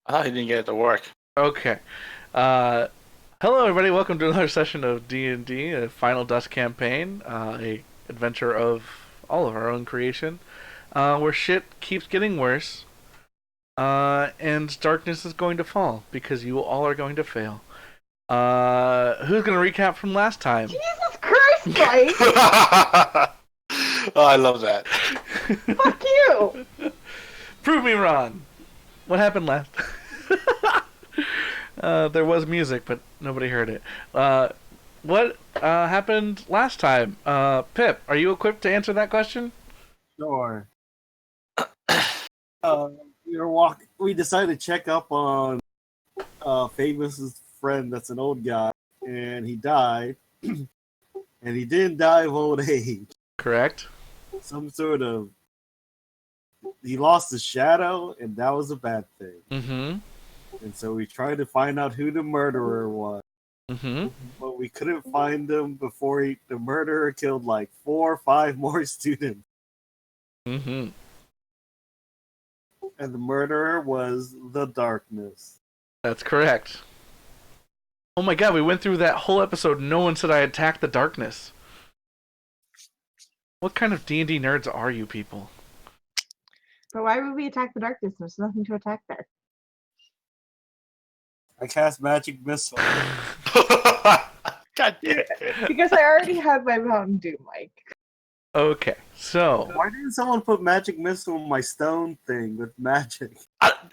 I thought he didn't get it to work. Okay. Uh, Hello, everybody. Welcome to another session of D&D, a Final Dusk campaign, a adventure of all of our own creation, where shit keeps getting worse, and darkness is going to fall because you all are going to fail. Who's going to recap from last time? Jesus Christ, Mike! Oh, I love that. Fuck you! Prove me wrong. What happened last? There was music, but nobody heard it. What happened last time? Pip, are you equipped to answer that question? Sure. Uh, we decided to check up on Famous's friend that's an old guy, and he died. And he didn't die of old age. Correct. Some sort of... He lost his shadow, and that was a bad thing. Mm-hmm. And so we tried to find out who the murderer was. Mm-hmm. But we couldn't find him before the murderer killed like 4 or 5 more students. Mm-hmm. And the murderer was the darkness. That's correct. Oh my god, we went through that whole episode. No one said I attacked the darkness. What kind of D&D nerds are you people? But why would we attack the darkness? There's nothing to attack there. I cast magic missile. God damn it. Because I already have my Mountain Dew, Mike. Okay, so Why didn't someone put magic missile on my stone thing with magic?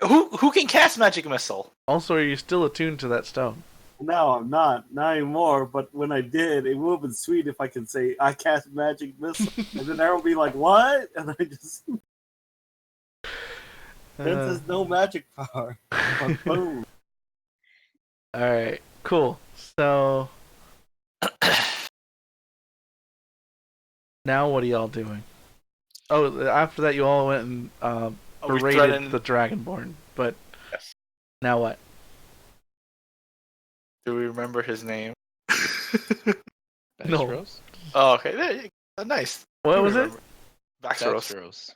Who can cast magic missile? also, are you still attuned to that stone? No, I'm not anymore. But when I did, it would have been sweet if I could say I cast magic missile, and then everyone would be like, "What?" And I just there's no magic power. But boom. All right, cool. So now what are y'all doing? Oh, after that, you all went and We berated threatened- the Dragonborn. But Yes. now what? Do we remember his name? No. Baxteros? Oh, okay. There you go. Nice. What You was it? remember. Baxteros. Baxteros.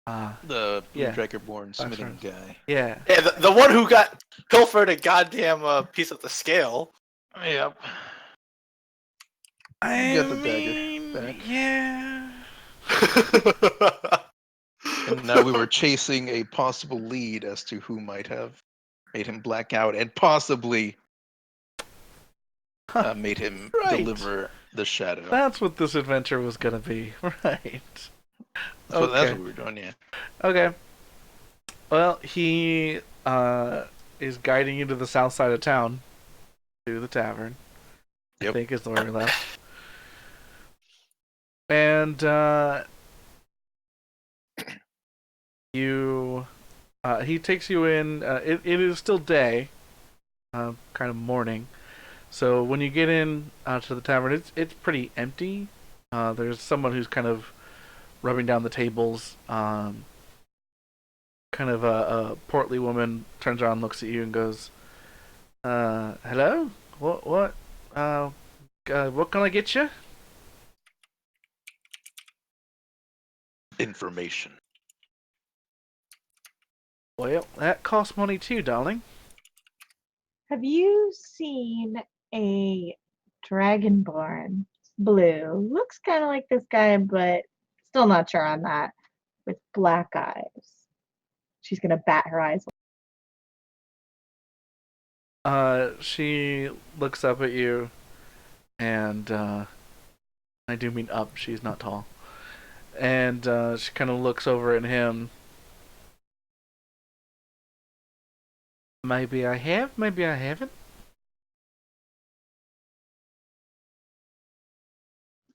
Ah, The blue Yeah. Dragonborn smithing Baxteros. guy. yeah. Yeah, the one who got pilfered a goddamn piece of the scale. Yep. I got the dagger mean, back. yeah. And now we were chasing a possible lead as to who might have made him black out and possibly Huh, made him right. deliver the shadow. That's what this adventure was gonna be, right? So that's okay. what we were doing, yeah. Okay. Well, he is guiding you to the south side of town, to the tavern. I Yep. think is the way we left. And you, he takes you in. It is still day, kind of morning. So when you get in to the tavern, it's pretty empty. There's someone who's kind of rubbing down the tables. Kind of a portly woman turns around, looks at you, and goes, "Hello? What can I get you?" Information. Well, that costs money too, darling. Have you seen a Dragonborn? Blue. Looks kind of like this guy, but still not sure on that. With black eyes. She's gonna bat her eyes. She looks up at you, and I do mean up. She's not tall, and she kind of looks over at him. Maybe I have, maybe I haven't.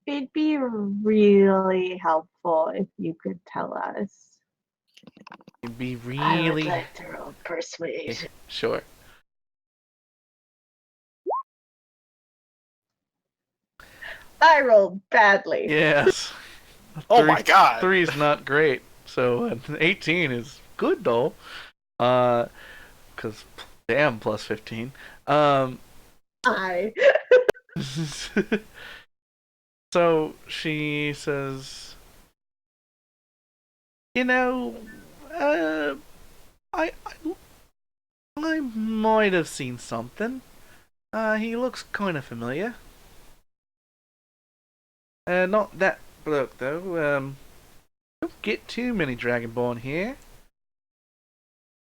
It'd be really helpful if you could tell us. It'd be I would really like to roll persuasion. sure. I rolled badly. Yes. Oh my god. 3 is not great. So 18 is good though. Cause damn plus 15. I. So she says, you know, I I might have seen something. He looks kind of familiar. Not that bloke though. Don't get too many Dragonborn here.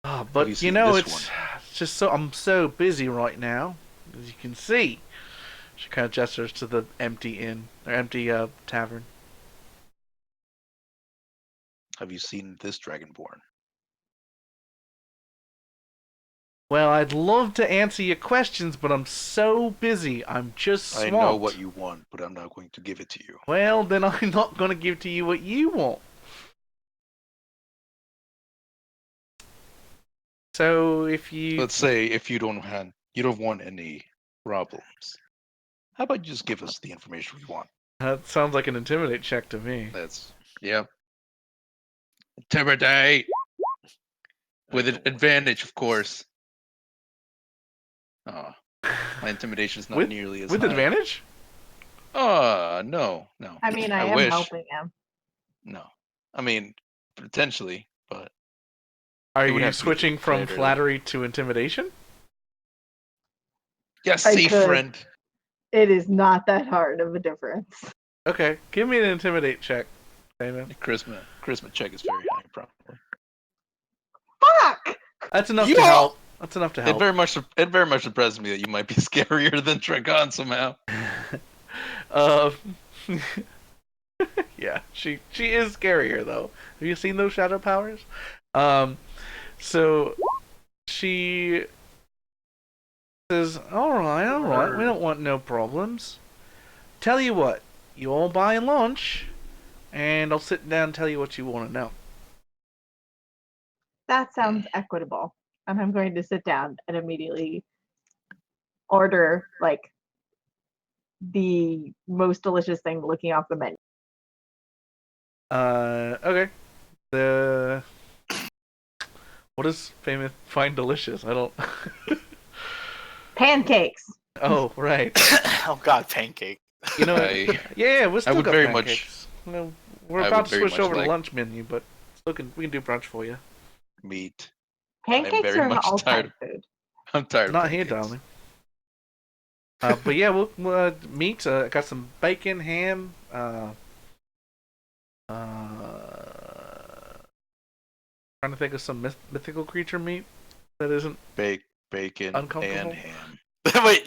Oh, Have you but you seen know, this it's just so I'm so busy right now, as you can see. She kind of gestures to the empty inn or empty tavern. Have you seen this Dragonborn? Well, I'd love to answer your questions, but I'm so busy. I'm just swamped. I know what you want, but I'm not going to give it to you. Well, then I'm not going to give to you what you want. So if you Let's say if you don't want any problems. How about you just give us the information we want? that sounds like an intimidate check to me. That's Intimidate with an advantage, of course. Oh, my intimidation's not With- nearly as With high. advantage? No. I mean, I am wish. helping him. No. I mean, potentially, but Are It would you have to be switching from declared early. flattery to intimidation? yes, I see, could. friend. It is not that hard of a difference. Okay, give me an intimidate check, Damon. Charisma check is very high, probably. Fuck! That's enough You to are- help. That's enough to It help. very much surprises me that you might be scarier than Dragon somehow. Uh, yeah, she is scarier though. Have you seen those shadow powers? So she says, "All right, we don't want no problems. Tell you what, you all buy lunch, and I'll sit down and tell you what you want to know." That sounds equitable. And I'm going to sit down and immediately order like the most delicious thing looking off the menu. Okay. The what does famous find delicious? I don't. Pancakes. Oh, right. Oh god, pancake. You know, I- yeah, we're still would got very pancakes. No, we're I about would to very switch much over to like- lunch menu, but we can do brunch for you. Meat. Pancakes very are an much all-time tired. food. I'm tired. Not of here, pancakes. darling. But yeah, we'll meat. Got some bacon, ham. Trying to think of some mythical creature meat that isn't. Bacon Uncomfortable? and ham. Wait,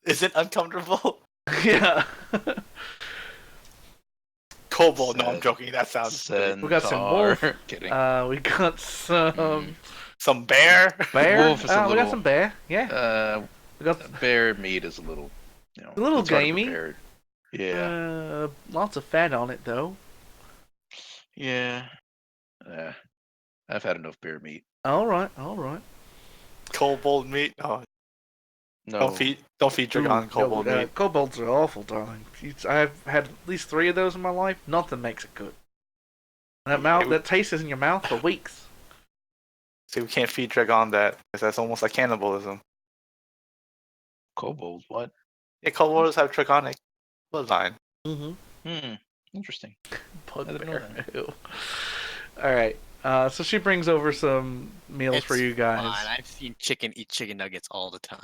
is it uncomfortable? Yeah. Kobold, no, I'm joking. That sounds good. We got some Centaur. wolf. Kidding. We got some Some bear. bear. Wolf is a We got little- some bear. Yeah. We got Bear meat is a little, A little it's hard to gamey. prepare. Yeah. Lots of fat on it though. Yeah. I've had enough bear meat. All right. Kobold meat. Oh, No. don't feed Dragon kobold meat. Kobolds are awful, darling. I've had at least 3 of those in my life. Nothing makes it good. That taste is in your mouth for weeks. See, we can't feed Dragon that because that's almost like cannibalism. Kobold. What? Yeah, kobolds have Dragonic bloodline. Mm-hmm. Interesting. I didn't know Bugbear. Ew. All right. So she brings over some meals for It's you guys. fine. I've seen chicken eat chicken nuggets all the time.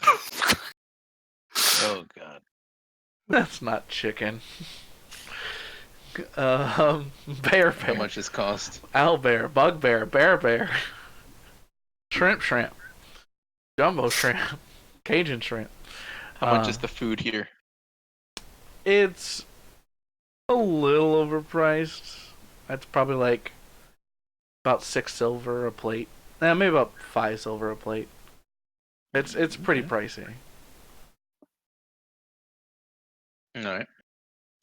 Oh god. That's not chicken. Bear How bear, much this cost? owlbear, bugbear, bear, shrimp, jumbo shrimp, Cajun shrimp. How much is the food here? It's a little overpriced. That's probably like about 6 silver a plate. Maybe about 5 silver a plate. It's pretty pricey. All right.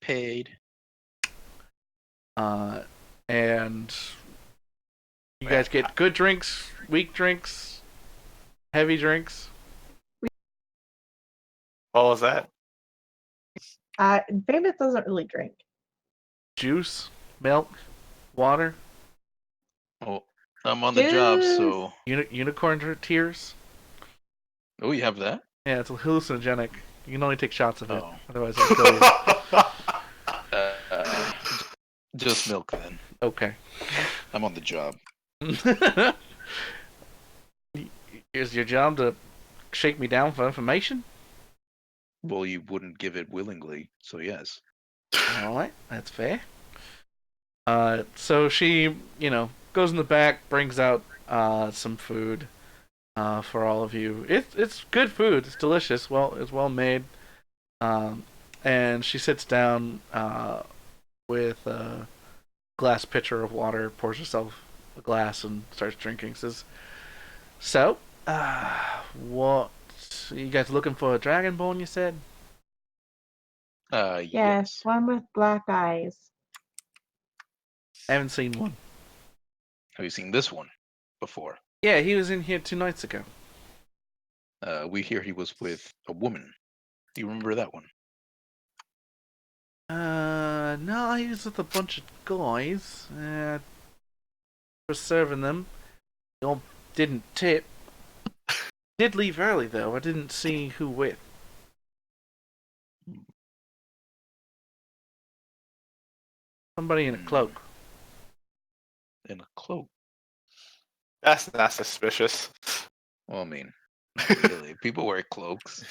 Paid. And you guys get good drinks, weak drinks, heavy drinks. What was that? Famous doesn't really drink. Juice, milk, water, Oh, I'm on the job, so. unicorn tears. Oh, you have that? Yeah, it's hallucinogenic. You can only take shots of it. Oh. Otherwise, it'll kill you. Just milk then. Okay. I'm on the job. Is your job to shake me down for information? Well, you wouldn't give it willingly, so yes. All right, that's fair. So she, goes in the back, brings out some food for all of you. It's good food. It's delicious. It's well made. Um, and she sits down with a glass pitcher of water, pours herself a glass, and starts drinking. Says, "So, what? You guys looking for a dragonborn? You said." Yes, Yes. one with black eyes. I haven't seen one. Have you seen this one before? Yeah, he was in here 2 nights ago. We hear he was with a woman. Do you remember that one? No, he was with a bunch of guys. For serving them. They all didn't tip. Did leave early though. I didn't see who with. Somebody in a cloak. In a cloak. That's not suspicious. Well, I mean, not really. People wear cloaks.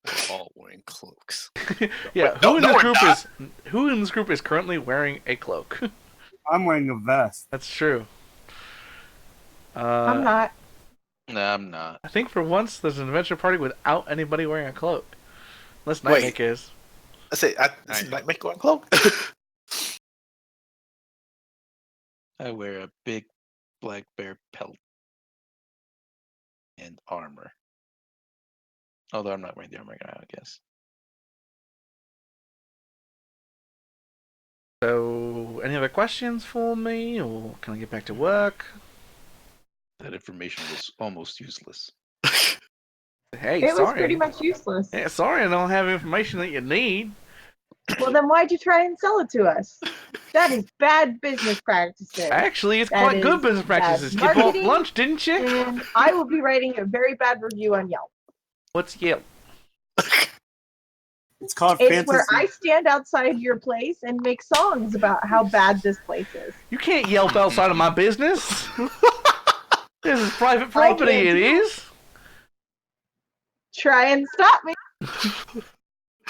We're all wearing cloaks. Yeah, no, who in this group is currently wearing a cloak? I'm wearing a vest. That's true. I'm not. Nah, I'm not. I think for once there's an adventure party without anybody wearing a cloak. Unless Wait. Nightmake is. I say, this is Nightmake going cloak. I wear a big black bear pelt and armor. Although I'm not wearing the armor now, I guess. So, any other questions for me, or can I get back to work? That information was almost useless. Hey, It was sorry. pretty much useless. Yeah, sorry, I don't have information that you need. Well, then why'd you try and sell it to us? That is bad business practices. Actually, it's That quite good is business practices. You bad bought marketing. lunch, didn't you? And I will be writing a very bad review on Yelp. What's Yelp? It's called It's fantasy. where I stand outside your place and make songs about how bad this place is. You can't Yelp outside of my business. This is private property, can't it do- is. Try and stop me.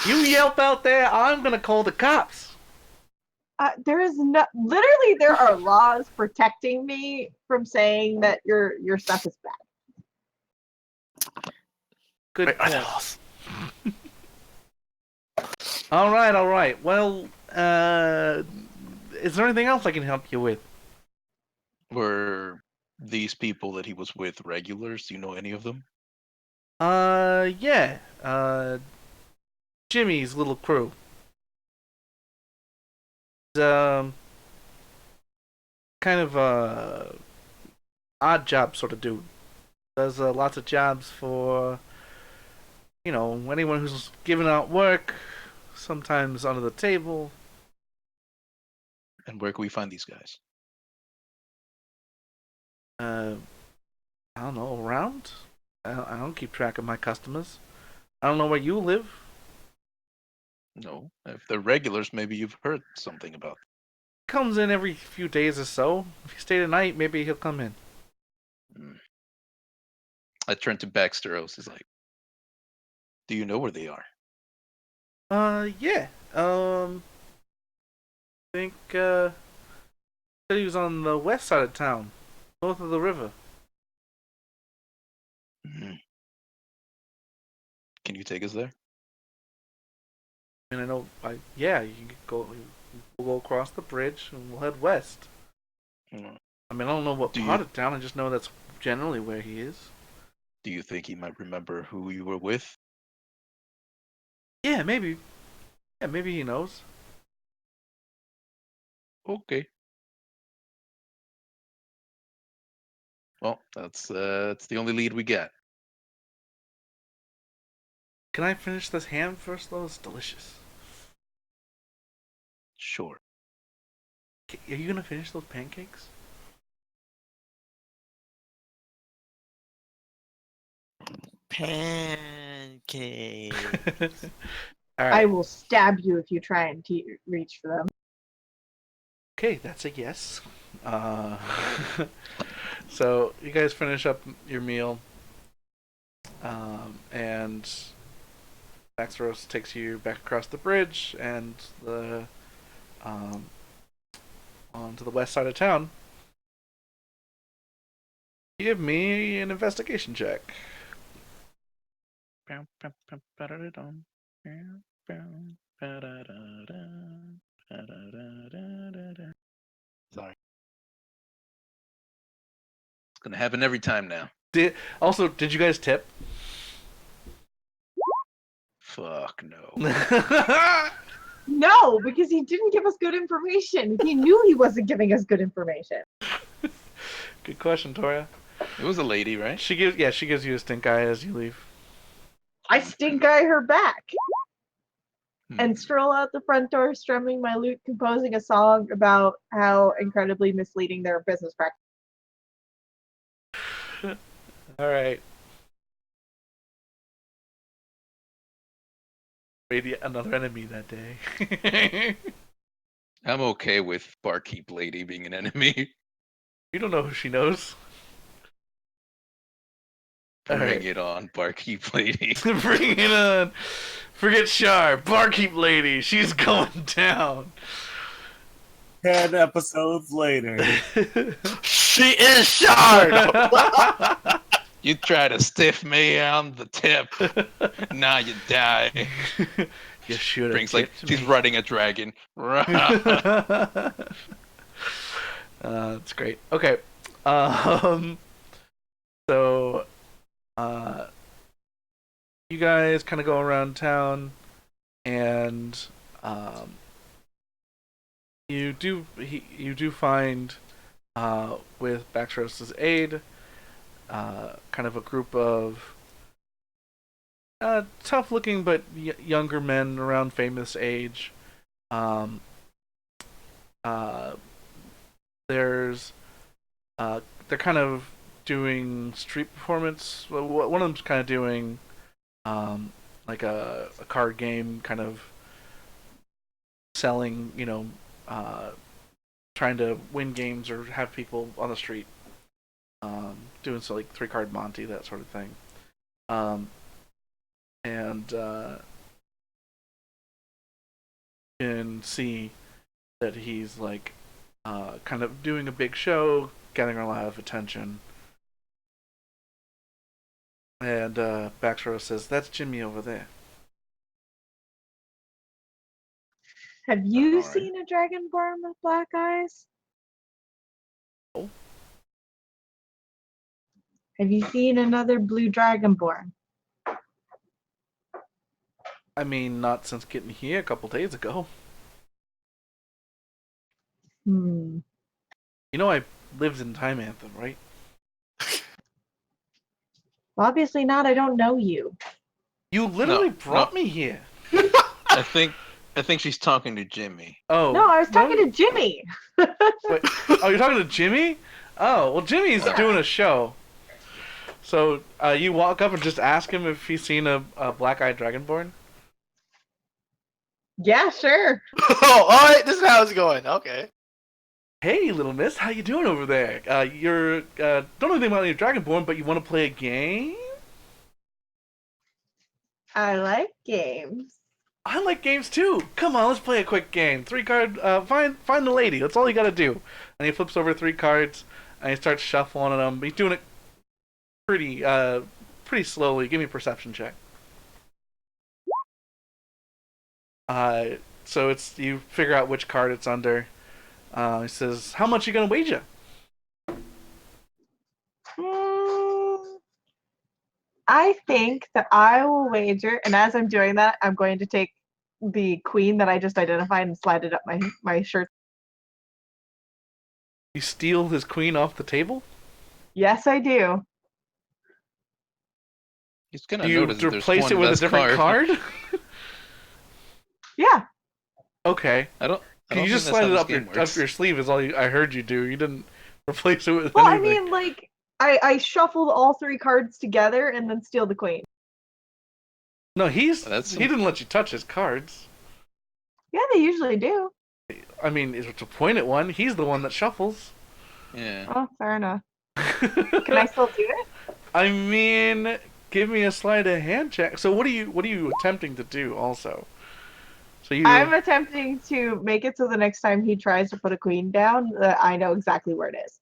You Yelp out there, I'm gonna call the cops. There is no, literally, there are laws protecting me from saying that your stuff is bad. Good Wait, point. Idaho's. All right. Well, is there anything else I can help you with? Were these people that he was with regulars? Do you know any of them? Yeah. Jimmy's little crew. Kind of odd job sort of dude. Does lots of jobs for, anyone who's giving out work. Sometimes under the table. And where can we find these guys? I don't know, around? I don't keep track of my customers. I don't know where you live. No. If they're regulars, maybe you've heard something about them. Comes in every few days or so. If you stay the night, maybe he'll come in. I turned to Baxter. I was just like, do you know where they are? Yeah. I think, said he was on the west side of town, north of the river. Mhm. Can you take us there? And I know, yeah, you can we'll go across the bridge and we'll head west. Mm. I mean, I don't know what Do part you- of town, I just know that's generally where he is. Do you think he might remember who you were with? Yeah, maybe. Yeah, maybe he knows. Okay. Well, that's the only lead we get. Can I finish this ham first, though? It's delicious. Sure. Are you gonna finish those pancakes? Pancake. All I right. will stab you if you try and reach for them. Okay, that's a yes. So you guys finish up your meal. And Maxros takes you back across the bridge and the onto the west side of town. Give me an investigation check. Sorry. It's gonna happen every time now. Did you guys tip? Fuck no. No, because he didn't give us good information. He knew he wasn't giving us good information. Good question, Toria. It was a lady, right? She gives you a stink eye as you leave. I stink eye her back Hmm. and stroll out the front door, strumming my lute, composing a song about how incredibly misleading their business practice. All right. Maybe another enemy that day. I'm okay with barkeep lady being an enemy. You don't know who she knows. All Bring right. it on, barkeep lady. Bring it on. Forget Sharp. Barkeep lady. She's going down. 10 episodes later. She is Shard! You try to stiff me on the tip. Now you die. You should have Brings like tipped she's me. riding a dragon. That's great. Okay. So, you guys kind of go around town, and you do find, with Baxteros's aid, kind of a group of tough-looking but younger men around famous age. There's they're kind of doing street performance. One of them's kind of doing like a card game, kind of selling, trying to win games or have people on the street doing so, like 3-card Monty, that sort of thing. And you can see that he's like kind of doing a big show, getting a lot of attention. And Baxter says, "That's Jimmy over there." Have you Alright. seen a dragonborn with black eyes? No. Have you seen another blue dragonborn? I mean, not since getting here a couple days ago. Hmm. You know, I lived in Time Anthem, right? Well, obviously not. I don't know you. You literally No, brought no. me here. I think she's talking to Jimmy. Oh. No, I was talking to Jimmy. Wait, oh, you're talking to Jimmy? Oh, well, Jimmy's doing a show. So you walk up and just ask him if he's seen a black-eyed dragonborn? Yeah, sure. Oh, alright, this is how it's going. Okay. Hey, little miss, how you doing over there? You're don't know anything about your dragonborn, but you want to play a game? I like games. I like games too. Come on, let's play a quick game. 3-card. Find the lady. That's all you gotta do. And he flips over 3 cards, and he starts shuffling them. He's doing it pretty slowly. Give me a perception check. So it's you figure out which card it's under. He says, "How much you gonna wager?" I think that I will wager, and as I'm doing that, I'm going to take the queen that I just identified and slide it up my shirt. You steal his queen off the table? Yes, I do. He's gonna Do you notice that there's replace one it with a less different card? Yeah. Okay. I don't Can you think just that's slide how it this up game up works. your sleeve is all I heard you do. You didn't replace it with Well, I anything. mean, like, I shuffled all 3 cards together and then steal the queen. No, he That's didn't let you touch his cards. Yeah, they usually do. I mean, to point at one, he's the one that shuffles. Yeah. Oh, fair enough. Can I still do it? I mean, give me a sleight of hand check. So what are you attempting to do also? So you I'm attempting to make it so the next time he tries to put a queen down, that I know exactly where it is.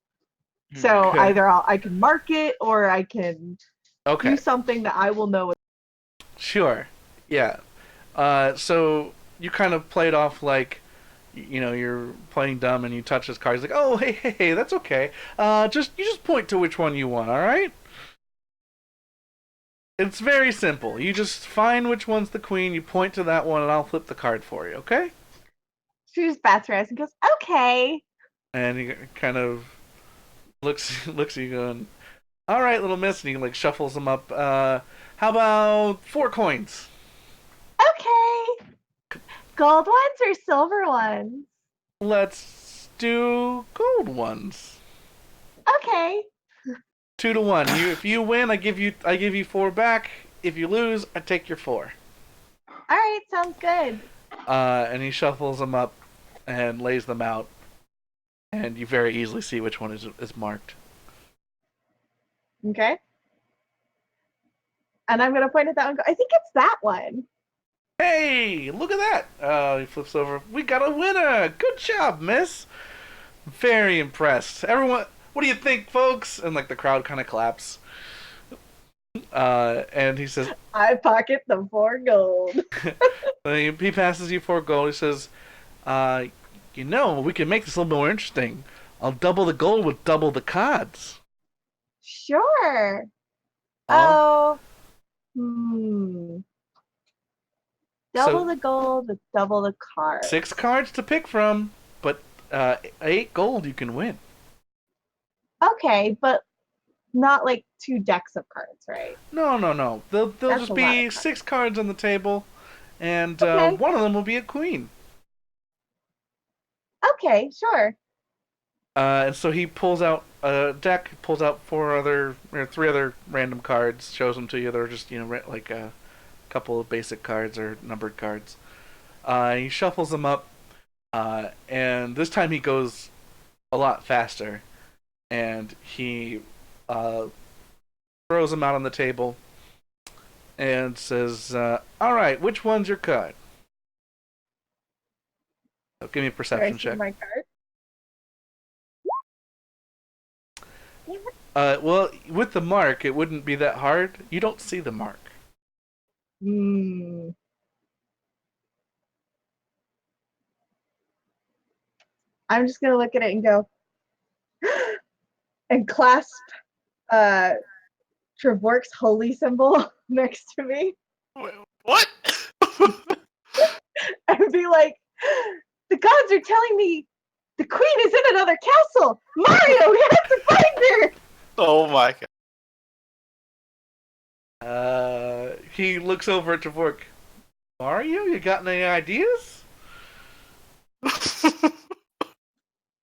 So Okay. either I can mark it or I can okay. do something that I will know. Sure. Yeah. So you kind of played off like, you're playing dumb and you touch his card. He's like, oh, hey, that's okay. You just point to which one you want, all right? It's very simple. You just find which one's the queen, you point to that one, and I'll flip the card for you, okay? She just bats her ass and goes, okay. And he kind of looks at you going, all right, little miss, and he like shuffles them up. How about 4 coins? Okay. Gold ones or silver ones? Let's do gold ones. Okay. 2 to 1. If you win, I give you 4 back. If you lose, I take your 4. All right, sounds good. And he shuffles them up and lays them out, and you very easily see which one is marked. Okay. And I'm gonna point at that one and go, I think it's that one. Hey, look at that! He flips over. We got a winner! Good job, miss! Very impressed. Everyone, what do you think, folks? And like the crowd kind of claps. And he says, I pocket the 4 gold. he passes you 4 gold. He says, we can make this a little more interesting. I'll double the gold with double the cards. Sure. Oh. Double the gold with double the cards. 6 cards to pick from, but 8 gold you can win. Okay, but not like 2 decks of cards, right? No. They'll That's just a lot be of 6 cards on the table, and Okay. one of them will be a queen. Okay, sure. And so he pulls out a deck, pulls out 3 other random cards, shows them to you. They're just like a couple of basic cards or numbered cards. He shuffles them up, and this time he goes a lot faster, and he throws them out on the table and says, all right, which one's your card? So give me a perception check. My card. Well, with the mark, it wouldn't be that hard. You don't see the mark. I'm just gonna look at it and go and clasp Trevork's holy symbol next to me Wait, what? and be like, the gods are telling me the queen is in another castle. Mario, we have to find her. Oh my god. He looks over at Trevork. Mario, you got any ideas?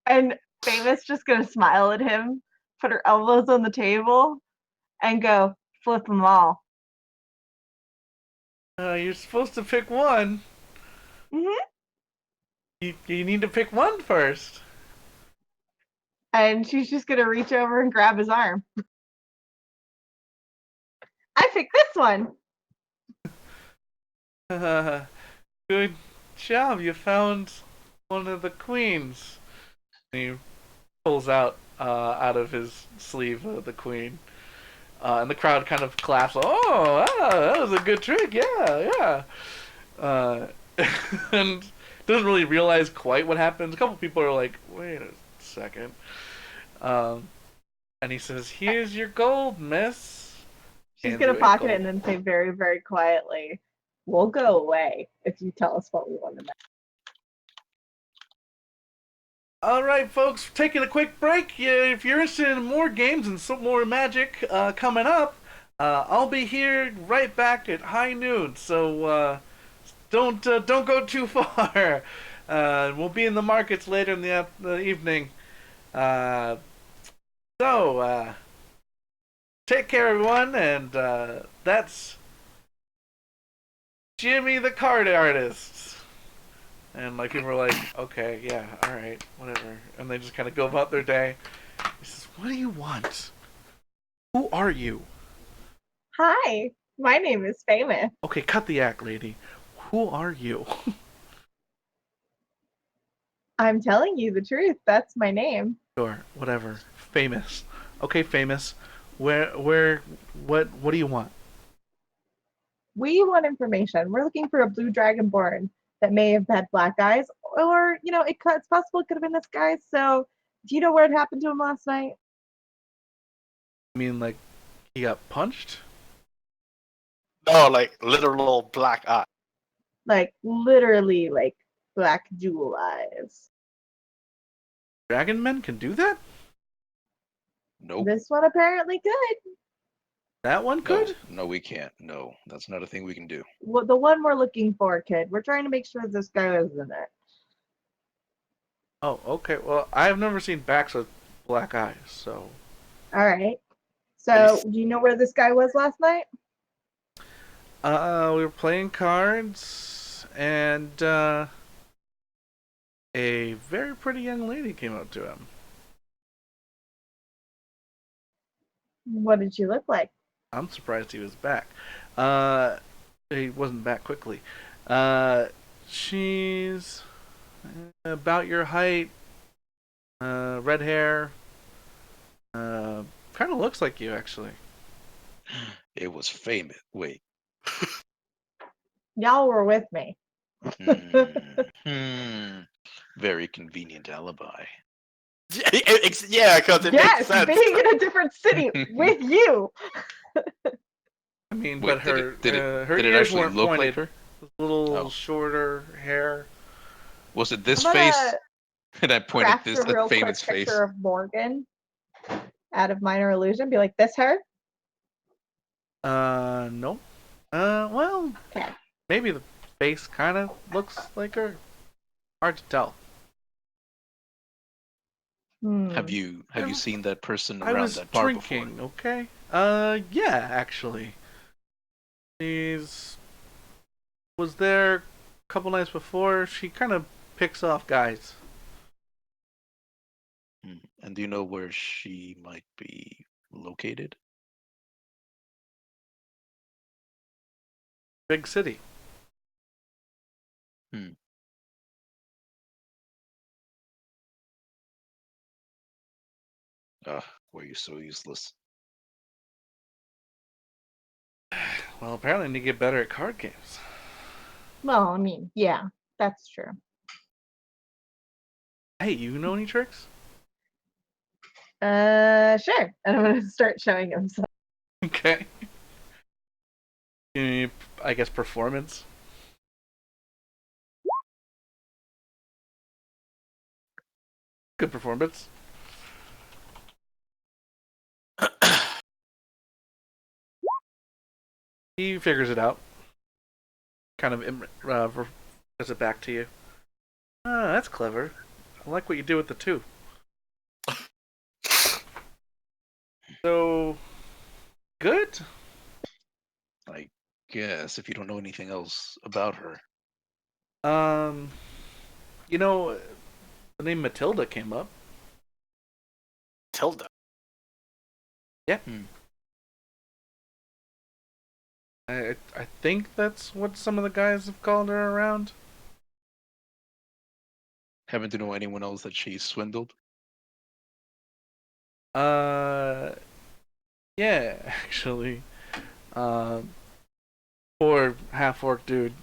And Famous just gonna smile at him, put her elbows on the table, and go, flip them all. You're supposed to pick one. Mm-hmm. You need to pick one first. And she's just gonna reach over and grab his arm. I picked this one. Good job. You found one of the queens. And he pulls out of his sleeve the queen. And the crowd kind of claps. Oh, that was a good trick. Yeah. And doesn't really realize quite what happens. A couple people are like, wait a second. And he says, here's your gold, miss. She's Hands gonna you a pocket gold. it and then say very, very quietly, we'll go away if you tell us what we want to know. All right, folks, taking a quick break. If you're interested in more games and some more magic coming up, I'll be here right back at high noon. So don't go too far. We'll be in the markets later in the evening. So take care, everyone, and that's Jimmy the Card Artist. And like people are like, okay, yeah, all right, whatever, and they just kind of go about their day. He says, "What do you want? Who are you?" Hi, my name is Famous. Okay, cut the act, lady. Who are you? I'm telling you the truth. That's my name. Sure, whatever. Famous. Okay, famous. What do you want? We want information. We're looking for a blue dragonborn that may have had black eyes, or it's possible it could have been this guy. So, do you know what happened to him last night? I mean, like, he got punched? No, like literal black eye. Like literally, like black jewel eyes. Dragon men can do that? Nope. This one apparently could. That one No, could? no, we can't. No, that's not a thing we can do. Well, the one we're looking for, kid. We're trying to make sure this guy isn't it. Oh, okay. Well, I've never seen backs with black eyes, so. All right. So, do you know where this guy was last night? We were playing cards, and a very pretty young lady came up to him. What did she look like? I'm surprised he was back. He wasn't back quickly. She's about your height, red hair. Kind of looks like you, actually. It was famous. Wait. Y'all were with me. Hmm. Very convenient alibi. Yeah, because it makes Yes, sense. being in a different city with you. I mean, Wait, but her did it her did it ears actually weren't look pointed. like her? Little Oh. shorter hair. Was it this I'm face? gonna And I point at craft this a real quick famous face. picture of Morgan out of Minor Illusion. Be like, this her? No. Well, Okay. maybe the face kind of looks like her. Hard to tell. Have you I- seen that person I around was that bar drinking, before? okay? Yeah, actually. She's was there a couple nights before. She kind of picks off guys. And do you know where she might be located? Big city. Ugh, were you so useless? Well, apparently I need to get better at card games. Well, I mean, yeah, that's true. Hey, you know any tricks? Sure. And I'm gonna start showing him some. Okay. I guess performance. Good performance. He figures it out. Kind of does it back to you. Ah, that's clever. I like what you do with the two. So, good? I guess if you don't know anything else about her. Um, you know, the name Matilda came up. Tilda. Yeah. I think that's what some of the guys have called her around. Happen to know anyone else that she swindled? Uh, yeah, actually. Um, poor half-orc dude.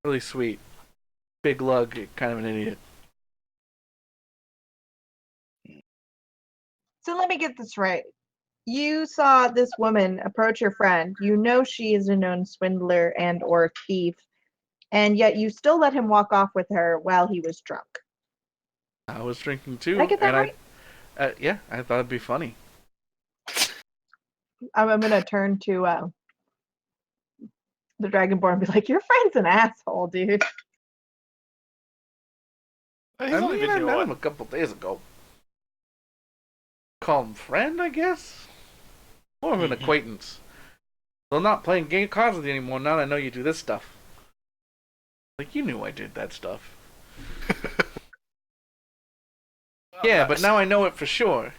Really sweet. Big lug, kind of an idiot. So let me get this right. You saw this woman approach your friend. You know she is a known swindler and or thief, and yet you still let him walk off with her while he was drunk. I was drinking Did I too, get that and right? yeah, I thought it'd be funny. I'm gonna turn to the Dragonborn and be like, "Your friend's an asshole, dude." He's I only mean, been I here met what? him a couple days ago. Call him friend, I guess. More of an acquaintance. So I'm not playing game cards with you anymore now that I know you do this stuff. Like, you knew I did that stuff. Yeah, but now I know it for sure.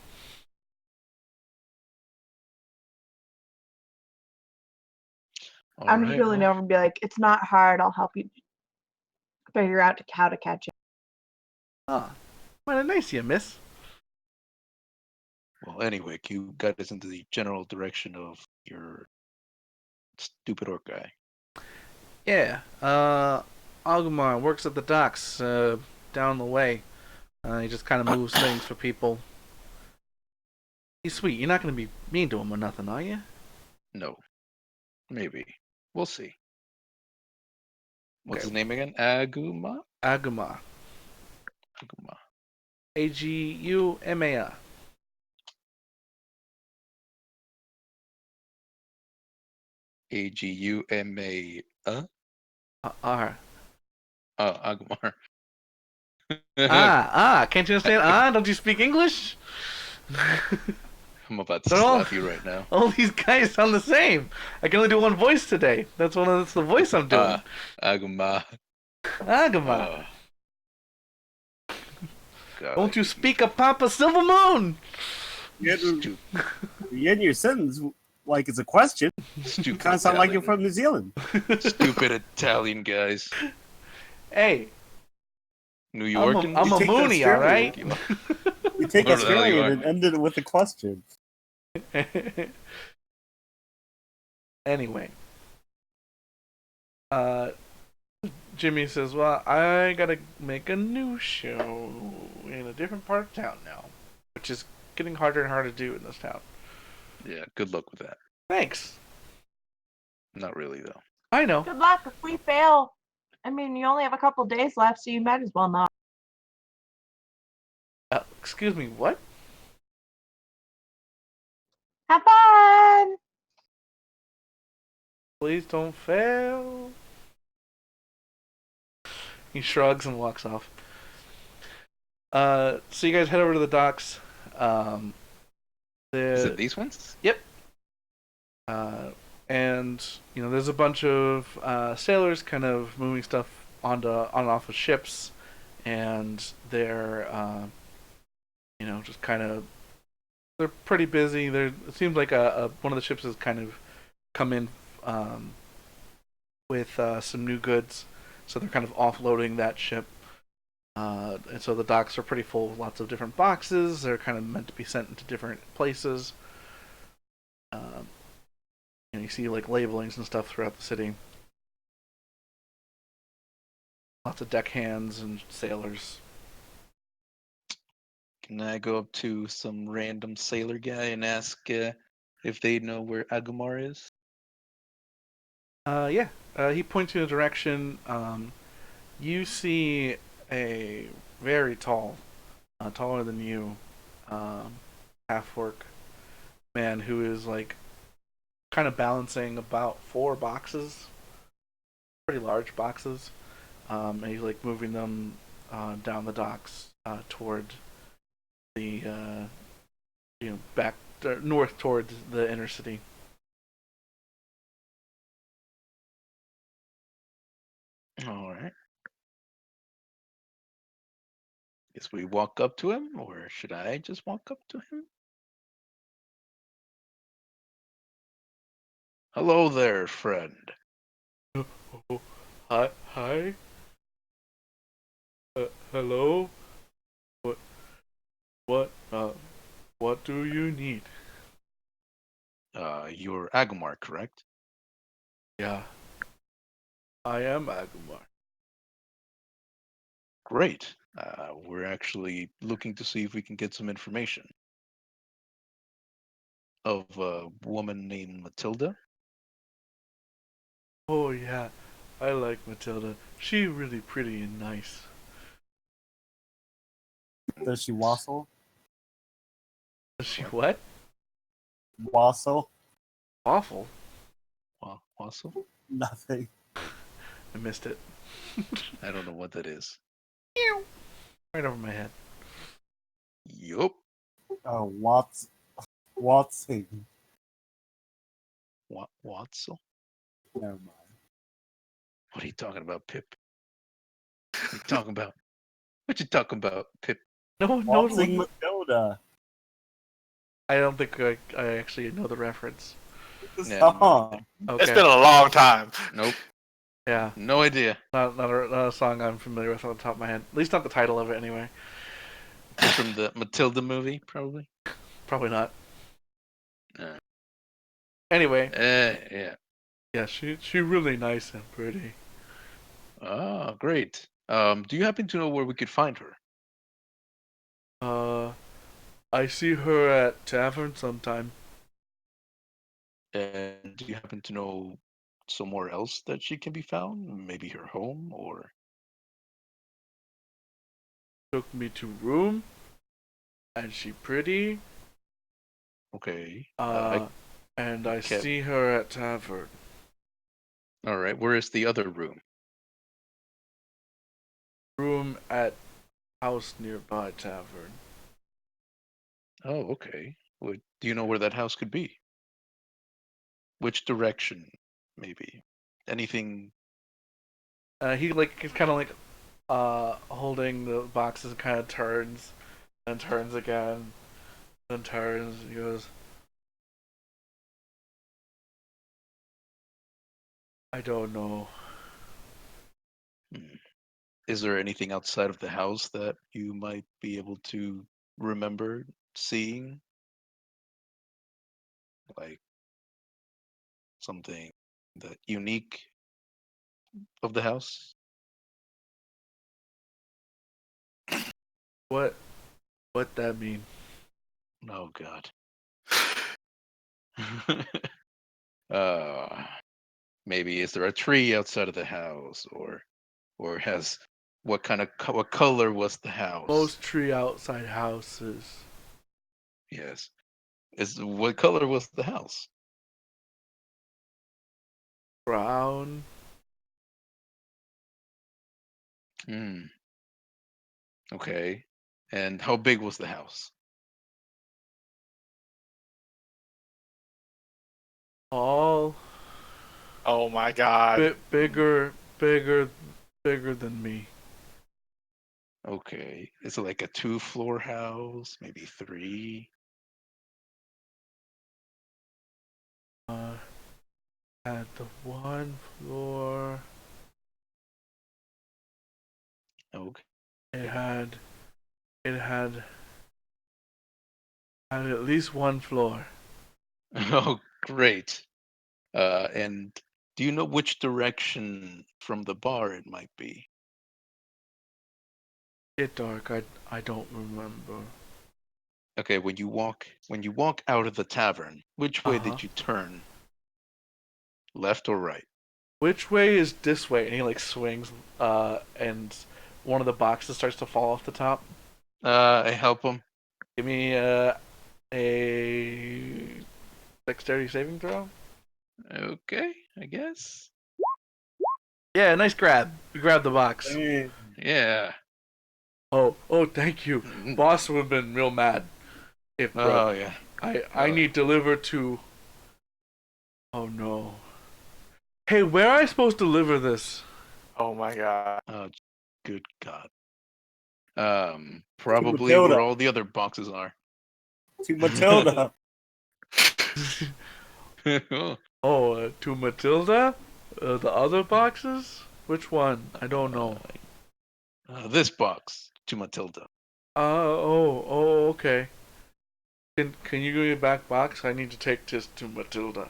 All I'm just right, really well, over and be like, it's not hard. I'll help you figure out how to catch it. Ah, what a nice you, miss. well, anyway, you got us into the general direction of your stupid orc guy. Yeah, Agumar works at the docks, down the way. He just kind of moves things for people. He's sweet. You're not gonna be mean to him or nothing, are you? No, maybe. We'll see. What's Okay. his name again? Aguma? Agumar. Aguma. Aguma. Aguma. R. Agumar. Can't you understand? Don't you speak English? I'm about to They're all- slap you right now. All these guys sound the same. I can only do one voice today. That's the voice I'm doing. Aguma. Agumar. God, Don't you speak of Papa Silver Moon? You had to Stupid, end your sentence like it's a question. stupid Kind of sound like you're Italian. from New Zealand. Stupid Italian guys. Hey, New I'm Yorkans. a You take the Mooney, all right? Australian. You take Whatever the hell you Australian are. and ended it with a question. Anyway, Jimmy says, "Well, I gotta make a new show in a different part of town now, which is getting harder and harder to do in this town." Yeah, good luck with that. Thanks. Not really though. I know. Good luck if we fail. I mean, you only have a couple days left, so you might as well not. Excuse me, what? Have fun! Please don't fail. He shrugs and walks off. So you guys head over to the docks. Is it these ones? And there's a bunch of sailors kind of moving stuff on and off of ships, and they're just kind of they're pretty busy. It seems like one of the ships has kind of come in with some new goods, so they're kind of offloading that ship. And so the docks are pretty full of lots of different boxes. They're kind of meant to be sent into different places. You see like labelings and stuff throughout the city. Lots of deckhands and sailors. Can I go up to some random sailor guy and ask if they know where Agumar is? Yeah. He points you in a direction. You see a very tall, taller than you, half-orc man who is like kind of balancing about 4 boxes, pretty large boxes, and he's like moving them down the docks toward the back north towards the inner city. All right. Guess we walk up to him, or should I just walk up to him? Hello there, friend. Oh, hi. Hello. What what do you need? You're Agumar, correct? Yeah, I am Agumar. Great. We're actually looking to see if we can get some information of a woman named Matilda. Oh yeah, I like Matilda. She really pretty and nice. Does she wassle? Is she what? Wassle? Awful. Wassel? Nothing. I missed it. I don't know what that is. Right over my head. Yup. Watson. Watzel? Never mind. What are you talking about, Pip? What are you talking about? What you talking about, Pip? No, Waltzing Matilda. I don't think I actually know the reference. This Yeah, song. Okay. It's been a long time. Nope. Yeah. No idea. Not a song I'm familiar with on the top of my head. At least not the title of it, anyway. Is it from the Matilda movie? Probably. Probably not. Uh, Anyway, yeah. yeah, she really nice and pretty. Oh, great. Do you happen to know where we could find her? I see her at tavern sometime. And do you happen to know somewhere else that she can be found? Maybe her home or Took me to room, and she pretty. okay. And I can't. see her at tavern. All right. Where is the other room? Room at house nearby tavern. Oh, okay. Do you know where that house could be? Which direction, maybe? Anything? He like is kind of like holding the boxes and kind of turns and turns again and turns. He goes, I don't know. Hmm. Is there anything outside of the house that you might be able to remember seeing? Like something that unique of the house? What that mean? Oh God. uh Maybe is there a tree outside of the house or has what color was the house? Most tree outside houses. Yes. Is what color was the house? Brown. Hmm. Okay. And how big was the house? All Oh my god. bit bigger than me. Okay. Is it like a two-floor house? Maybe three? Uh, at the one floor, Okay. it had it had had at least one floor. Oh, great. And do you know which direction from the bar it might be? It dark. I don't remember. Okay, when you walk out of the tavern, which way Uh-huh. did you turn? Left or right? Which way is this way? And he like swings, and one of the boxes starts to fall off the top. I help him. Give me a dexterity saving throw. Okay, I guess. Yeah, nice grab. You grab the box. Dang. Yeah. Oh, thank you. Mm, Boss would have been real mad if Oh yeah. I need deliver to. Oh no. Hey, where are I supposed to deliver this? Oh my god. Oh, good God. To Probably where Matilda. all the other boxes are. To Matilda. Oh, to Matilda? The other boxes? Which one? I don't know. This box to Matilda. Okay. Can you give me a back box? I need to take this to Matilda.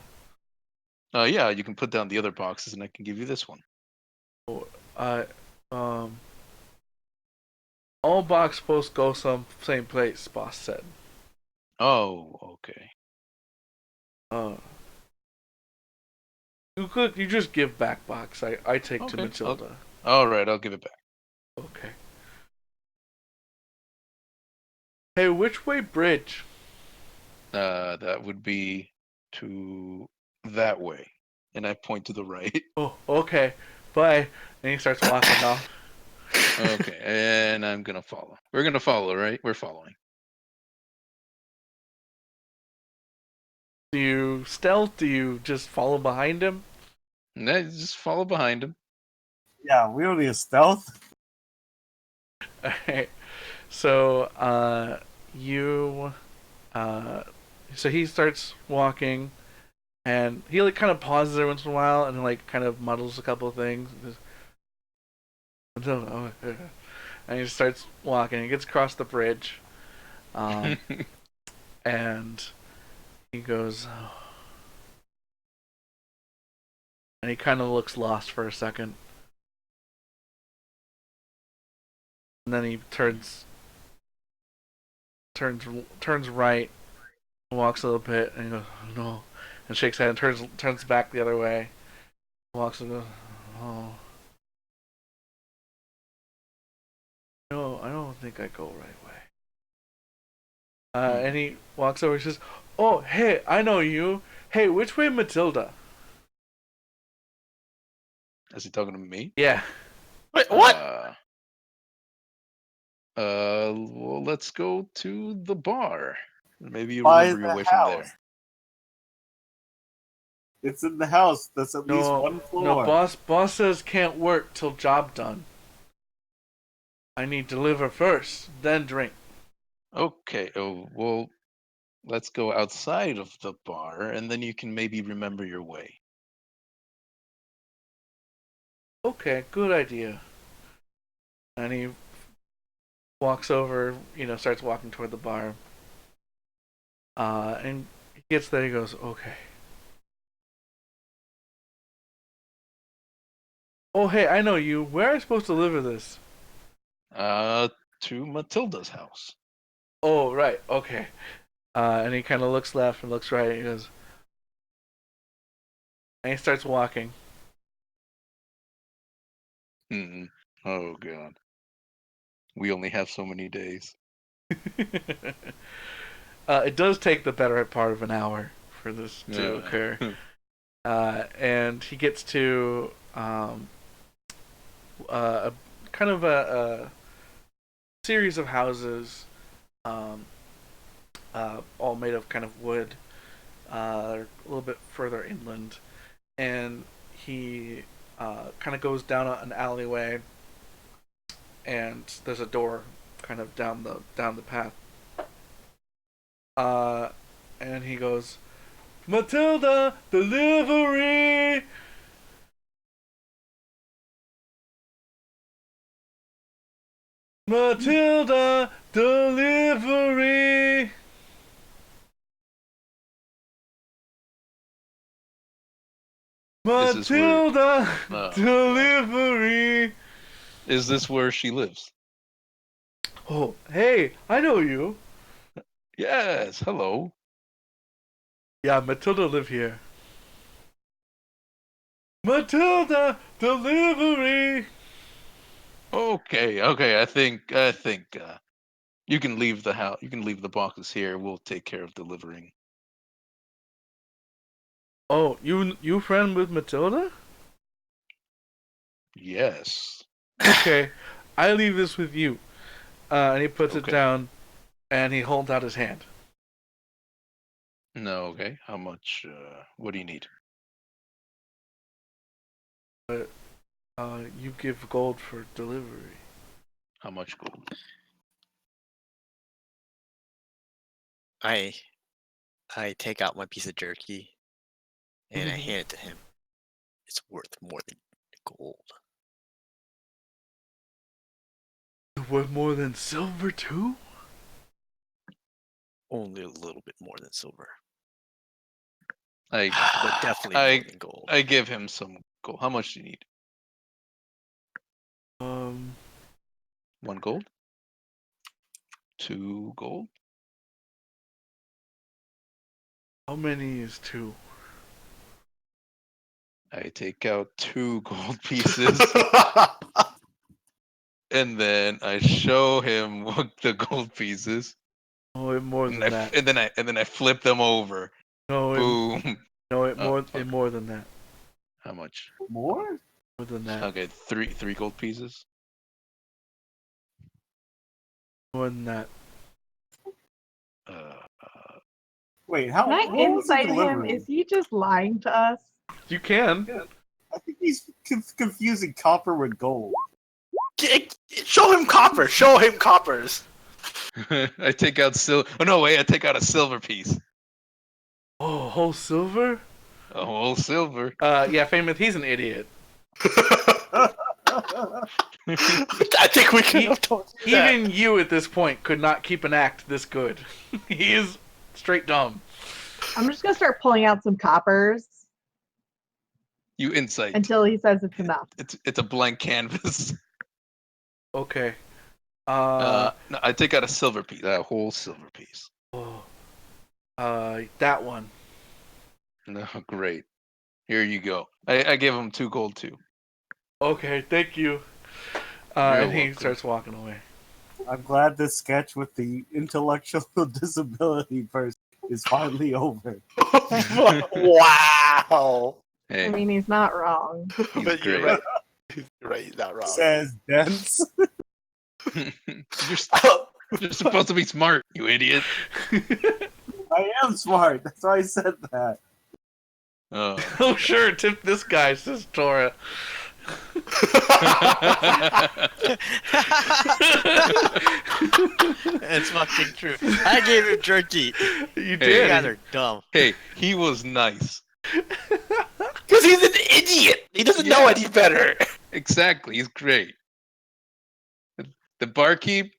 Yeah, you can put down the other boxes, and I can give you this one. I um all box supposed to go same place, boss said. Oh, okay. Uh you just give back box. I take to Okay. Matilda. All right, I'll give it back. Okay. Hey, which way bridge? That would be to that way, and I point to the right. Oh, okay. Bye. And he starts walking off. Okay, and I'm gonna follow. We're gonna follow, right? We're following. Do you stealth? Do you just follow behind him? And then just follow behind him. Yeah, we don't need a stealth. Alright. So, you, uh, so he starts walking, And he like kind of pauses every once in a while and like kind of muddles a couple of things. And he just starts walking. He gets across the bridge, and he goes, and he kind of looks lost for a second, and then he turns right, walks a little bit, and he goes, oh, no, and shakes his head and turns back the other way, walks and goes, oh, no, I don't think I go right way. And he walks over and says, oh, hey, I know you. Hey, which way, Matilda? Is he talking to me? Yeah. Wait, what? Well, let's go to the bar. Maybe you By remember your the way from there. house. It's in the house. That's at least one floor. No, boss says can't work till job done. I need to deliver first, then drink. Okay. Oh, well, let's go outside of the bar, and then you can maybe remember your way. Okay, good idea. And he walks over, starts walking toward the bar. And he gets there, he goes, okay. Oh, hey, I know you. Where am I supposed to deliver this? To Matilda's house. Oh, right, okay. And he kind of looks left and looks right, and he goes, and he starts walking. Oh, God. We only have so many days. It does take the better part of an hour for this to occur. And he gets to a kind of a series of houses, all made of kind of wood, a little bit further inland, and he kind of goes down an alleyway, and there's a door kind of down the path. And he goes, Matilda, delivery! Matilda, delivery! Matilda, delivery! Is this where she lives? Oh, hey, I know you. Yes, hello. Yeah, Matilda live here. Matilda, delivery! Okay. I think you can leave the house. You can leave the boxes here. We'll take care of delivering. Oh, you friend with Matilda? Yes. Okay, I leave this with you. And he puts it Okay. down, and he holds out his hand. No, okay. How much? What do you need? You give gold for delivery. How much gold? I take out my piece of jerky and I hand it to him. It's worth more than gold. Worth more than silver too? Only a little bit more than silver, I but definitely more than gold. I give him some gold. How much do you need? 1 gold? 2 gold? How many is 2? I take out 2 gold pieces. And then I show him the gold pieces. No, more than that. And then I flip them over. No, Boom. more than that. How much? More? More than that. Okay, three gold pieces. More than that. Wait, how? Can I what was he insight him? delivering? Is he just lying to us? You can. I think he's confusing copper with gold. Show him copper. Show him coppers. I take out silver. Oh no, wait! I take out a silver piece. Oh, whole silver? A whole silver. Yeah, Famous, he's an idiot. I think we could have told you that. Even you at this point could not keep an act this good. He is straight dumb. I'm just gonna start pulling out some coppers You insight. until he says it's enough. It's a blank canvas. Okay. No, I take out a silver piece. A whole silver piece. That one. No, great. Here you go. I give him 2 gold too. Okay, thank you. You're And he welcome. starts walking away. I'm glad this sketch with the intellectual disability person is finally over. Wow. Hey, I mean, he's not wrong. he's But you're great. right. You're right. He's not wrong. Says dense. You're supposed to be smart, you idiot. I am smart. That's why I said that. Oh, sure, tip this guy, says Tora. It's fucking true. I gave him jerky. You You did. guys are dumb. Hey, he was nice. Because he's an idiot. He doesn't know any better. Exactly, he's great. The barkeep,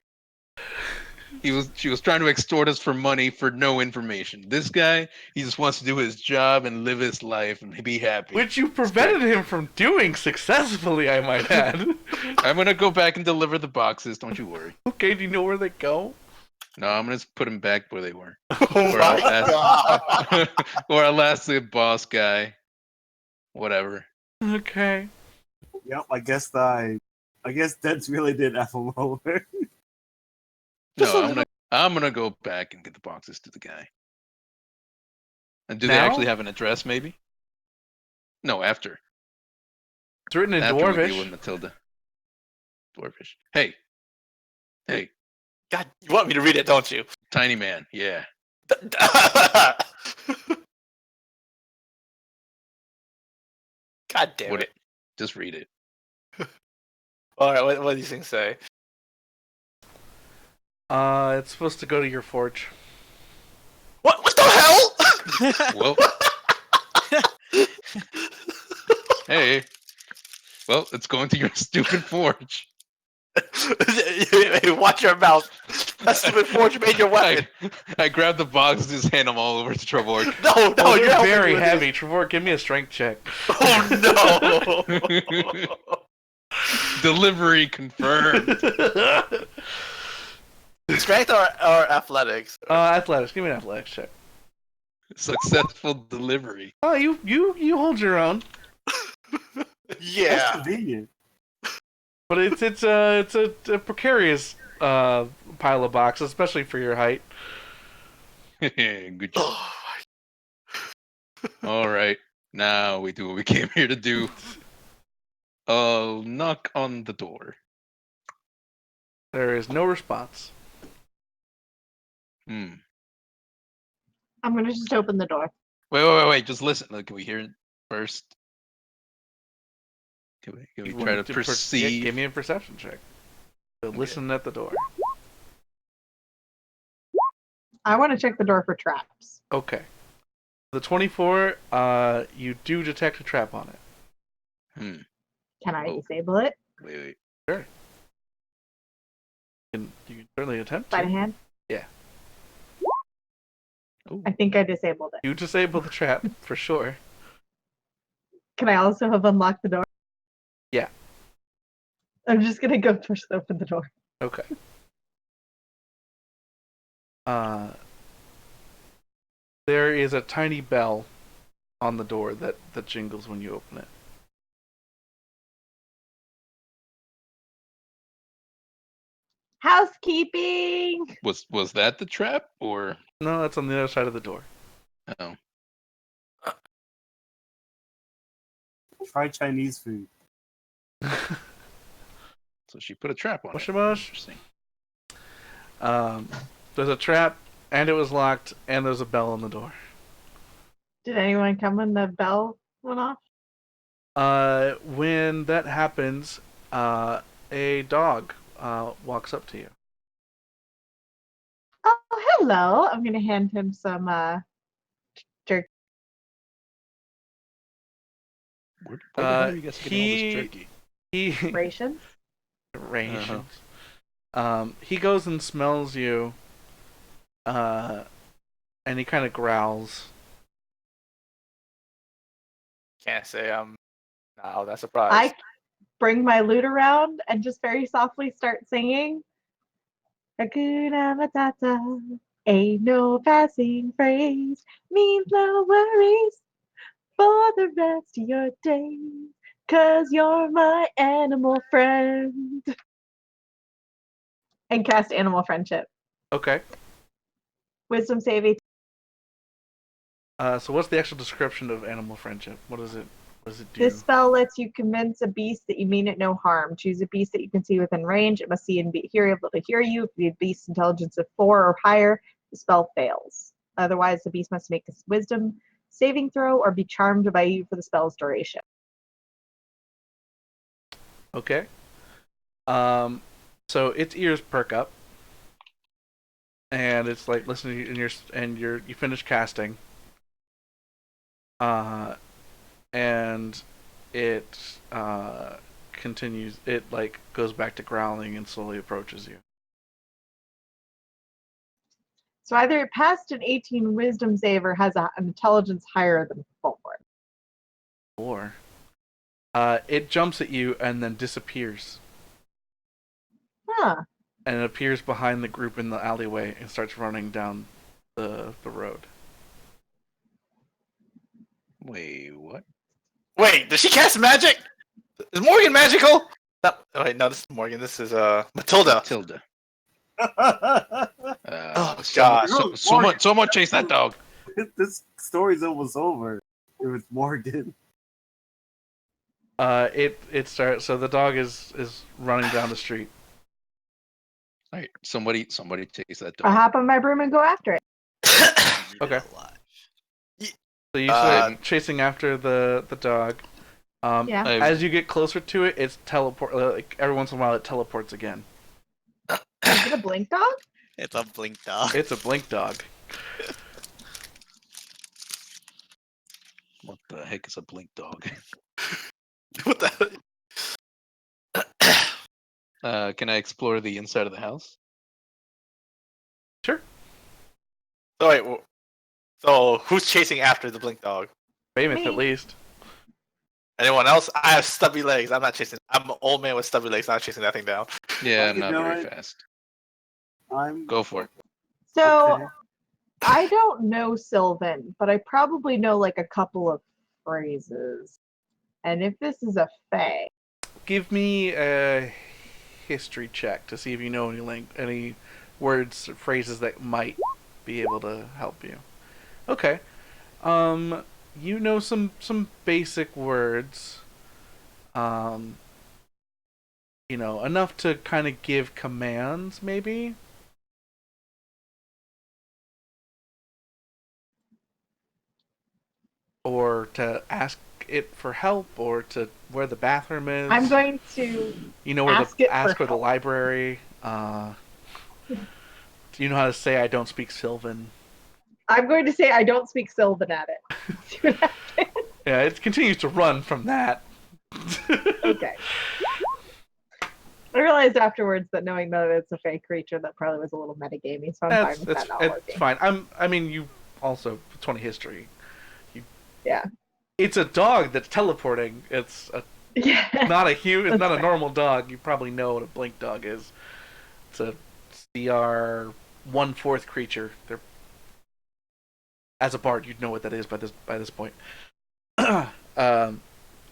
she was trying to extort us for money for no information. This guy, he just wants to do his job and live his life and be happy. Which you prevented him from doing successfully, I might add. I'm gonna go back and deliver the boxes. Don't you worry. Okay, do you know where they go? No, I'm gonna just put them back where they were. Oh Or my I'll ask, god. or I'll ask the boss guy. Whatever. Okay. Yep, I guess Dents really did F him over. No, I'm gonna go back and get the boxes to the guy. And do they Now? actually have an address? Maybe. No, after. It's written in After we deal Dwarvish. with Matilda. Dwarvish. Hey. Hey, God, you want me to read it, don't you? tiny man. Yeah. God damn What it. Just read it. Alright, what do these things say? It's supposed to go to your forge. What the hell? Well. Hey. Well, it's going to your stupid forge. Hey, watch your mouth. That's the forge made your weapon. I grabbed the boxes and just hand them all over to Trevor. No, Oh, you're they're helping very me with this. heavy. Trevor, give me a strength check. Oh no. Delivery confirmed. Strength or athletics? Athletics. Give me an athletics check. Successful delivery. Oh, you hold your own. That's Yeah. convenient. But it's a precarious pile of boxes, especially for your height. Good job. Oh, All right. Now we do what we came here to do. I'll knock on the door. There is no response. I'm gonna just open the door. Wait. Just listen. Look, can we hear it first? Can we You try want to yeah, perceive? give me a perception check. So listen at the door. I want to check the door for traps. Okay. The 24, you do detect a trap on it. Can I Oh. disable it Wait. You can certainly attempt by to. hand? Yeah. Ooh. I think I disabled it. You disable the trap, for sure. Can I also have unlocked the door? Yeah. I'm just gonna go push open the door. Okay. There is a tiny bell on the door that jingles when you open it. Housekeeping! Was that the trap or No, that's on the other side of the door. no? Try Chinese food. So she put a trap on Mush it. mush. Interesting. There's a trap, and it was locked, and there's a bell on the door. Did anyone come when the bell went off? When that happens, a dog walks up to you. Oh, hello. I'm gonna hand him some jerky. Where the hell are you guys getting all this he- jerky? He Rations? rations. He goes and smells you, and he kind of growls. Can't say I'm not that surprised. I bring my lute around and just very softly start singing. Hakuna Matata, ain't no passing phrase, means no worries for the rest of your days, 'cause you're my animal friend. And cast Animal Friendship. Okay. Wisdom saving. So what's the actual description of animal friendship? What does it do? This spell lets you convince a beast that you mean it no harm. Choose a beast that you can see within range. It must see and be able to hear you. If the beast's intelligence of 4 or higher, the spell fails. Otherwise, the beast must make a wisdom saving throw or be charmed by you for the spell's duration. Okay. So its ears perk up, and it's like listening, and you finish casting. And it continues. It like goes back to growling and slowly approaches you. So either it passed an 18 wisdom save or has an intelligence higher than 4. Or it jumps at you and then disappears. Huh. And it appears behind the group in the alleyway and starts running down the road. Wait, what? Wait, does she cast magic? Is Morgan magical? No, oh, wait, no, this is Morgan. This is Matilda. Tilda. Oh God! Someone chase that dog. This story's almost over. It was Morgan. It starts. So the dog is running down the street. All right, somebody chase that I'll dog. hop on my broom and go after it. Okay. So you Uh, start chasing after the dog. Yeah. As you get closer to it, it's teleport. Like every once in a while, it teleports again. Is it a blink dog? It's a blink dog. It's a blink dog. What the heck is a blink dog? what the? Can I explore the inside of the house? Sure. So wait, so who's chasing after the blink dog? Famous Me. at least. Anyone else? I have stubby legs. I'm not chasing. I'm an old man with stubby legs. Not chasing that thing down. Yeah, I I'm can not do very it. fast. I'm Go for it. So okay. I don't know Sylvan, but I probably know like a couple of phrases. And if this is a fae, Give me a history check to see if you know any words or phrases that might be able to help you. Okay. You know some basic words. You know, enough to kind of give commands, maybe. Or to ask it for help, or to where the bathroom is. I'm going to You know where ask it for ask for the help. library. Do you know how to say I don't speak Sylvan? I'm going to say I don't speak Sylvan at it. See what happens. Yeah, it continues to run from that. Okay. I realized afterwards that knowing that it's a fake creature, that probably was a little metagamey, so I'm fine with that not it's working. fine. I mean, you also 20 history. Yeah. It's a dog that's teleporting. It's Yeah. not a human. It's That's not a fair. normal dog. You probably know what a blink dog is. It's a CR 1/4 creature. They're as a bard, you'd know what that is by this point.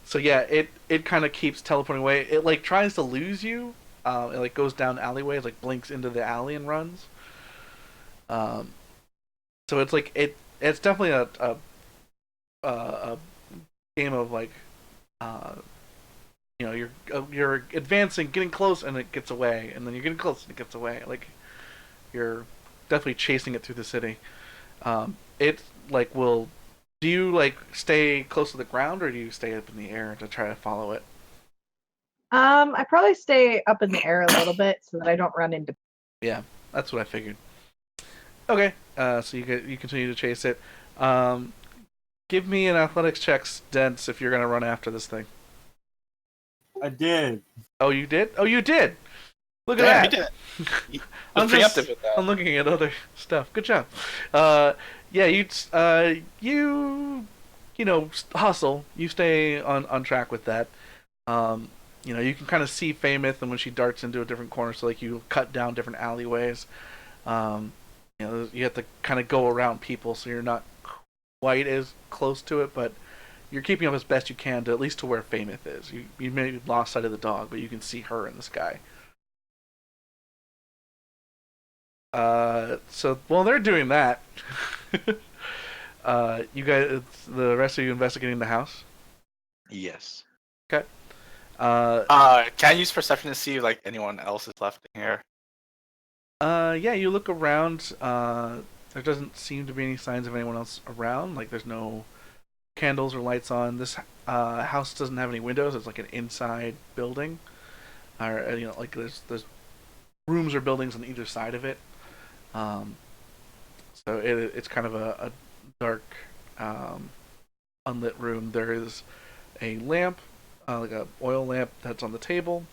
So yeah, it kind of keeps teleporting away. It like tries to lose you. It like goes down alleyways, like blinks into the alley and runs. So it's like it's definitely a game of like, you know, you're advancing, getting close, and it gets away, and then you're getting close and it gets away. Like you're definitely chasing it through the city. It like will. Do you like stay close to the ground, or do you stay up in the air to try to follow it? I probably stay up in the air a little bit so that I don't run into. Yeah, that's what I figured. Okay, so you continue to chase it. Give me an athletics checks, Dense, if you're gonna run after this thing. I did. Oh, you did? Oh, you did! Look Damn, at he that! did. He I'm was just, preemptive with that. I'm looking at other stuff. Good job. Yeah, you hustle. You stay on track with that. You can kind of see Famous, and when she darts into a different corner, so like you cut down different alleyways. Um, you have to kind of go around people, so you're not quite as close to it, but you're keeping up as best you can to at least to where Famous is. You may have lost sight of the dog, but you can see her in the sky. So while they're doing that, you guys, the rest of you investigating the house. Yes. Okay. Can I use perception to see if like anyone else is left in here? Yeah, you look around. There doesn't seem to be any signs of anyone else around. Like, there's no candles or lights on. This house doesn't have any windows. It's like an inside building, or like there's rooms or buildings on either side of it. Um, so it's kind of a dark, unlit room. There is a lamp, like a oil lamp that's on the table,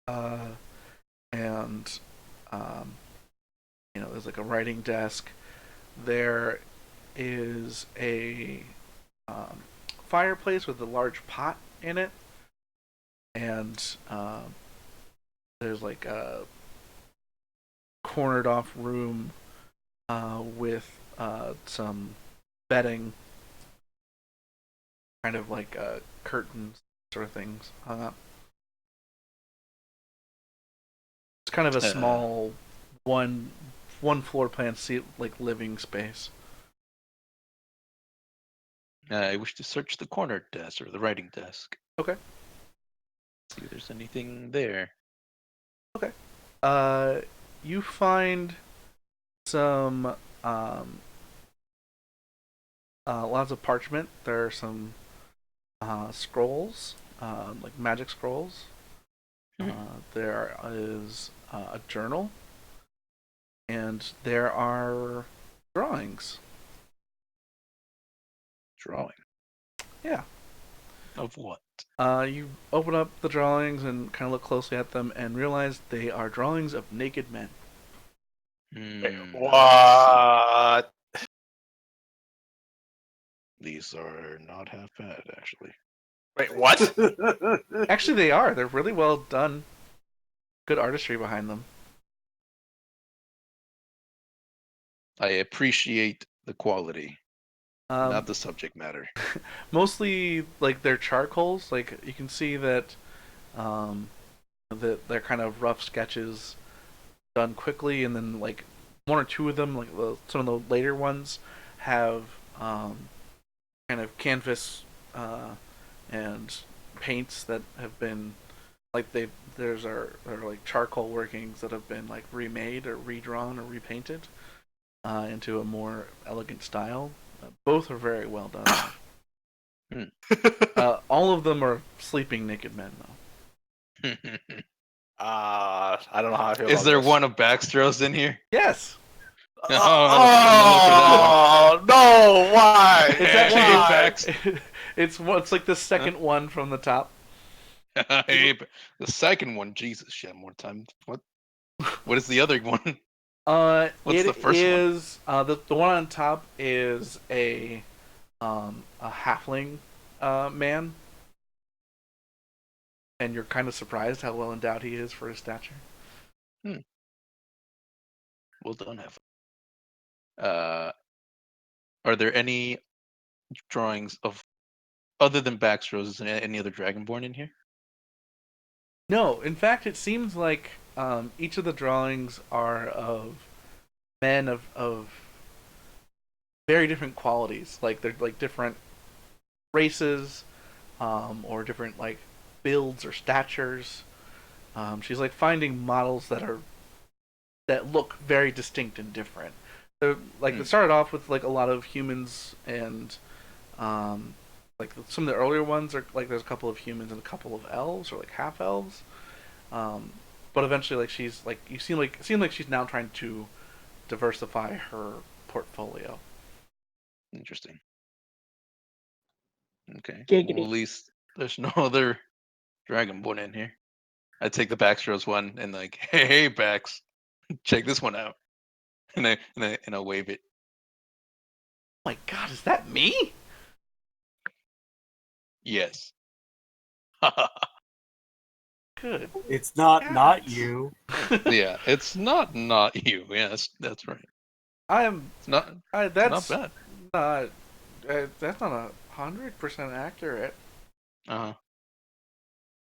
and there's like a writing desk. There is a fireplace with a large pot in it, and there's like a cornered off room with some bedding, kind of like curtains sort of things hung up. It's kind of a small one floor plan seat like living space. I wish to search the corner desk or the writing desk. Okay. See if there's anything there. Okay. You find some lots of parchment. There are some scrolls, like magic scrolls. There is a journal, and there are drawings. Drawing. Yeah. Of what? You open up the drawings and kind of look closely at them and realize they are drawings of naked men. What? These are not half bad, actually. Wait, what? Actually, they are. They're really well done. Good artistry behind them. I appreciate the quality, not the subject matter. Mostly, like, they're charcoals. Like, you can see that that they're kind of rough sketches done quickly, and then like one or two of them, like some of the later ones, have kind of canvas and paints that have been like there's are like charcoal workings that have been like remade or redrawn or repainted into a more elegant style. Both are very well done. All of them are sleeping naked men, though. I don't know how I feel. Is about there this. one of Backstro's in here? Yes. Oh no! Why? It's Actually, Why? it's like the second one from the top. The second one, Jesus, shit, more time. What is the other one? What's the first one? The one on top is a halfling man, and you're kind of surprised how well endowed he is for his stature. Well done, Evan. Are there any drawings of other than Backstro's? Is there any other Dragonborn in here? No, in fact, it seems like each of the drawings are of men of very different qualities. Like they're like different races, or different like builds or statures. She's like finding models that look very distinct and different. So like it started off with like a lot of humans and like some of the earlier ones are like there's a couple of humans and a couple of elves or like half elves. But eventually like she's like it seem like she's now trying to diversify her portfolio. Interesting. Okay. Giggity. Well, at least there's no other Dragonborn in here. I take the Baxtros one and like, hey, Bax, check this one out, and I'll wave it. Oh my god, is that me? Yes. Good. It's not God. you. Yeah, it's not you. Yeah, that's right. I'm. It's not That's bad. not. That's not 100% accurate. Uh huh.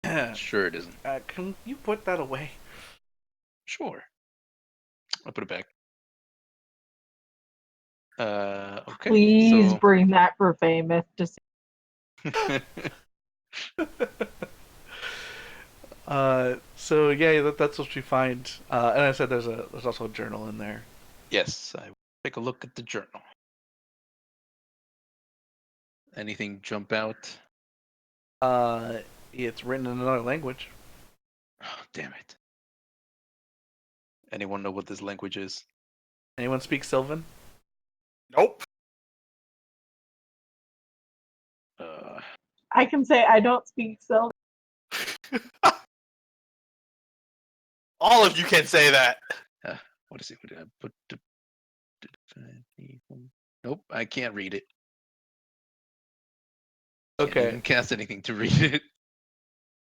Yeah. Sure, it isn't. Can you put that away? Sure. I'll put it back. Okay. Please So bring that for famous to see. So yeah, that's what you find. And I said there's also a journal in there. yes, I will take a look at the journal. Anything jump out? It's written in another language. Oh, damn it. Anyone know what this language is? Anyone speak Sylvan? Nope. I can say I don't speak Sylvan. All of you can say that. What is it? What did I put? Nope, I can't read it. Can't Okay. even cast anything to read it.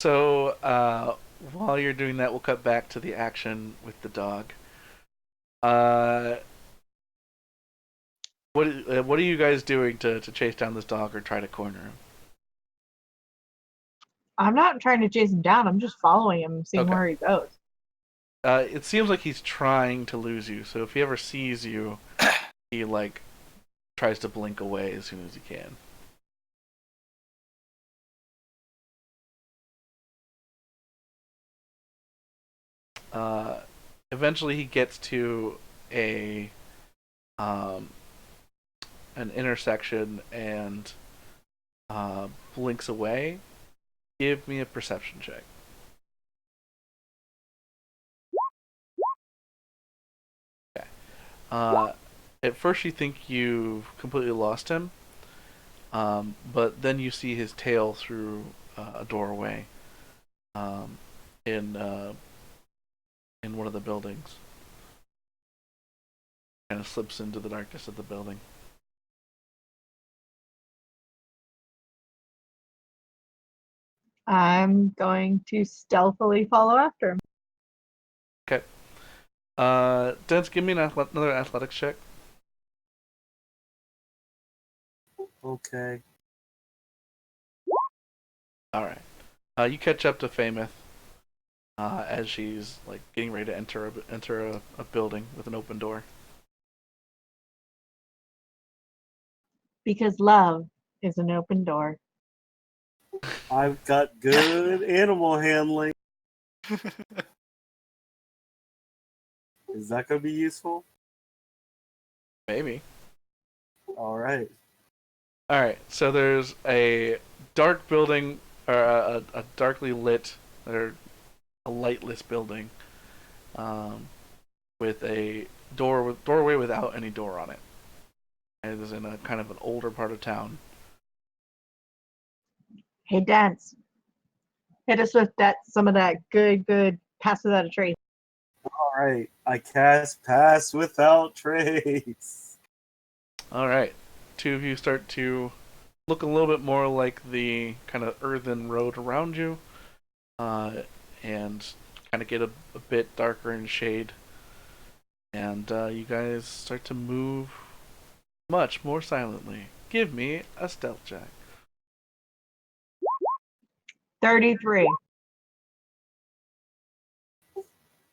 So while you're doing that, we'll cut back to the action with the dog. What are you guys doing to chase down this dog or try to corner him? I'm not trying to chase him down. I'm just following him, seeing Okay. where he goes. It seems like he's trying to lose you. So if he ever sees you, he like tries to blink away as soon as he can. Eventually, he gets to a an intersection and blinks away. Give me a perception check. Okay. At first, you think you've completely lost him, but then you see his tail through a doorway in one of the buildings. Kind of slips into the darkness of the building. I'm going to stealthily follow after him. Okay. Dents, give me another athletics check. Okay. All right. You catch up to Fameth as she's like getting ready to enter a building with an open door. Because love is an open door. I've got good animal handling. Is that going to be useful? Maybe. All right. All right. So there's a dark building, or a darkly lit, or a lightless building, with a doorway without any door on it. And it is in a kind of an older part of town. Hey, Dance. Hit us with some of that good pass without a trace. All right. I cast Pass Without Trace. All right. Two of you start to look a little bit more like the kind of earthen road around you, and kind of get a bit darker in shade. And you guys start to move much more silently. Give me a stealth check. 33.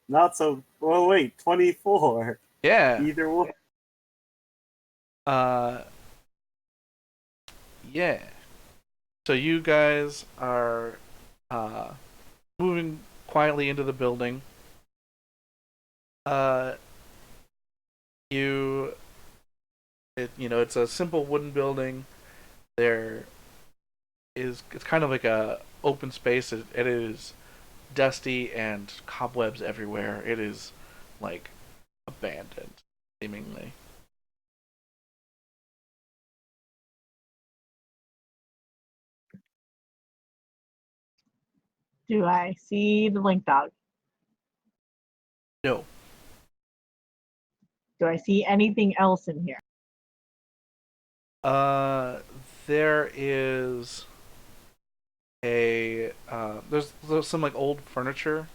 Not so. Well, wait. 24. Yeah. Either one. Yeah. So you guys are moving quietly into the building. It's a simple wooden building. It's kind of like a open space. It is dusty and cobwebs everywhere. It is like abandoned, seemingly. Do I see the link dog? No. Do I see anything else in here? There is there's some like old furniture,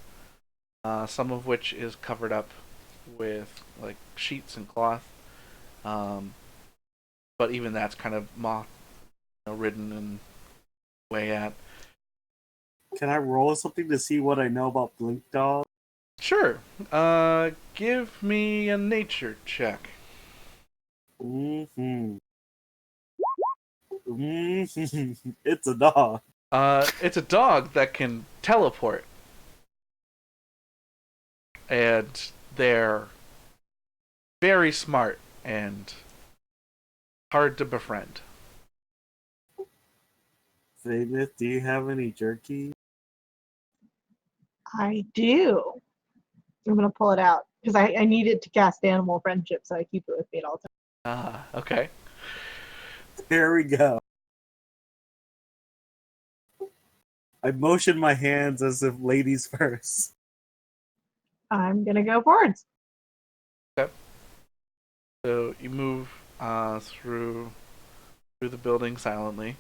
some of which is covered up with like sheets and cloth. Um, but even that's kind of moth ridden and way at. Can I roll something to see what I know about Blink Dog? Sure. Give me a nature check. Mm-hmm. Mm-hmm. It's a dog. It's a dog that can teleport, and they're very smart and hard to befriend. Famous, do you have any jerky? I do. I'm gonna pull it out because I needed to cast animal friendship, so I keep it with me at all times. Okay. There we go. I motion my hands as if ladies first. I'm gonna go forwards. So you move through the building silently.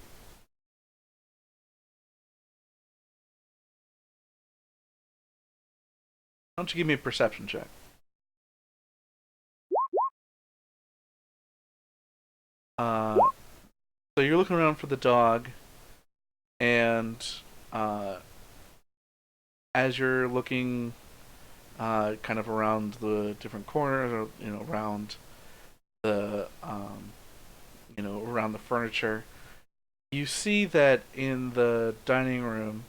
Why don't you give me a perception check? So you're looking around for the dog, and as you're looking kind of around the different corners, or around the around the furniture, you see that in the dining room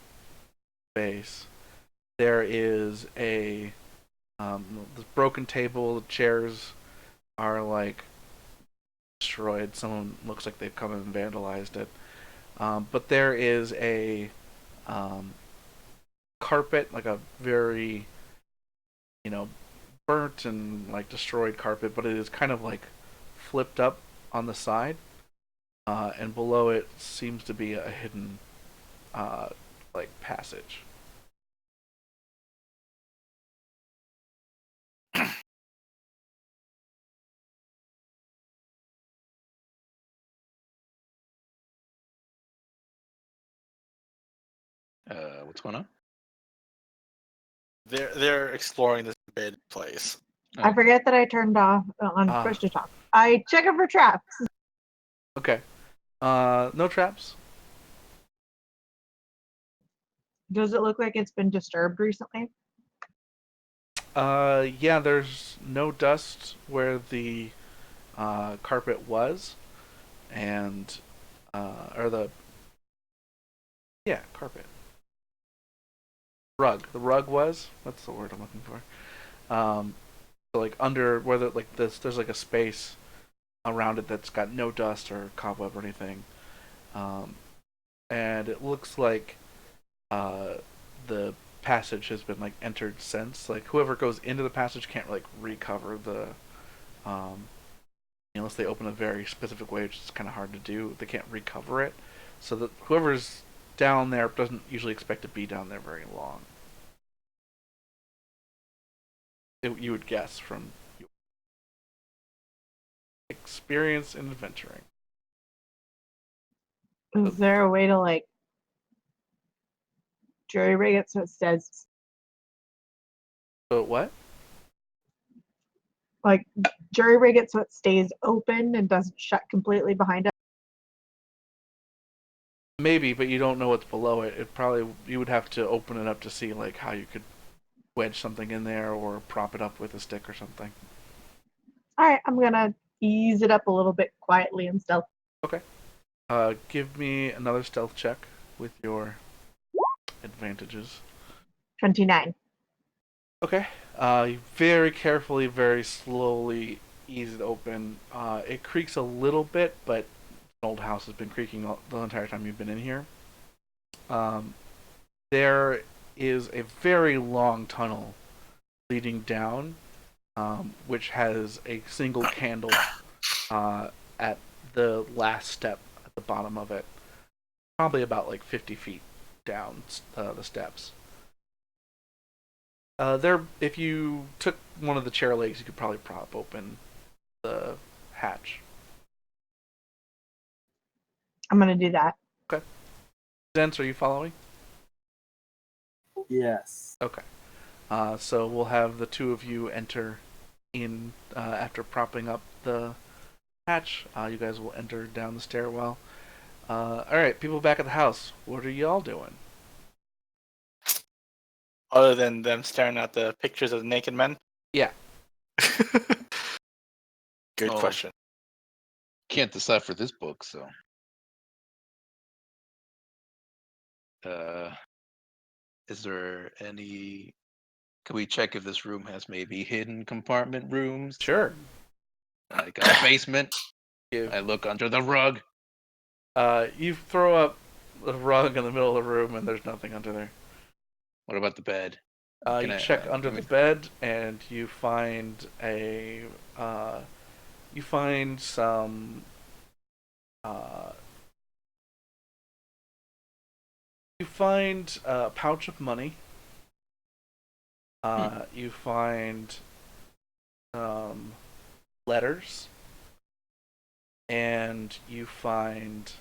space there is a this broken table. The chairs are like destroyed. Someone looks like they've come and vandalized it. But there is a carpet, like a very burnt and like destroyed carpet, but it is kind of like flipped up on the side, and below it seems to be a hidden like passage. What's going on? They're exploring this bed place. I Oh. forget that I turned off on push to talk. I check it for traps. Okay. No traps. Does it look like it's been disturbed recently? Yeah, there's no dust where the carpet was, and or the carpet rug. The rug was. That's the word I'm looking for. So like under whether like this, there's like a space around it that's got no dust or cobweb or anything, um, and it looks like the passage has been like entered since. Like whoever goes into the passage can't like recover the unless they open a very specific way, which is kind of hard to do. They can't recover it, so that whoever's down there doesn't usually expect to be down there very long. You would guess from your experience in adventuring. Is there a way to like jury rig it so it says So what? like jury rig it so it stays open and doesn't shut completely behind us? Maybe, but you don't know what's below it. It probably you would have to open it up to see like how you could wedge something in there or prop it up with a stick or something. All right, I'm gonna ease it up a little bit quietly and stealth. Okay. Give me another stealth check with your advantages. 29. Okay. You very carefully, very slowly ease it open. It creaks a little bit, but an old house has been creaking the entire time you've been in here. There is a very long tunnel leading down, which has a single candle at the last step at the bottom of it. Probably about like 50 feet down the steps. If you took one of the chair legs, you could probably prop open the hatch. I'm gonna do that. Zence, are you following? Yes. Okay. So we'll have the two of you enter in after propping up the hatch. You guys will enter down the stairwell. All right, people back at the house. What are y'all doing? Other than them staring at the pictures of naked men? Yeah. Good Oh. question. Can't decipher this book, so. Is there any? Can we check if this room has maybe hidden compartment rooms? Sure. Like a basement. Give. I look under the rug. You throw up the rug in the middle of the room, and there's nothing under there. What about the bed? You check under the bed, and you find a. You find some. You find a pouch of money. You find letters, and you find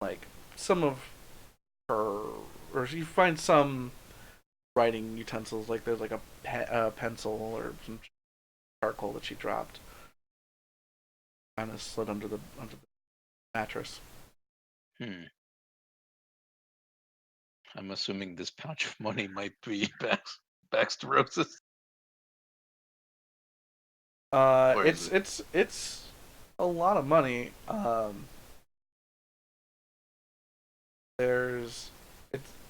like some of her, or you find some writing utensils. Like there's like a pencil or some charcoal that she dropped, kind of slid under the mattress. I'm assuming this pouch of money might be Baxterosis. Where is It's a lot of money. There's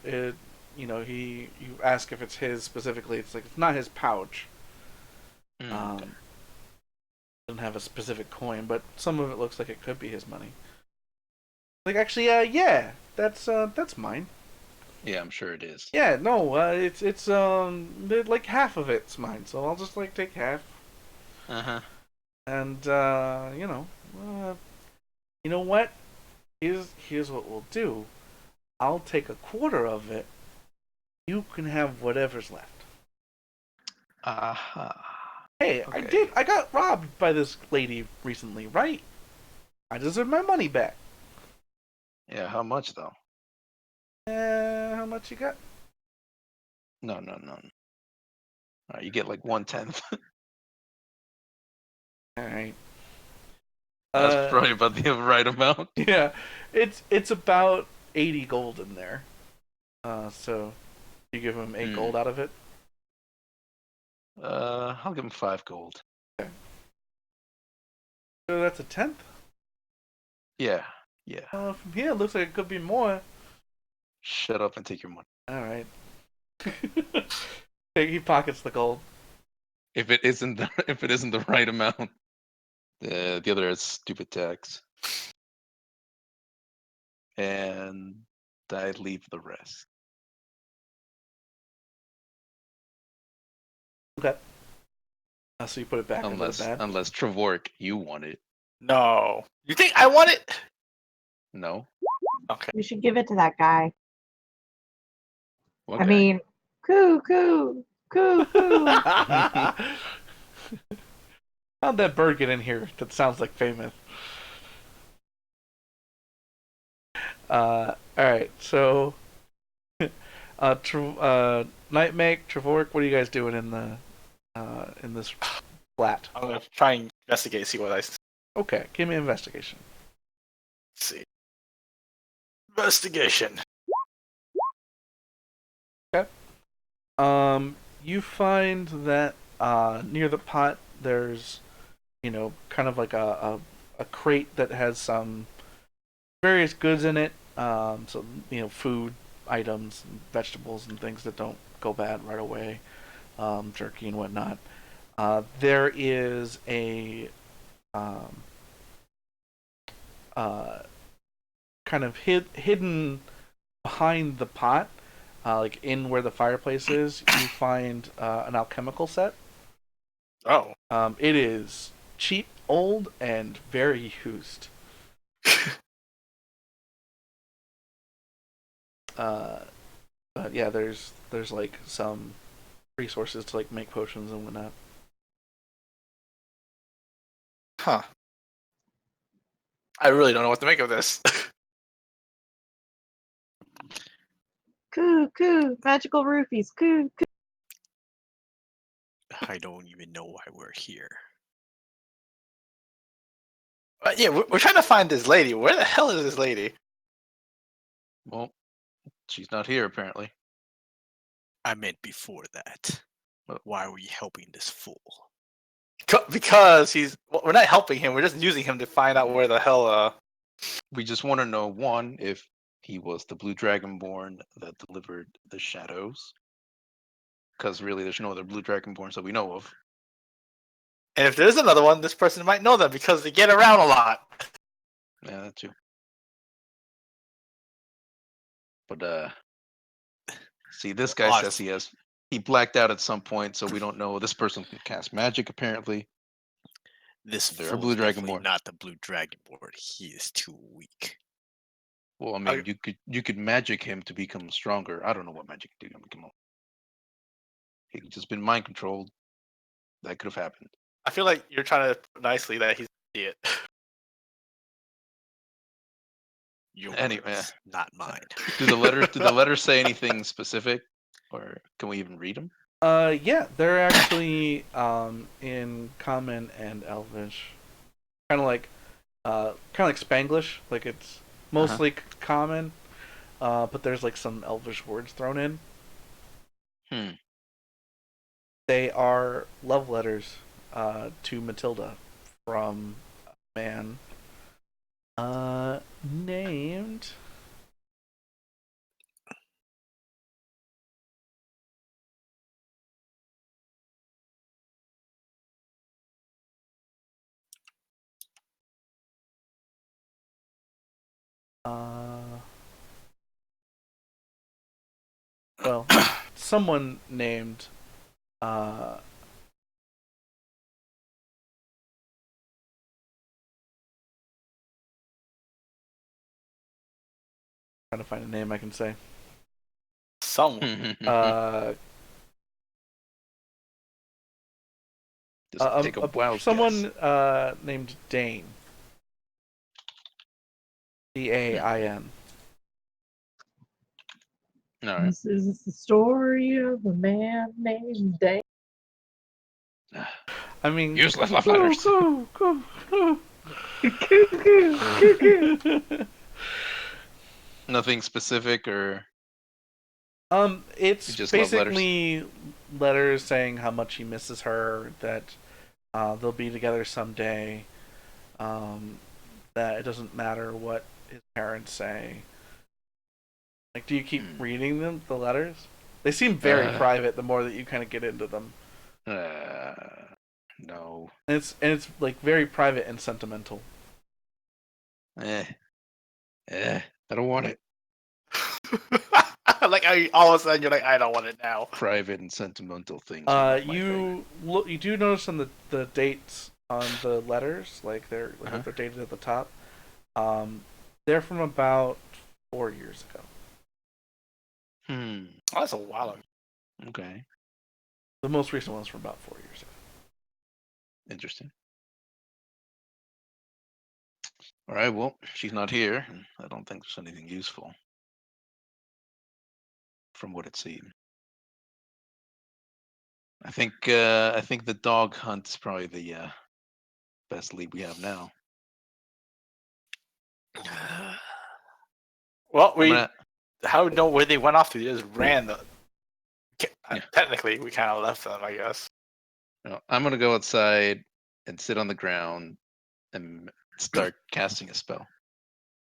it you know you ask if it's his specifically. It's like it's not his pouch. Okay. Doesn't have a specific coin, but some of it looks like it could be his money. Like actually, yeah, that's mine. Yeah, I'm sure it is. Yeah, no, it's like half of it's mine, so I'll just like take half. And you know what? Here's what we'll do. I'll take a quarter of it. You can have whatever's left. Hey, Okay. I got robbed by this lady recently, right? I deserve my money back. Yeah, how much though? How much you got? No. You get like 1/10. All right. That's probably about the right amount. Yeah, it's about 80 gold in there. So you give him 8 gold out of it. I'll give him 5 gold. Okay. So that's a tenth. Yeah. From here, it looks like it could be more. Shut up and take your money. All right. He pockets the gold. If it isn't the right amount, the other is stupid tax. And I leave the rest. Okay. So you put it back under the bed. Unless Trevork, you want it. No. You think I want it? No. Okay. We should give it to that guy. Okay. I mean, coo. How'd that bird get in here? That sounds like famous. All right. So, Nightmake, Trevork, what are you guys doing in this flat? I'm gonna try and investigate, see what I see. Okay, give me an investigation. Let's see. Investigation. Okay. You find that near the pot there's, kind of like a crate that has some various goods in it. So food items, and vegetables, and things that don't go bad right away. Jerky and whatnot. There is a kind of hidden behind the pot, like in where the fireplace is. You find an alchemical set. Oh. It is cheap, old, and very used. But yeah, there's like some resources to like make potions and whatnot. Huh. I really don't know what to make of this. Coo, coo, magical roofies, coo, coo. I don't even know why we're here. But yeah, we're trying to find this lady. Where the hell is this lady? Well, she's not here apparently. I meant before that. Why are we helping this fool? Because we're not helping him. We're just using him to find out where the hell. We just want to know one if he was the blue dragonborn that delivered the shadows, because really there's no other blue dragonborns that we know of. And if there's another one, this person might know them because they get around a lot. Yeah, that too. But see, this guy says he blacked out at some point, so we don't know. This person can cast magic apparently. This They're a fool blue is definitely dragonborn. not the blue dragonborn. He is too weak. Well, I mean, you could magic him to become stronger. I don't know what magic can do to him. He could just been mind controlled. That could have happened. I feel like you're trying to put nicely that he's an idiot. Your Anyway, words, not mine. do the letters say anything specific, or can we even read them? Yeah, they're actually in Common and Elvish, kind of like Spanglish. Like it's mostly Common, but there's like some Elvish words thrown in. They are love letters to Matilda from a man named. Well, someone named trying to find a name I can say. Someone. Take a wild someone guess. named Dane. Dain. All right. This is the story of a man named Dane. I mean, Useless love letters. Coo, coo, coo. Nothing specific, or It's just love letters? basically letters saying how much he misses her, that they'll be together someday, that it doesn't matter what his parents say. Like, do you keep reading them, the letters? They seem very private the more that you kind of get into them. No. And it's like very private and sentimental. I don't want it. Like all of a sudden you're like, I don't want it now. Private and sentimental things. Are not my thing. You do notice on the dates on the letters, like they're dated at the top. They're from about 4 years ago. Oh, that's a while ago. Okay. The most recent one's from about 4 years ago. Interesting. All right. Well, she's not here. I don't think there's anything useful from what it seemed. I think the dog hunt is probably the best lead we have now. Well, how do we know where they went off to? They just ran the. Technically, we kind of left them, I guess. No, I'm gonna go outside and sit on the ground and start casting a spell.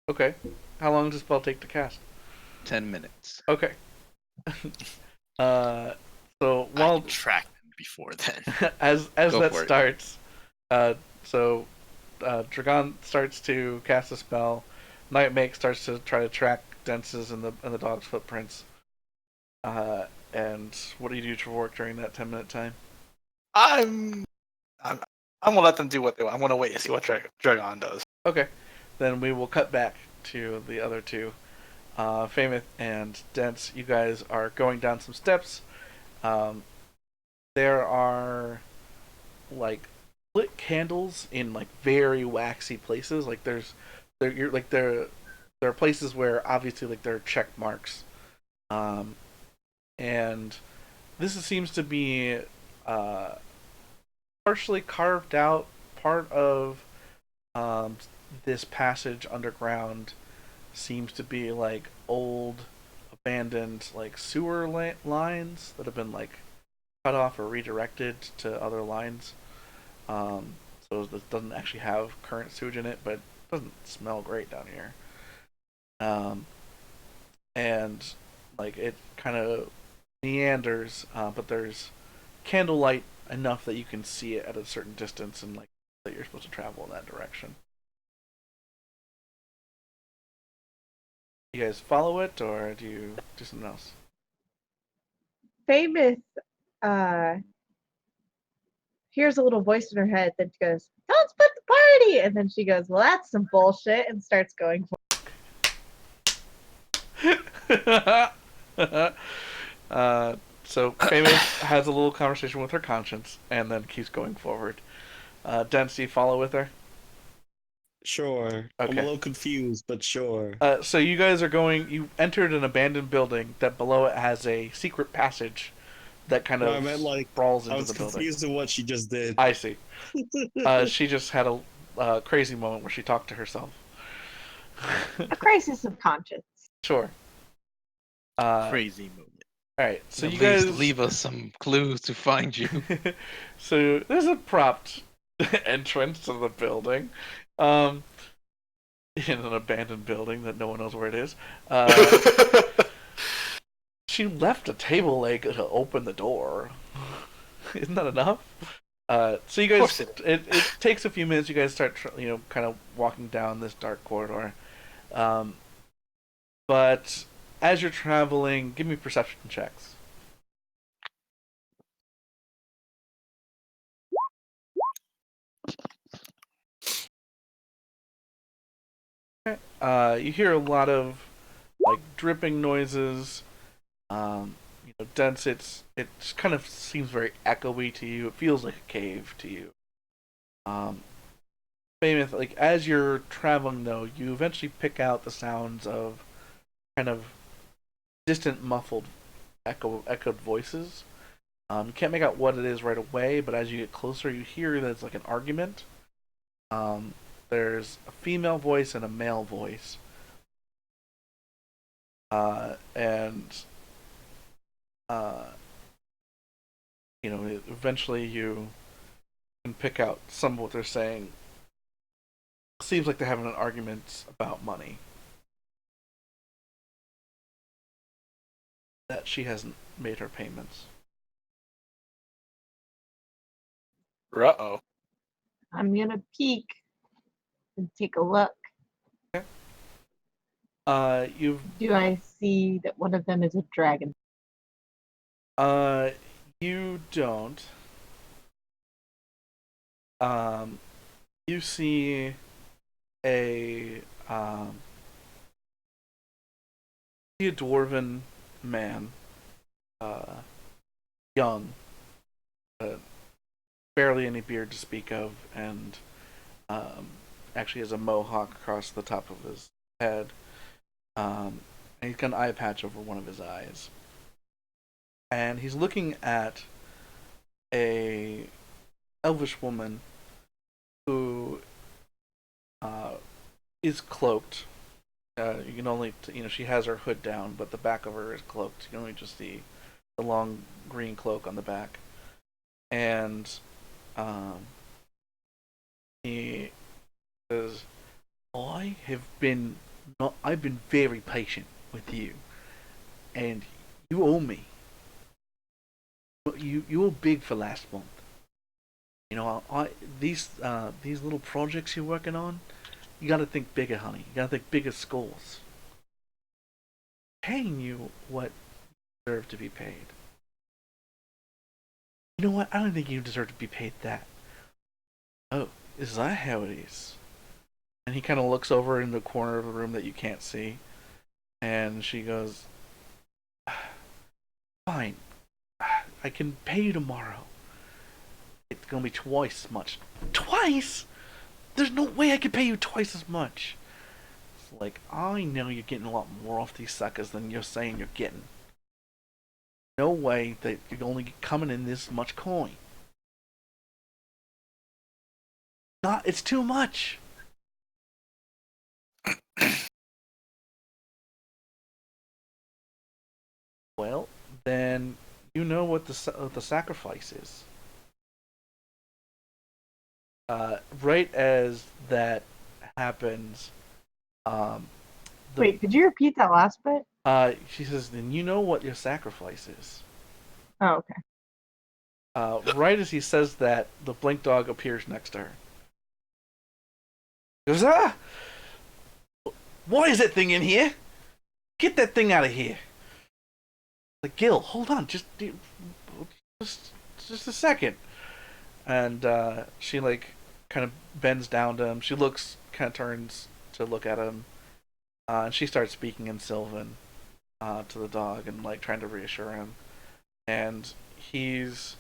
Okay. How long does the spell take to cast? 10 minutes. Okay. So while track them before then. as that starts, Dragon starts to cast a spell. Nightmake starts to try to track dents in the dog's footprints. And what do you do to work during that 10-minute time? I'm gonna let them do what they want. I'm gonna wait and see what Dragon does. Okay, then we will cut back to the other two. Famous and Dense, you guys are going down some steps. There are like lit candles in like very waxy places. Like there are places where obviously like there are check marks, um, and seems to be uh, partially carved out part of um, this passage underground. Seems to be like old abandoned like lines that have been like cut off or redirected to other lines. So it doesn't actually have current sewage in it, but it doesn't smell great down here. Um, and like it kind of meanders, but there's candlelight enough that you can see it at a certain distance, and like that you're supposed to travel in that direction. You guys follow it, or do you do something else? Famous uh hears a little voice in her head that goes, "Don't split the party," and then she goes, "Well, that's some bullshit," and starts going for So Famous has a little conversation with her conscience, and then keeps going forward. Dens, do you follow with her? Sure. I'm a Okay. little confused, but sure. So you guys are going. You entered an abandoned building that below it has a secret passage that kind No, of I meant like sprawls I into was the building. confused in what she just did. I see. She just had a crazy moment where she talked to herself. a crisis of conscience. Sure. Crazy moment. All right. So At you least guys leave us some clues to find you. So there's a propped entrance to the building, um, in an abandoned building that no one knows where it is. She left a table leg to open the door. Isn't that enough? So you Of guys, course it it takes a few minutes. You guys start, kind of walking down this dark corridor. Um, but as you're traveling, give me perception checks. You hear a lot of like dripping noises. Dense. It kind of seems very echoey to you. It feels like a cave to you. Um, Famous, like as you're traveling though, you eventually pick out the sounds of kind of distant, muffled, echoed voices. You can't make out what it is right away, but as you get closer, you hear that it's like an argument. Um, there's a female voice and a male voice, and uh, eventually you can pick out some of what they're saying. Seems like they're having an argument about money. That she hasn't made her payments. Uh-oh. I'm gonna peek and take a look. You've Do I see that one of them is a dragon? you don't. Um, you see a dwarven man, young, barely any beard to speak of, and actually has a mohawk across the top of his head. And he's got an eye patch over one of his eyes, and he's looking at a elvish woman who is cloaked. You can only, she has her hood down, but the back of her is cloaked. You can only just see the long green cloak on the back. And he says, I've been very patient with you, and you owe me. You were big for last month. These little projects you're working on, you got to think bigger, honey. You got to think bigger scores. Paying you what you deserve to be paid. You know what? I don't think you deserve to be paid that. Oh, is that how it is? And he kind of looks over in the corner of the room that you can't see, And she goes, "Fine, I can pay you tomorrow. It's gonna be twice as much." Twice? There's no way I could pay you twice as much. It's like, I know you're getting a lot more off these suckers than you're saying you're getting. No way that you're only coming in this much coin. It's too much. Well, then you know what the sacrifice is. Right as that happens, um, Wait, could you repeat that last bit? she says, "Then you know what your sacrifice is." Oh, okay. Right as he says that, the blink dog appears next to her. He goes, "Ah! Why is that thing in here? Get that thing out of here!" Like, Gil, hold on, just a second. And she like kind of bends down to him. She kind of turns to look at him, and she starts speaking in Sylvan to the dog and like trying to reassure him. And he's,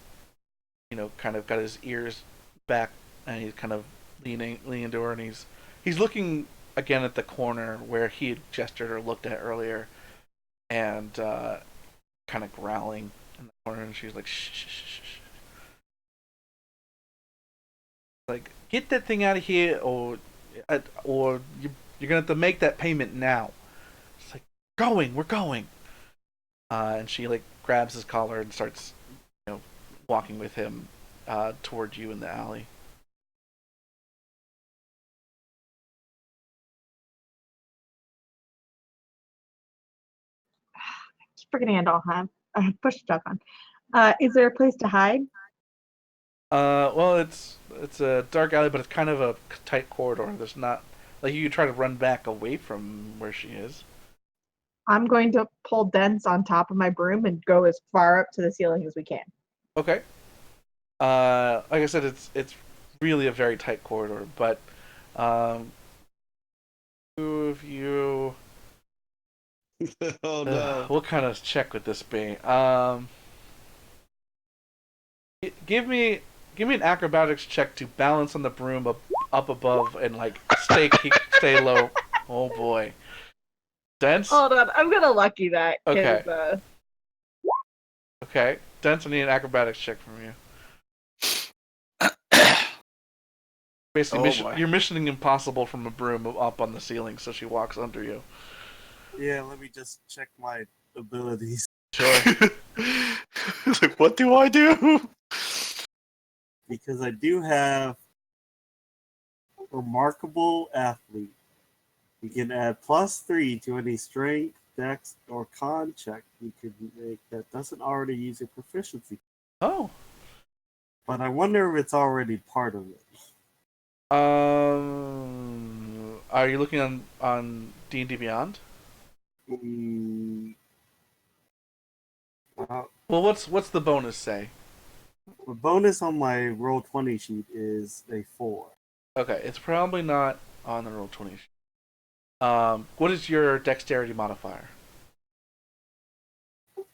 kind of got his ears back, and he's kind of leaning to her, and he's looking again at the corner where he had gestured or looked at earlier, and kind of growling in the corner. And she's like, "Shh, shh, shh, shh." Like, get that thing out of here, or you're gonna have to make that payment now. It's like, we're going. And she like grabs his collar and starts, walking with him toward you in the alley. Keep forgetting I don't have push stuff on. Is there a place to hide? Well, it's a dark alley, but it's kind of a tight corridor. There's not like you could try to run back away from where she is. I'm going to pull dents on top of my broom and go as far up to the ceiling as we can. Okay. Like I said, it's really a very tight corridor, but two of you. Oh no. What kind of check would this be? Give me an acrobatics check to balance on the broom up above and like stay low. Oh boy. Dents? Hold on, I'm gonna lucky that. Okay. 'Cause, Okay. Dents, I need an acrobatics check from you. Basically, you're missioning impossible from a broom up on the ceiling, so she walks under you. Yeah, let me just check my abilities. Sure. It's like, what do I do? Because I do have Remarkable Athlete. You can add +3 to any strength, dex, or con check you could make that doesn't already use your proficiency. Oh. But I wonder if it's already part of it. Are you looking on D&D Beyond? Well, what's the bonus say? The bonus on my Roll20 sheet is a 4. Okay, it's probably not on the Roll20 sheet. What is your dexterity modifier?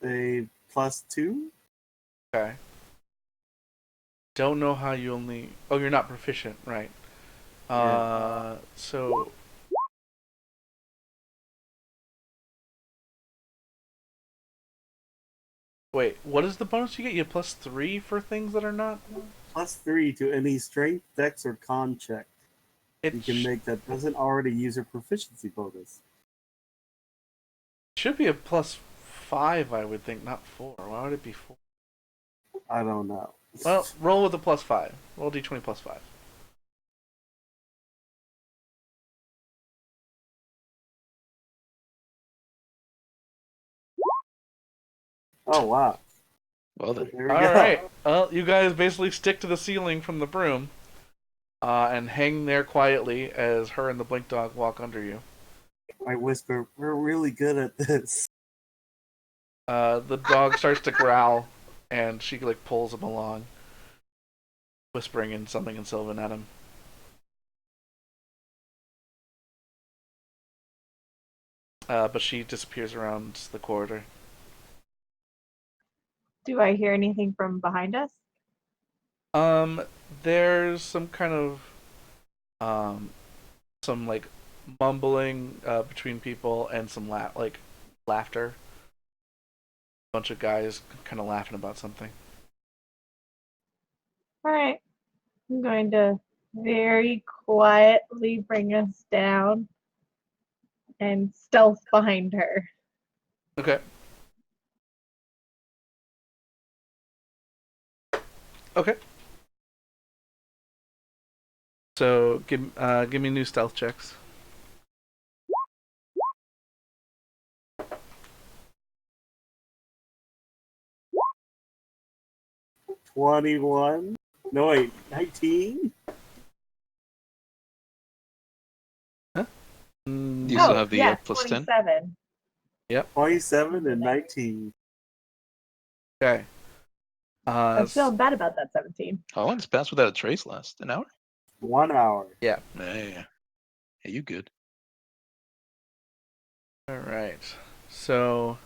A +2? Okay. Don't know how you only... Oh, you're not proficient, right. So... Wait, what is the bonus you get? You have +3 for things that are not... +3 to any strength, dex, or con check you can make that doesn't already use a proficiency bonus. Should be a +5, I would think, not 4. Why would it be 4? I don't know. Well, roll with a +5. Roll d20 +5. Oh, wow. Well then. There we All go. right. Well, you guys basically stick to the ceiling from the broom, and hang there quietly as her and the blink dog walk under you. I whisper, we're really good at this. The dog starts to growl, and she like pulls him along, whispering in something in Sylvan at him. but she disappears around the corridor. Do I hear anything from behind us? Um, there's some kind of um, some like mumbling between people and some laughter. A bunch of guys kind of laughing about something. All right. I'm going to very quietly bring us down and stealth behind her. Okay. Okay. So give me new stealth checks. 21. No, wait, 19? You Oh, still have the yeah, plus 10? 27. 27 and 19. Okay. I'm feeling bad about that 17. How long has passed without a trace last? An hour? 1 hour. Yeah. Yeah, you good. All right. So,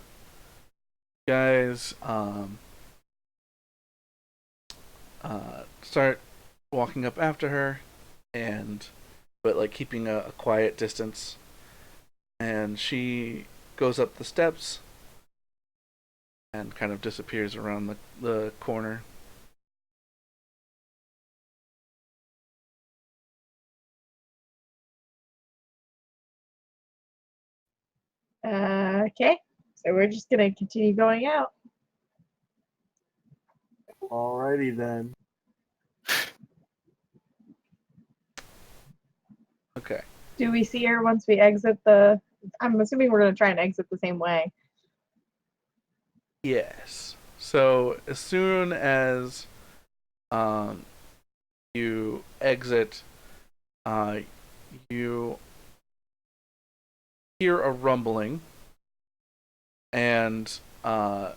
guys, start walking up after her, but like keeping a quiet distance. And she goes up the steps and kind of disappears around the corner. Okay, so we're just gonna continue going out. Alrighty then. Okay. Do we see her once we exit the? I'm assuming we're gonna try and exit the same way. Yes. So as soon as you exit, you hear a rumbling, and the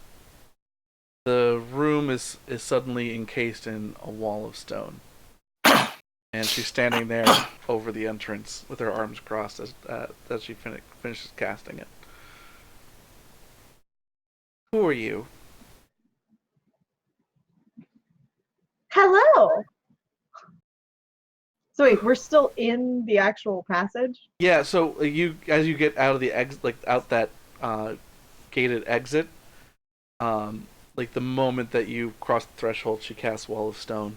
room is suddenly encased in a wall of stone, and she's standing there over the entrance with her arms crossed as she finishes casting it. Who are you? Hello. So wait, we're still in the actual passage? Yeah. So as you get out of the exit, like out that gated exit, like the moment that you cross the threshold, she casts Wall of Stone,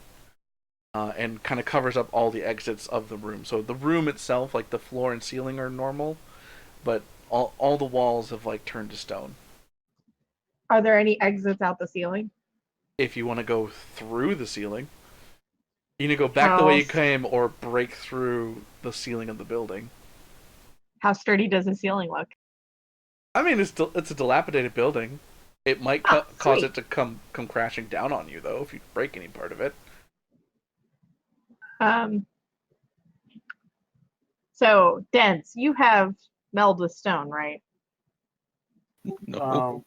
and kind of covers up all the exits of the room. So the room itself, like the floor and ceiling, are normal, but all the walls have like turned to stone. Are there any exits out the ceiling? If you want to go through the ceiling, you can go back the way How you came, or break through the ceiling of the building. how sturdy does the ceiling look? I mean, it's a dilapidated building. It might Ah, cause sweet. it to come crashing down on you, though, if you break any part of it. Um. So dense. You have meld with stone, right? No.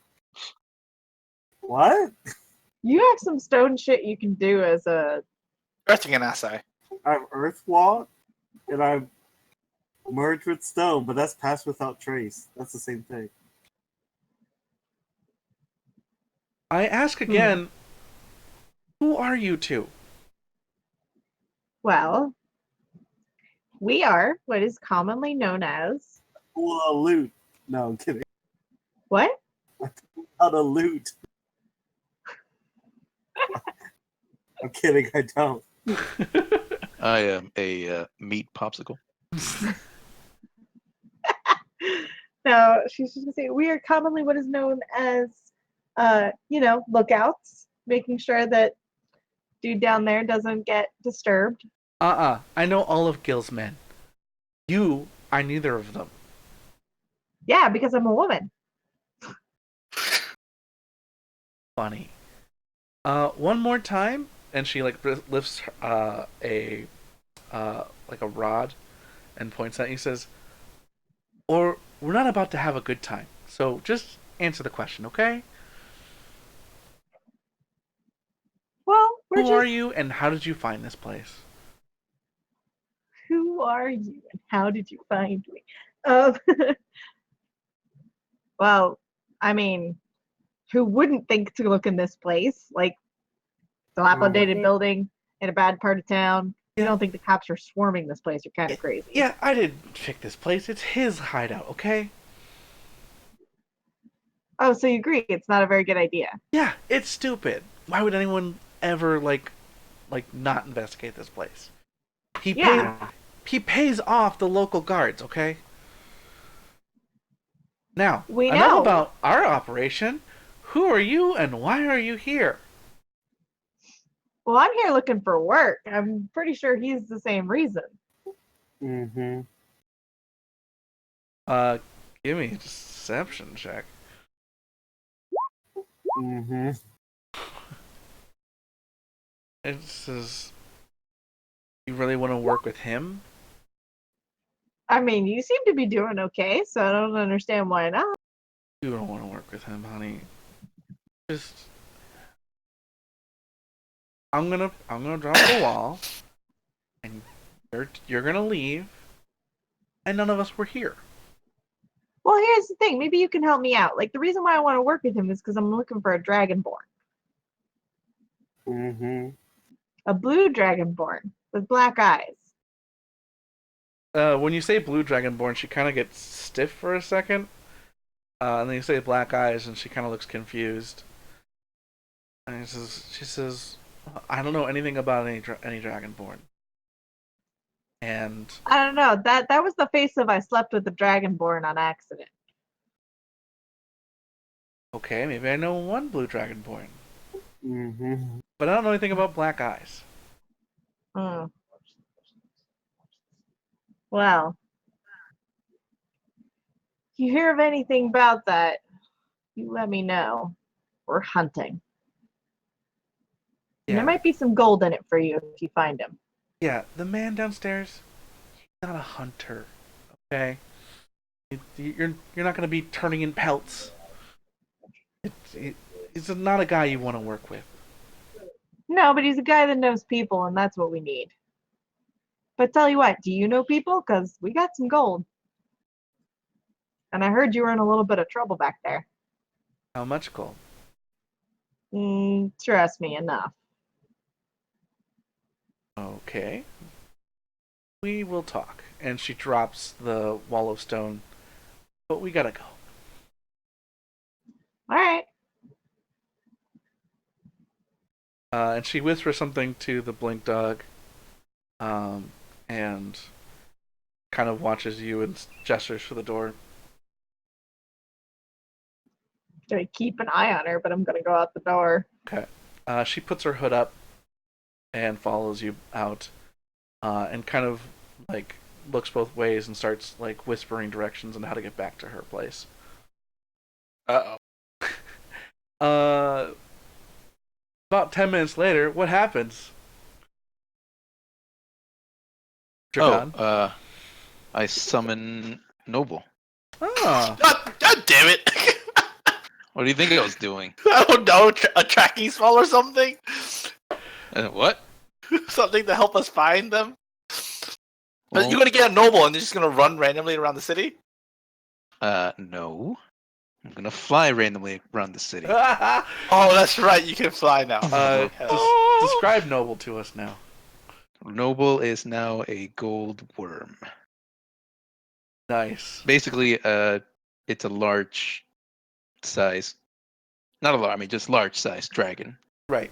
What? You have some stone shit you can do as a. Earthing an assay. I have Earth Walk, and I've merged with Stone, but that's Pass Without Trace. That's the same thing. I ask again, who are you two? Well, we are what is commonly known as Loot. No, I'm kidding. what? How to loot. I'm kidding, I don't. I am a meat popsicle. No, she's just gonna say we are commonly what is known as, lookouts, making sure that dude down there doesn't get disturbed. I know all of Gil's men. You are neither of them. Yeah, because I'm a woman. Funny. One more time, and she like lifts a like a rod and points at you. Says, "Or we're not about to have a good time. So just answer the question, okay? Well, Who are you, and how did you find this place?" who are you and how did you find me? Um, Well, I mean, who wouldn't think to look in this place? Like, dilapidated building in a bad part of town. You Yeah. don't think the cops are swarming this place? You're kind of crazy. Yeah, I didn't pick this place. It's his hideout, okay? Oh, so you agree it's not a very good idea? Yeah, it's stupid. Why would anyone ever like not investigate this place? Yeah. He pays off the local guards, okay? Now, We enough know. about our operation. Who are you and why are you here? Well, I'm here looking for work. I'm pretty sure he's the same reason. Mm-hmm. Give me a deception check. Mm-hmm. It says, you really want to work with him? I mean, you seem to be doing okay, so I don't understand why not. You don't want to work with him, honey. Just, I'm gonna drop the wall, and you're gonna leave, and none of us were here. Well, here's the thing. Maybe you can help me out. Like, the reason why I want to work with him is because I'm looking for a dragonborn. Mm-hmm. A blue dragonborn with black eyes. When you say blue dragonborn, she kind of gets stiff for a second, and then you say black eyes, and she kind of looks confused. And she says, I don't know anything about any dragonborn. And I don't know. That was the face of I slept with a dragonborn on accident. okay, maybe I know one blue dragonborn, Mm-hmm. but I don't know anything about black eyes. Hmm. Well, if you hear of anything about that, you let me know. We're hunting. And there Yeah, might be some gold in it for you if you find him. yeah. The man downstairs, he's not a hunter. Okay, you're not gonna be turning in pelts. He's not a guy you want to work with. No, but he's a guy that knows people, and that's what we need. But tell you what, do you know people? Because we got some gold. And I heard you were in a little bit of trouble back there. How much gold? Trust me, enough. Okay, we will talk. And she drops the wall of stone. But we gotta go. All right. And she whispers something to the blink dog, and kind of watches you and gestures for the door. Gonna keep an eye on her, but I'm gonna go out the door. Okay. She puts her hood up and follows you out, and kind of like looks both ways and starts like whispering directions on how to get back to her place. Uh-oh. About 10 minutes later, what happens? Oh, Dragon? I summon Noble. Ah, God damn it! What do you think I was doing? I don't know, a tracking spell or something? What? Something to help us find them? Well, You're gonna get a noble and you're just gonna run randomly around the city? no. I'm gonna fly randomly around the city. Oh, that's right, you can fly now. describe Noble to us now. Noble is now a gold worm. Nice. Basically, it's a large size, not a large, I mean just large size dragon. Right.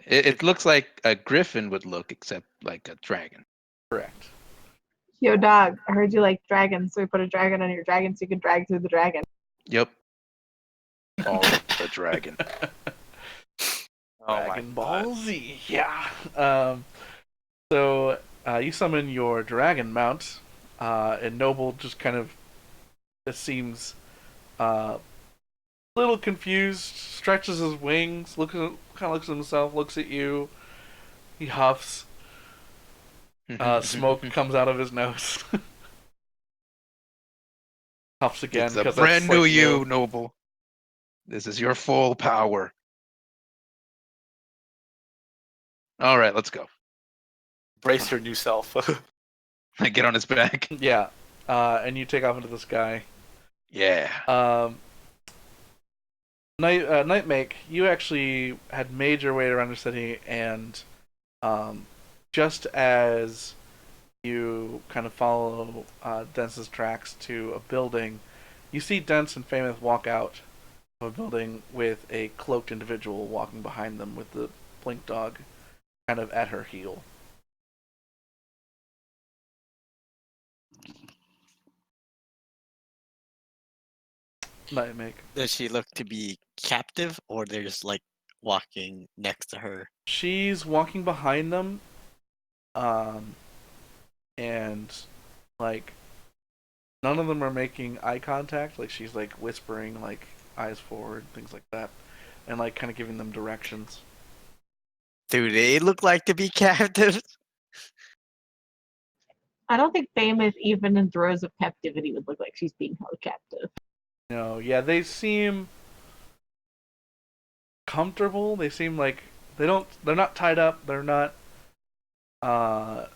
It looks like a griffin would look, except like a dragon. Correct. Yo, dog, I heard you like dragons, so we put a dragon on your dragon so you can drag through the dragon. Yep. All the dragon. Oh my Dragon God. Ball Z. Yeah. So you summon your dragon mount, and Noble just kind of, it seems, a little confused, stretches his wings, kind of looks at himself, looks at you. He huffs. Smoke comes out of his nose. Huffs again. It's a 'cause brand that's new like you, Noble. This is your full power. All right, let's go. Brace your new self. I get on his back. Yeah. And you take off into the sky. Yeah. Nightmake, you actually had made your way around the city, and just as you kind of follow Dense's tracks to a building, you see Dense and Famous walk out of a building with a cloaked individual walking behind them with the blink dog kind of at her heel. Nightmake. Does she look to be captive, or they're just like walking next to her? She's walking behind them, um, and like none of them are making eye contact. Like she's like whispering, like eyes forward, things like that, and like kind of giving them directions. Do they look like to be captives? I don't think Famous, even in throes of captivity, would look like she's being held captive. No, yeah, they seem comfortable. They seem like they're not tied up. They're not uh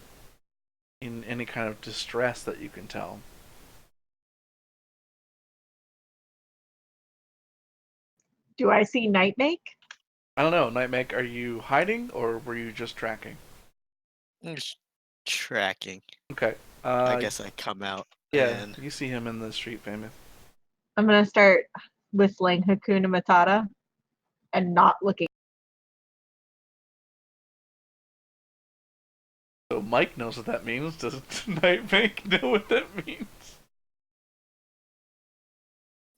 in any kind of distress that you can tell. Do I see Nightmake? I don't know, Nightmake, are you hiding or were you just tracking? I'm just tracking. Okay. I guess I come out Yeah, and you see him in the street, Famous. I'm gonna start whistling Hakuna Matata and not looking. So Mike knows what that means. Does Nightmake know what that means?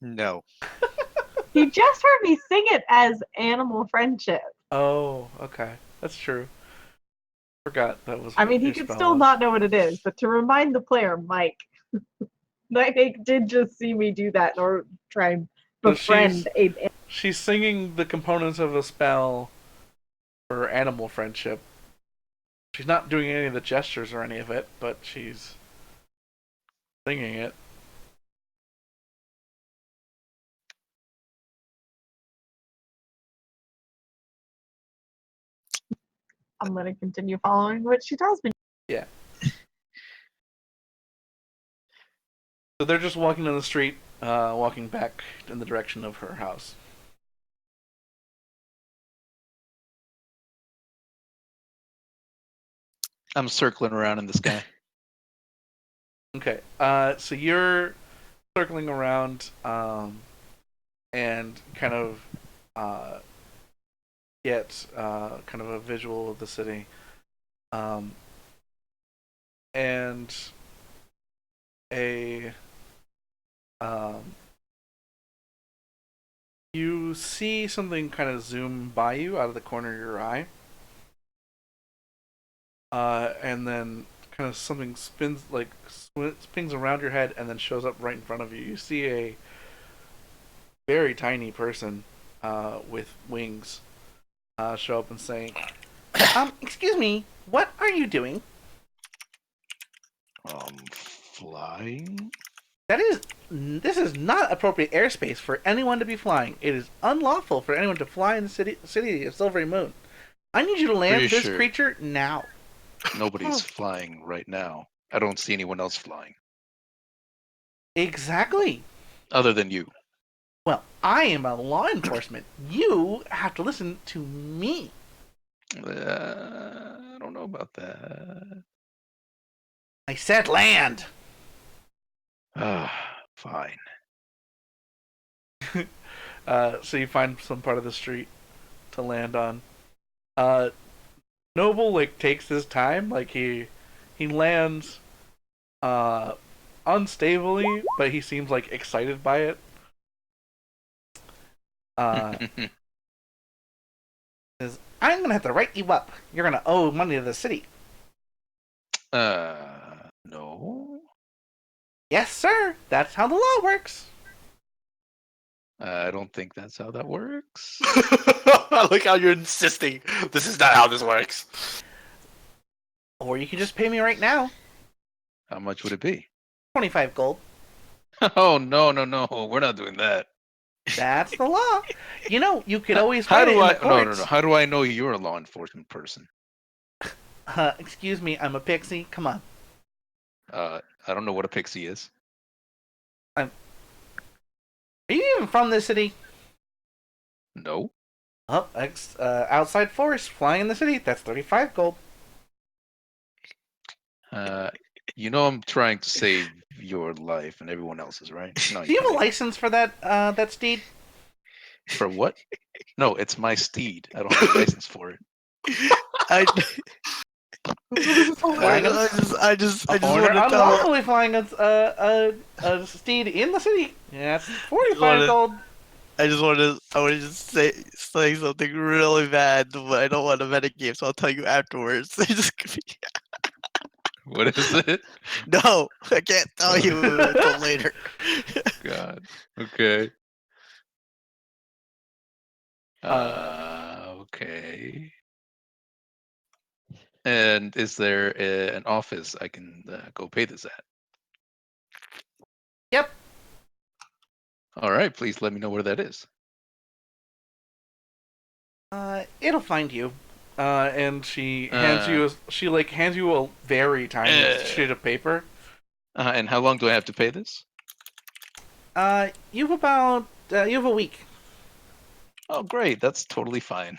no. You just heard me sing it as Animal Friendship. Oh, okay. That's true. Forgot that was I what mean, he your could spell still was. not know what it is, but to remind the player, Mike, Nightmake did just see me do that or try and So befriend a. she's singing the components of a spell for animal friendship. She's not doing any of the gestures or any of it, but she's singing it. I'm gonna continue following what she tells me. Yeah. So they're just walking down the street, walking back in the direction of her house. I'm circling around in the sky. Okay. So you're circling around, and kind of uh, get kind of a visual of the city, um, and a um, you see something kind of zoom by you out of the corner of your eye, and then kind of something spins around your head and then shows up right in front of you. You see a very tiny person with wings show up and say, excuse me, what are you doing? Flying? This is not appropriate airspace for anyone to be flying. It is unlawful for anyone to fly in the city of Silvery Moon. I need you to land Pretty this sure. creature now. Nobody's flying right now. I don't see anyone else flying. Exactly. Other than you. Well, I am a law enforcement. You have to listen to me. I don't know about that. I said land. Fine. So you find some part of the street to land on. Noble like takes his time. Like he lands unstably, but he seems like excited by it. Says, I'm gonna have to write you up. You're gonna owe money to the city. No. Yes, sir. That's how the law works. I don't think that's how that works. I like how you're insisting. This is not how this works. Or you can just pay me right now. How much would it be? 25 gold. Oh, no. We're not doing that. That's the law. You know, you could always How fight it do in I? the courts. No. How do I know you're a law enforcement person? Excuse me, I'm a pixie. Come on. I don't know what a pixie is. even from this city? No. Oh, outside force, flying in the city. That's 35 gold. I'm trying to save your life and everyone else's, right? No, Do you have a license for that steed? For what? No, it's my steed. I don't have a license for it. I, Flying I just a foreigner wanted to tell. unlawfully flying a steed in the city. Yeah, that's 45 gold. I wanted to say something really bad, but I don't want to metagame, so I'll tell you afterwards. What is it? No, I can't tell you until later. God. Okay. Okay. And is there an office I can go pay this at? Yep. All right, please let me know where that is. It'll find you. And she hands you a very tiny sheet of paper. And how long do I have to pay this? You have a week. Oh, great. That's totally fine.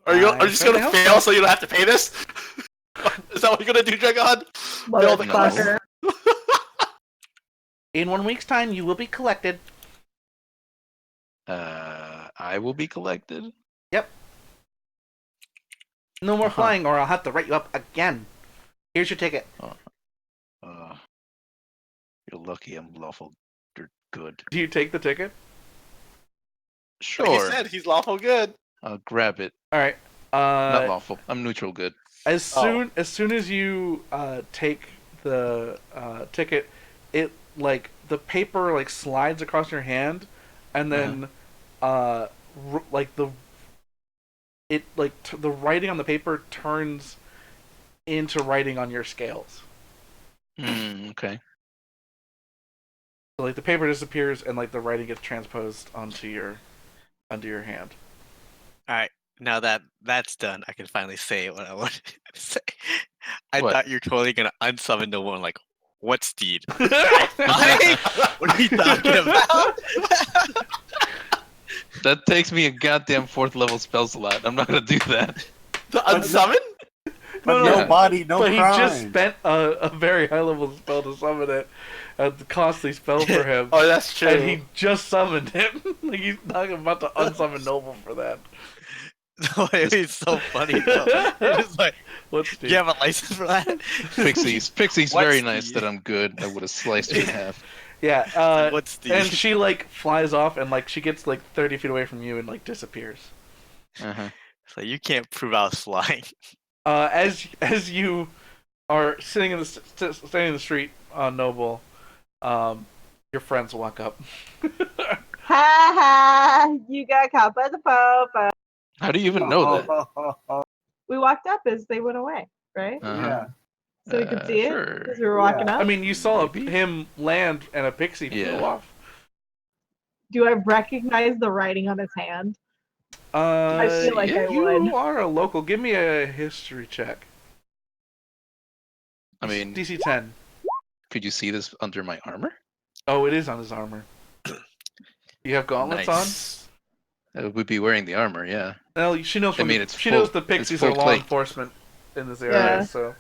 Are you just certainly gonna hope fail so. so you don't have to pay this? Is that what you're gonna do, Dragon? Fail the Motherfucker. In 1 week's time, you will be collected. I will be collected. Yep. No more flying, or I'll have to write you up again. Here's your ticket. You're lucky I'm lawful good. Do you take the ticket? Sure. Like he said, he's lawful good. I'll grab it. All right. Not lawful. I'm neutral good. As soon as you take the ticket, it the paper slides across your hand, and then the writing on the paper turns into writing on your scales. Okay. So the paper disappears and the writing gets transposed onto your hand. All right, now that that's done, I can finally say what I wanted to say. I What? thought you're totally gonna unsummon the one. Like, what steed? What? What are you talking about? That takes me a goddamn 4th level spell slot. I'm not gonna do that. The unsummon? But No, no body, no but crime. he just spent a very high level spell to summon it. A costly spell for him. Oh, that's true. And he just summoned him. He's not about to unsummon Noble for that. No, it's so funny though. It's like, What's do you have a license for that? Pixie's What's very the- nice that I'm good. I would have sliced you in half. Yeah, What's the? and she flies off and she gets 30 feet away from you and disappears. Uh-huh. It's like, you can't prove I was flying. As you are sitting in standing in the street on Noble, your friends walk up. Ha ha! You got caught by the popo. How do you even know that? We walked up as they went away, right? Uh-huh. Yeah. So we could see it Sure. as we were walking Yeah. up. I mean, you saw Maybe. him land and a pixie flew off. Do I recognize the writing on his hand? I feel like I you would. are a local. Give me a history check. I mean, DC 10. could you see this under my armor? Oh, it is on his armor. You have gauntlets Nice. I would be wearing the armor, yeah. on? Well, she knows. She knows the pixies full are law plate. enforcement in this area. Yeah. So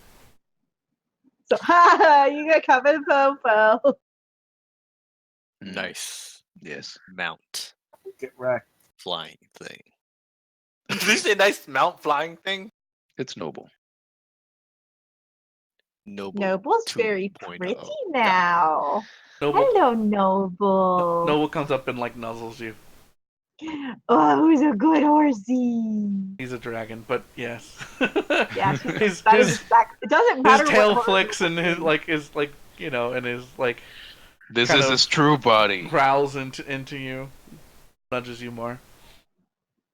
So, ha ha! You got caught by the popo. Nice Yes. mount Get wrecked. flying thing. Did you say nice mount flying thing? It's noble. Noble. Noble's very 2.0. pretty now. Noble, Hello, Noble. Noble comes up and nuzzles you. Oh, who's a good horsey? He's a dragon, but yes. Yeah, his that is exact. It doesn't matter. his tail what horse flicks it and is. his and his This Kind is of- his true body. growls into you, nudges you more.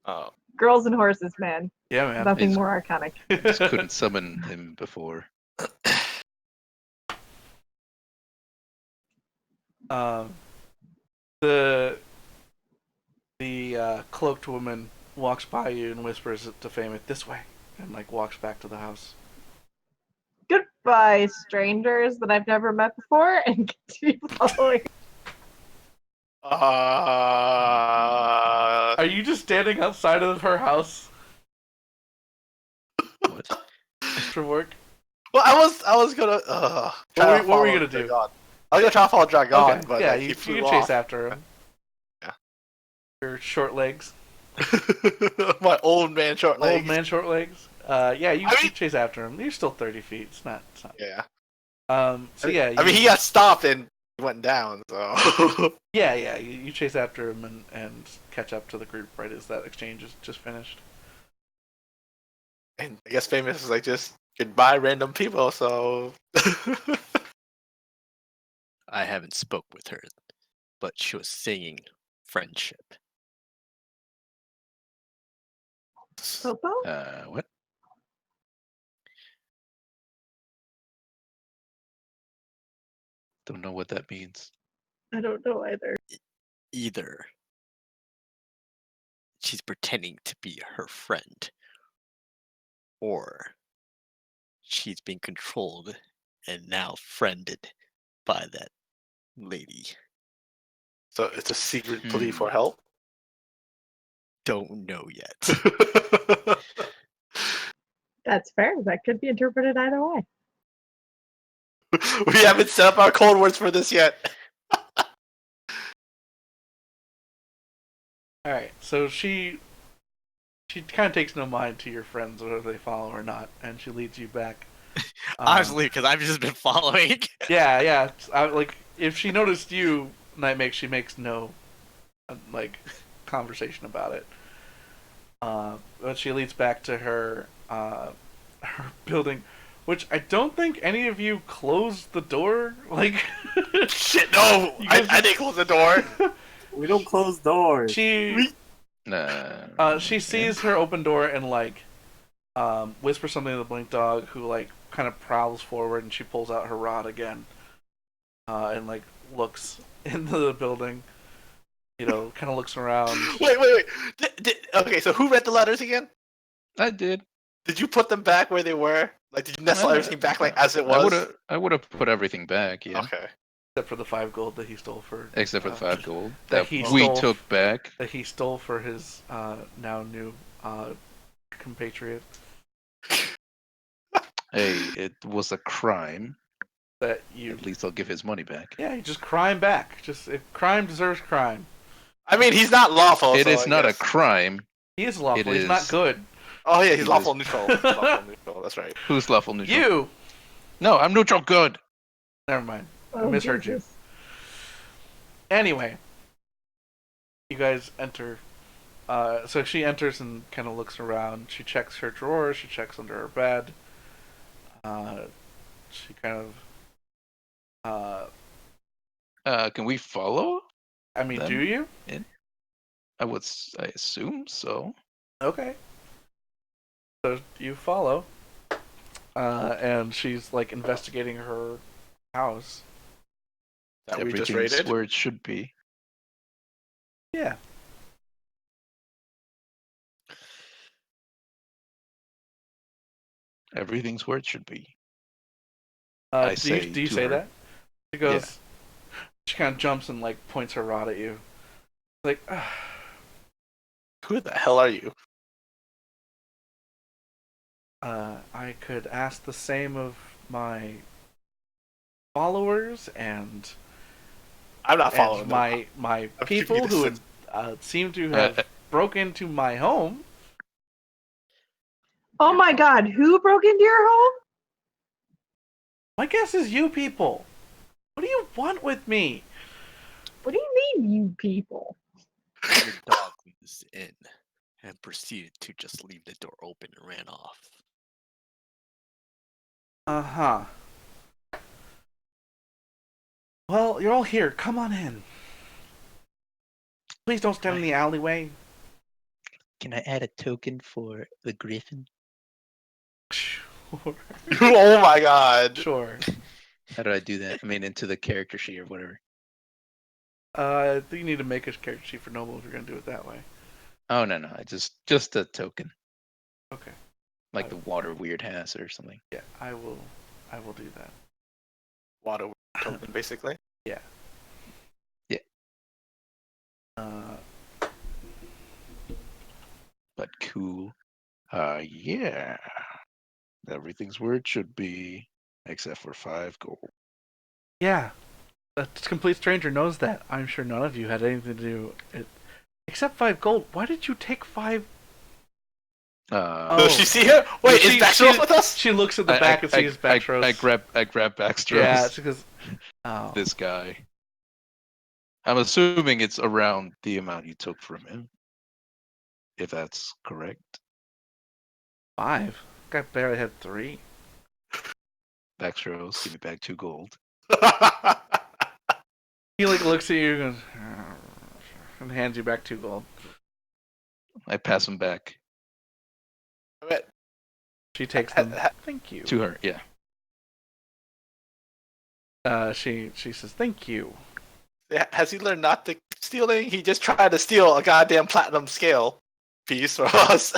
Oh. Girls and horses, man. Yeah, man. Nothing He's- more iconic. Just couldn't summon him before. The cloaked woman walks by you and whispers to Fame, "This way," and walks back to the house. Goodbye, strangers that I've never met before, and continue following. Are you just standing outside of her house What? for work? Well, I was gonna What were you gonna do? Dragon. I was gonna try to follow Dragon, Okay, but yeah, he you flew can off. chase after him. Yeah. Your short legs. My old man short legs. Old man short legs. Yeah, you I mean- chase after him. You're still 30 feet. It's not. Yeah. So yeah. I mean, he got stopped and went down. So. Yeah. You chase after him and catch up to the group right as that exchange is just finished. And I guess famous is like just goodbye random people. So. I haven't spoke with her, but she was singing friendship. Popo? What? Don't know what that means. I don't know either. Either she's pretending to be her friend, or she's being controlled and now friended by that lady. So it's a secret plea for help. Don't know yet. That's fair. That could be interpreted either way. We haven't set up our code words for this yet. All right. So she kind of takes no mind to your friends whether they follow or not, and she leads you back. Honestly, because I've just been following. Yeah. Like if she noticed you, she makes no like conversation about it. But she leads back to her building, which I don't think any of you closed the door. Like Shit, no! I didn't close the door. We don't close doors. she Nah. she sees her open door and like whispers something to the blink dog, who like kind of prowls forward, and she pulls out her rod again and like looks into the building. You know, kind of looks around. Wait. Okay, so who read the letters again? I did. Did you put them back where they were? Like, did you nestle everything back like as it was? I would have put everything back. Yeah. Okay. Except for the 5 gold that he stole for. Except for the 5 gold that that he we stole took back. That he stole for his now new compatriot. Hey, it was a crime. That you. At least I'll give his money back. Yeah, you just crime back. Just if crime deserves crime. I mean, he's not lawful. It so is I not guess. a crime. He is lawful. It He's not is. good. Oh yeah, he's He lawful is- neutral. Lawful neutral. That's right. Who's lawful neutral? You. No, I'm neutral good. Never mind. I Oh, misheard you. Jesus. Anyway, you guys enter. So she enters and kind of looks around. She checks her drawers. She checks under her bed. She kind of. Can we follow? I mean, Them? do you? I assume so. Okay. So you follow. And she's like investigating her house. That we just Everything's rated. where it should be. Yeah. Everything's where it should be. Do you to say her. that? She goes. She kind of jumps and like points her rod at you. Like, Who the hell are you? I could ask the same of my followers and I'm not following them. my I'm keeping people who distance. seem to have broke into my home. Oh my god, who broke into your home? My guess is you people. What do you want with me? What do you mean, you people? The dog was in and proceeded to just leave the door open and ran off. Uh-huh. Well, you're all here. Come on in. Please don't stand in the alleyway. Can I add a token for the griffin? Sure. Oh my god. Sure. How do I do that? I mean, into the character sheet or whatever. I think you need to make a character sheet for Noble if you're gonna do it that way. Oh no, I just a token, Okay. like the water weird has or something. Yeah, I will do that. Water token, basically. Yeah. Yeah. but cool. Yeah. Everything's where it should be, except for 5 gold. Yeah, a complete stranger knows that. I'm sure none of you had anything to do it, except 5 gold. Why did you take 5? Does she see her? Wait, is Baxter with us? She looks at the back and sees Baxter. I grab Baxter. Yeah, it's because This guy. I'm assuming it's around the amount you took from him. If that's correct. 5. Guy barely had 3. Baxter, give me back 2 gold. He like looks at you and goes, and hands you back 2 gold. I pass him back She takes them. Thank you. to her. Yeah. She says thank you. Has he learned not to stealing? He just tried to steal a goddamn platinum scale piece from us.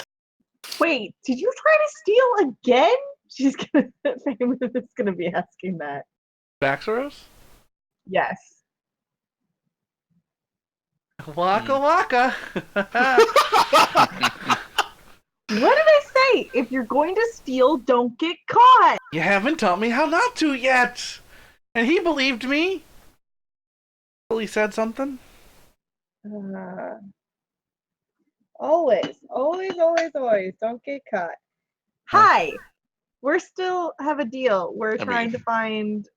Wait, did you try to steal again? She's gonna Famous is gonna be asking that. Baxaros? Yes. Waka waka. What did I say? If you're going to steal, don't get caught. You haven't taught me how not to yet. And he believed me. Well, he said something. Always. Don't get caught. Hi. We're still have a deal. We're trying to find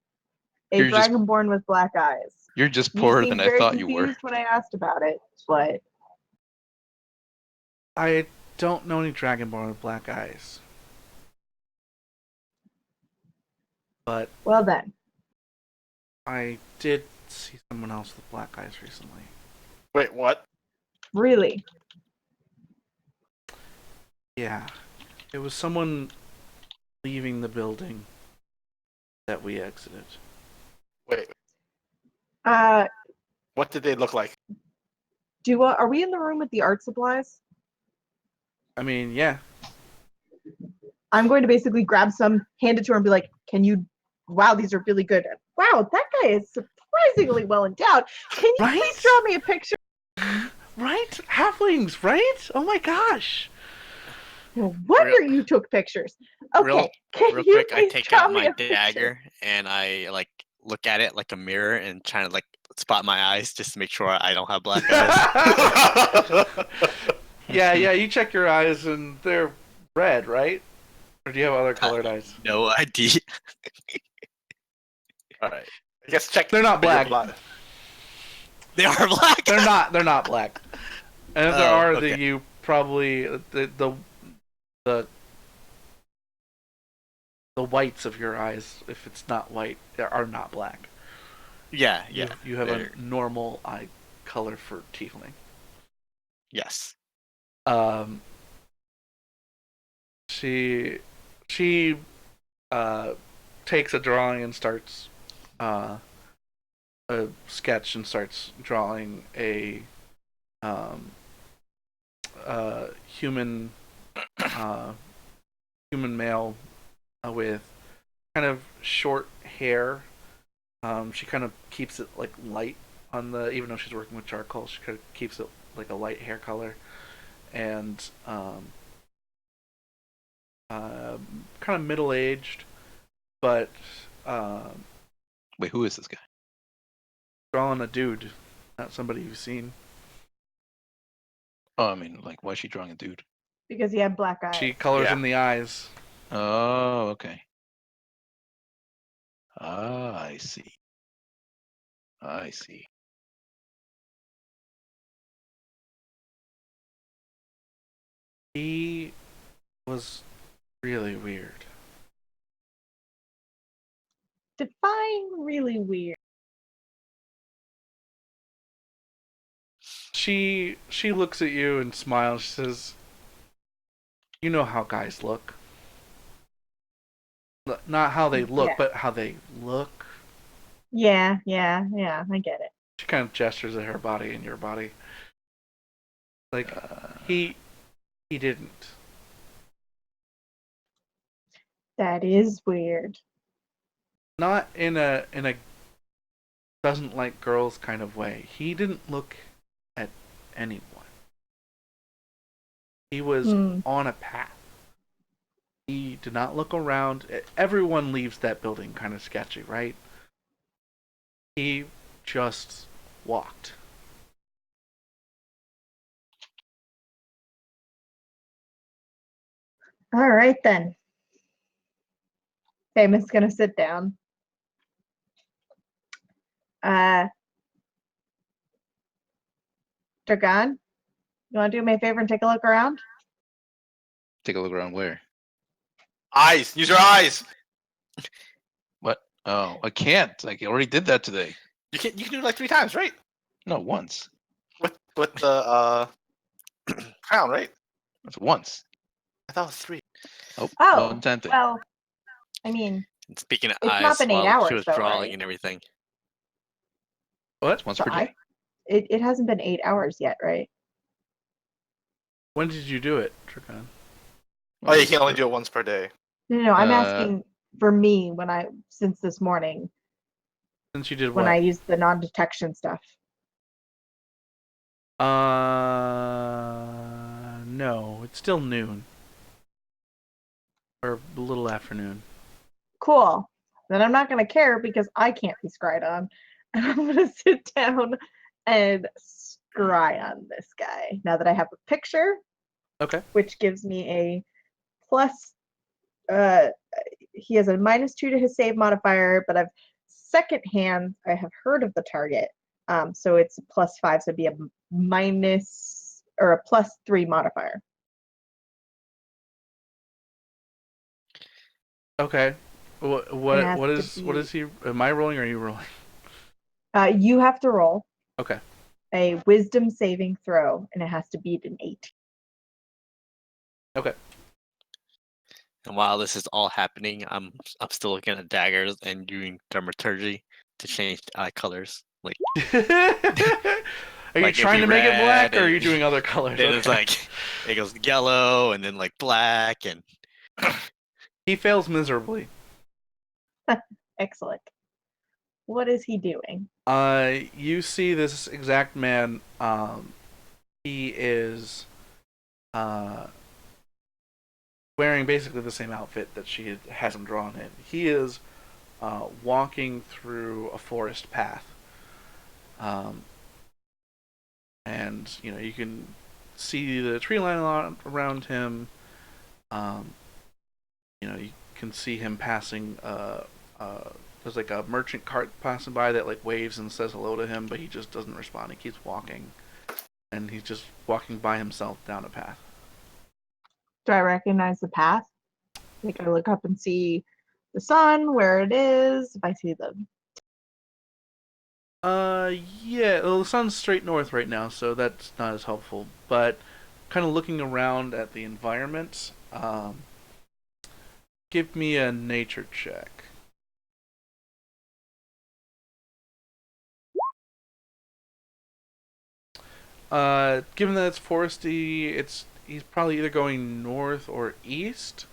a you're just- dragonborn with black eyes. You're just You poorer seemed than I very thought you were. confused when I asked about it, but I don't know any dragonborn with black eyes. But well then. I did see someone else with black eyes recently. Wait, what? Really? Yeah. It was someone leaving the building that we exited. Wait, Uh, what did they look like? are we in the room with the art supplies? I mean, yeah. I'm going to basically grab some, hand it to her, and be like, "Can you? Wow, these are really good. Wow, that guy is surprisingly well endowed. Can you Right? please draw me a picture?" Right? Halflings, right? Oh my gosh. No wonder you took pictures. Okay, can Real you quick, I please take draw out me my a picture? dagger and I like look at it like a mirror and trying to like spot my eyes just to make sure I don't have black eyes. Yeah, you check your eyes and they're red, right? Or do you have other colored eyes? No idea. Alright. I guess check. They're not black. They are black. They're not black. And if there Oh, are, okay. then you probably the whites of your eyes, if it's not white, are not black. Yeah. You have they're- a normal eye color for tiefling. Yes. She takes a drawing and starts a sketch and starts drawing a human human male with kind of short hair. She kind of keeps it like light on the, even though she's working with charcoal, she kind of keeps it like a light hair color, and kind of middle aged, but Wait, who is this guy? drawing a dude, not somebody you've seen. Oh, I mean, like, why is she drawing a dude? Because he had black eyes. She colors Yeah. in the eyes. Oh, okay. Ah, I see. I see. He was really weird. Define really weird. She looks at you and smiles. She says, "You know how guys look. Not how they look, Yeah. but how they look." Yeah, I get it. She kind of gestures at her body and your body. Like he didn't. That is weird. Not in a doesn't like girls kind of way. He didn't look at anyone. He was Hmm. on a path. He did not look around. Everyone leaves that building kind of sketchy, right? He just walked. All right then. Famous gonna sit down. Uh, Dragon, you want to do me a favor and take a look around? Take a look around where? Eyes. Use your eyes. What? Oh, I can't. I already did that today. You can do it like 3 times, right? No, once. With the crown, right? That's once. I thought it was 3. Oh, Oh, one time thing. well, I mean, And speaking of it's not eyes, been 8 while she hours was though, drawing right? and everything. What? It's once So per day. it hasn't been 8 hours yet, right? When did you do it, Dragon? Oh, you can only do it once per day. No, I'm Uh, asking for me since this morning Since you did when what? I used the non-detection stuff. No, it's still noon. Or a little afternoon. Cool. Then I'm not gonna care because I can't be scryed on. And I'm gonna sit down and scry on this guy now that I have a picture, Okay. which gives me a plus. Uh, he has a -2 to his save modifier, but I've secondhand. I have heard of the target, so it's a +5, so it'd be a minus or a +3 modifier. Okay. It What has what to is what be- is he? Am I rolling or are you rolling? You have to roll Okay. a wisdom saving throw, and it has to beat an 8. Okay. And while this is all happening, I'm still looking at daggers and doing dramaturgy to change the eye colors. Like Are you Like, it'd trying be to make it black, red or are you and- doing other colors? then it's Okay. like it goes yellow and then like black and He fails miserably. Excellent. What is he doing? You see this exact man. He is, wearing basically the same outfit that she has him drawn in. He is, walking through a forest path. And you can see the tree line around him. You can see him passing. There's like a merchant cart passing by that like waves and says hello to him, but he just doesn't respond. He keeps walking, and he's just walking by himself down a path. Do I recognize the path? Like I look up and see the sun, where it is, if I see the Yeah. Well, the sun's straight north right now, so that's not as helpful. But kind of looking around at the environment, give me a nature check. Given that it's foresty, he's probably either going north or east.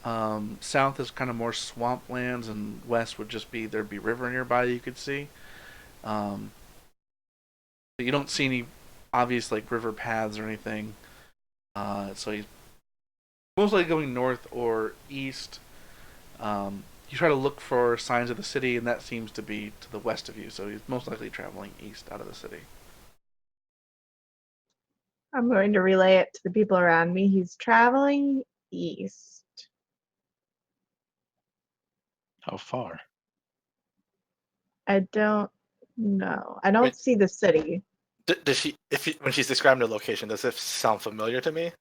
South is kind of more swamplands, and west would just be there'd be river nearby you could see. Um, but you don't see any obvious like river paths or anything. So he's most likely going north or east. You try to look for signs of the city, and that seems to be to the west of you. So he's most likely traveling east out of the city. I'm going to relay it to the people around me. He's traveling east. How far? I don't know. I don't Wait. see the city. Does she, when she's describing the location, does it sound familiar to me?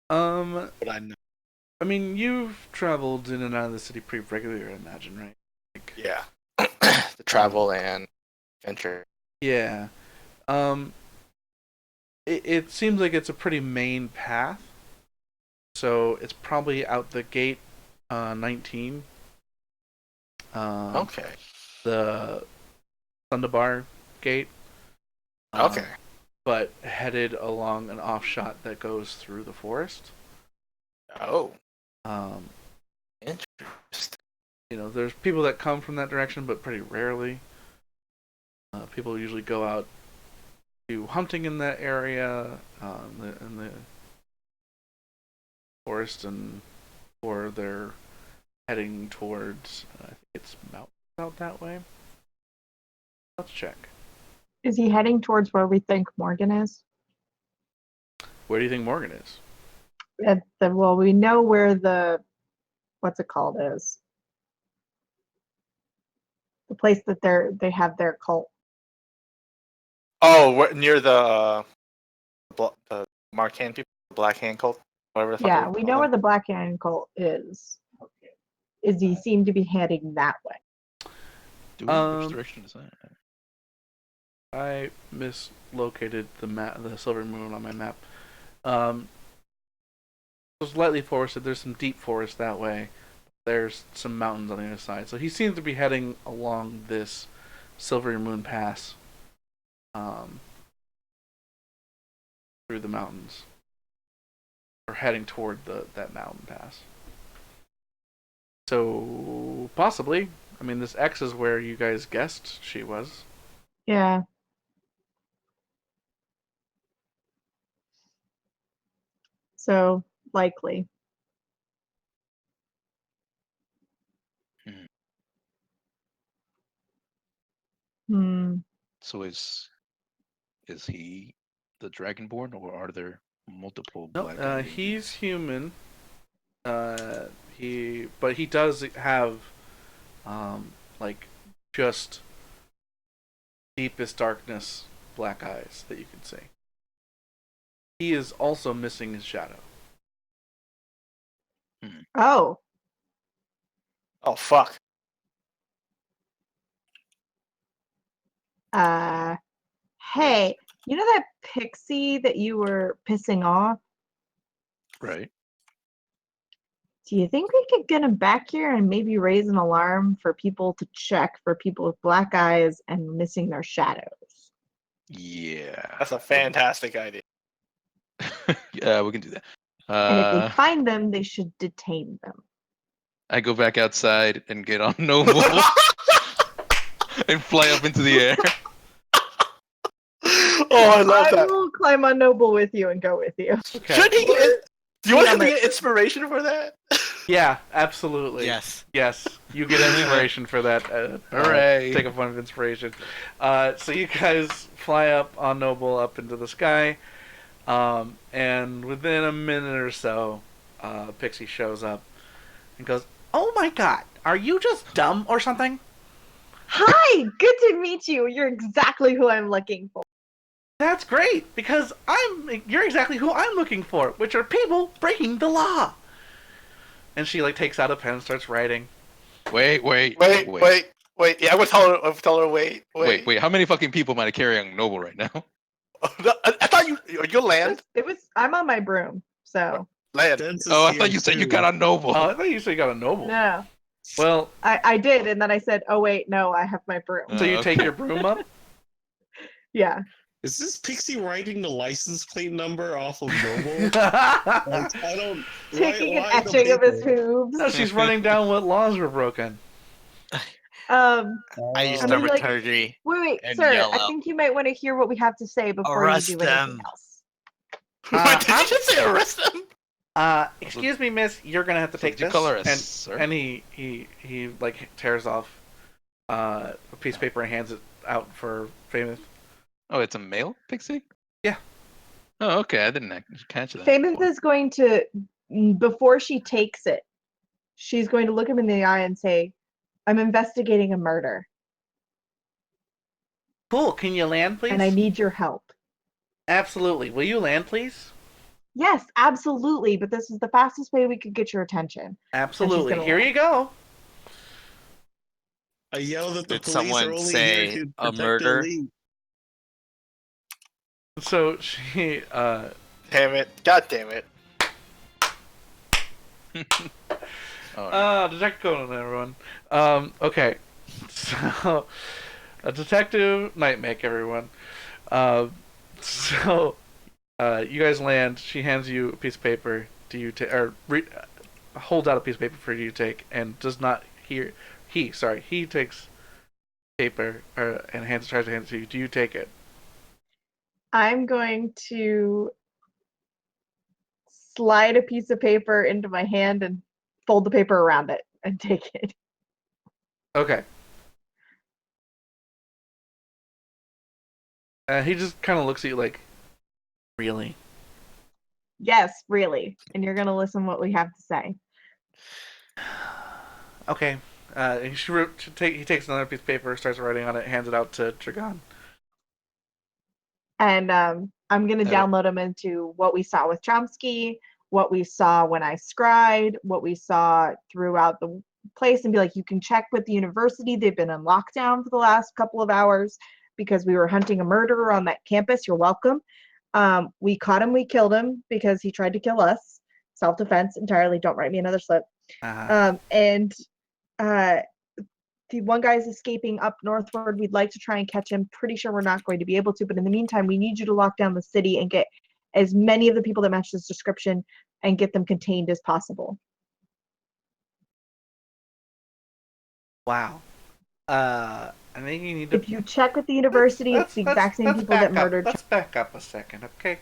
But I know. I mean, you've traveled in and out of the city pretty regularly, I imagine, right? Like, Yeah. The travel and adventure. yeah. It seems like it's a pretty main path, so it's probably out the gate 19. Okay. The Thunderbar gate. Okay. But headed along an offshot that goes through the forest. Oh, Um, interesting. there's people that come from that direction, but pretty rarely. People usually go out do hunting in that area, and the forest, and or they're heading towards. I think it's mountains out that way. Let's check. Is he heading towards where we think Morgan is? Where do you think Morgan is? Well, we know where the what's it called is. The place that they have their cult. Oh, near the Mark Hand people, Black Hand cult, whatever the fuck. Yeah, we know where the Black Hand cult is. Is he seem to be heading that way? Which direction is that? I mislocated the Silver Moon on my map. It's lightly forested. There's some deep forest that way. There's some mountains on the other side. So he seems to be heading along this Silver Moon Pass, through the mountains, or heading toward that mountain pass. So possibly, I mean, this X is where you guys guessed she was. Yeah. So likely. Hmm. So is he the Dragonborn, or are there multiple No, black guys? he's human. But he does have, like, just deepest darkness black eyes that you can see. He is also missing his shadow. Oh. Oh fuck. Hey, you know that pixie that you were pissing off? Right. Do you think we could get him back here and maybe raise an alarm for people to check for people with black eyes and missing their shadows? Yeah. That's a fantastic idea. Yeah, we can do that. And if they find them, they should detain them. I go back outside and get on Noble and fly up into the air. Oh, I love I that. will climb on Noble with you and go with you. Okay. Should he get? Do you want him to Yeah, get inspiration for that? Yeah, absolutely. Yes. Yes, you get inspiration for that. Hooray. Take a point of inspiration. So you guys fly up on Noble up into the sky, and within a minute or so, Pixie shows up and goes, "Oh my god, are you just dumb or something?" Hi, good to meet you. You're exactly who I'm looking for. That's great, because you're exactly who I'm looking for, which are people breaking the law. And she takes out a pen and starts writing. Wait. Wait. Yeah, I would tell her. Wait. How many fucking people am I carrying Noble right now? I thought you'll land. I'm on my broom, so. Land. Oh, I thought you said you got on Noble. I thought you said you got a Noble. No. Well, I did, and then I said, oh wait, no, I have my broom. so you take your broom up? Yeah. Is this Pixie writing the license plate number off of Noble? I don't. Taking why an the etching of his paper? hooves. No, she's running down what laws were broken. I use I mean, dramaturgy. Wait, And sir, yell I out. think you might want to hear what we have to say before Arrest you do anything them. else. Wait, did you just say arrest them? Excuse me, miss, you're gonna have to take Did you this. call her a and sir? and he tears off a piece of paper and hands it out for Famous. Oh, it's a male pixie? Yeah. Oh, okay. I didn't catch that. Famous is going to, before she takes it, she's going to look him in the eye and say, I'm investigating a murder, Cool. Can you land, please? and I need your help. Absolutely. Will you land, please? Yes, absolutely, but this is the fastest way we could get your attention. Absolutely. gonna Here land. you go. I yell that the Did police someone are only say here to a protect murder? the elite. So she Damn it! God damn it! Oh, Detective Conan, everyone. Okay. So, a detective Nightmake, everyone. You guys land. She hands you a piece of paper. Do you take holds out a piece of paper for you to take, and does not hear. He takes paper and tries to hand it to you. Do you take it? I'm going to slide a piece of paper into my hand and fold the paper around it and take it. Okay. He just kind of looks at you like, really? Yes, really. And you're gonna listen what we have to say. Okay. He takes another piece of paper, starts writing on it, hands it out to Dragon. And I'm gonna Okay. download them into what we saw with Chomsky, what we saw when I scried, what we saw throughout the place, and be like, you can check with the university. They've been in lockdown for the last couple of hours because we were hunting a murderer on that campus. You're welcome. We caught him, we killed him because he tried to kill us. Self-defense entirely. Don't write me another slip. And the one guy's escaping up northward. We'd like to try and catch him. Pretty sure we're not going to be able to, but in the meantime, we need you to lock down the city and get as many of the people that match this description and get them contained as possible. Wow. I think you need to. If you check with the university, it's the exact same people that murdered. Let's back up a second, okay?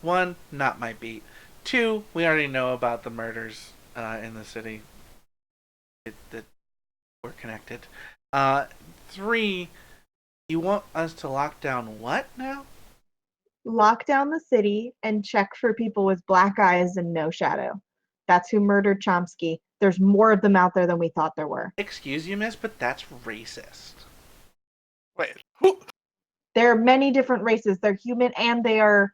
One, not my beat. Two, we already know about the murders in the city. That we're connected. Three, you want us to lock down what now? Lock down the city and check for people with black eyes and no shadow. That's who murdered Chomsky. There's more of them out there than we thought there were. Excuse you, miss, but that's racist. Wait, who? There are many different races. They're human and they are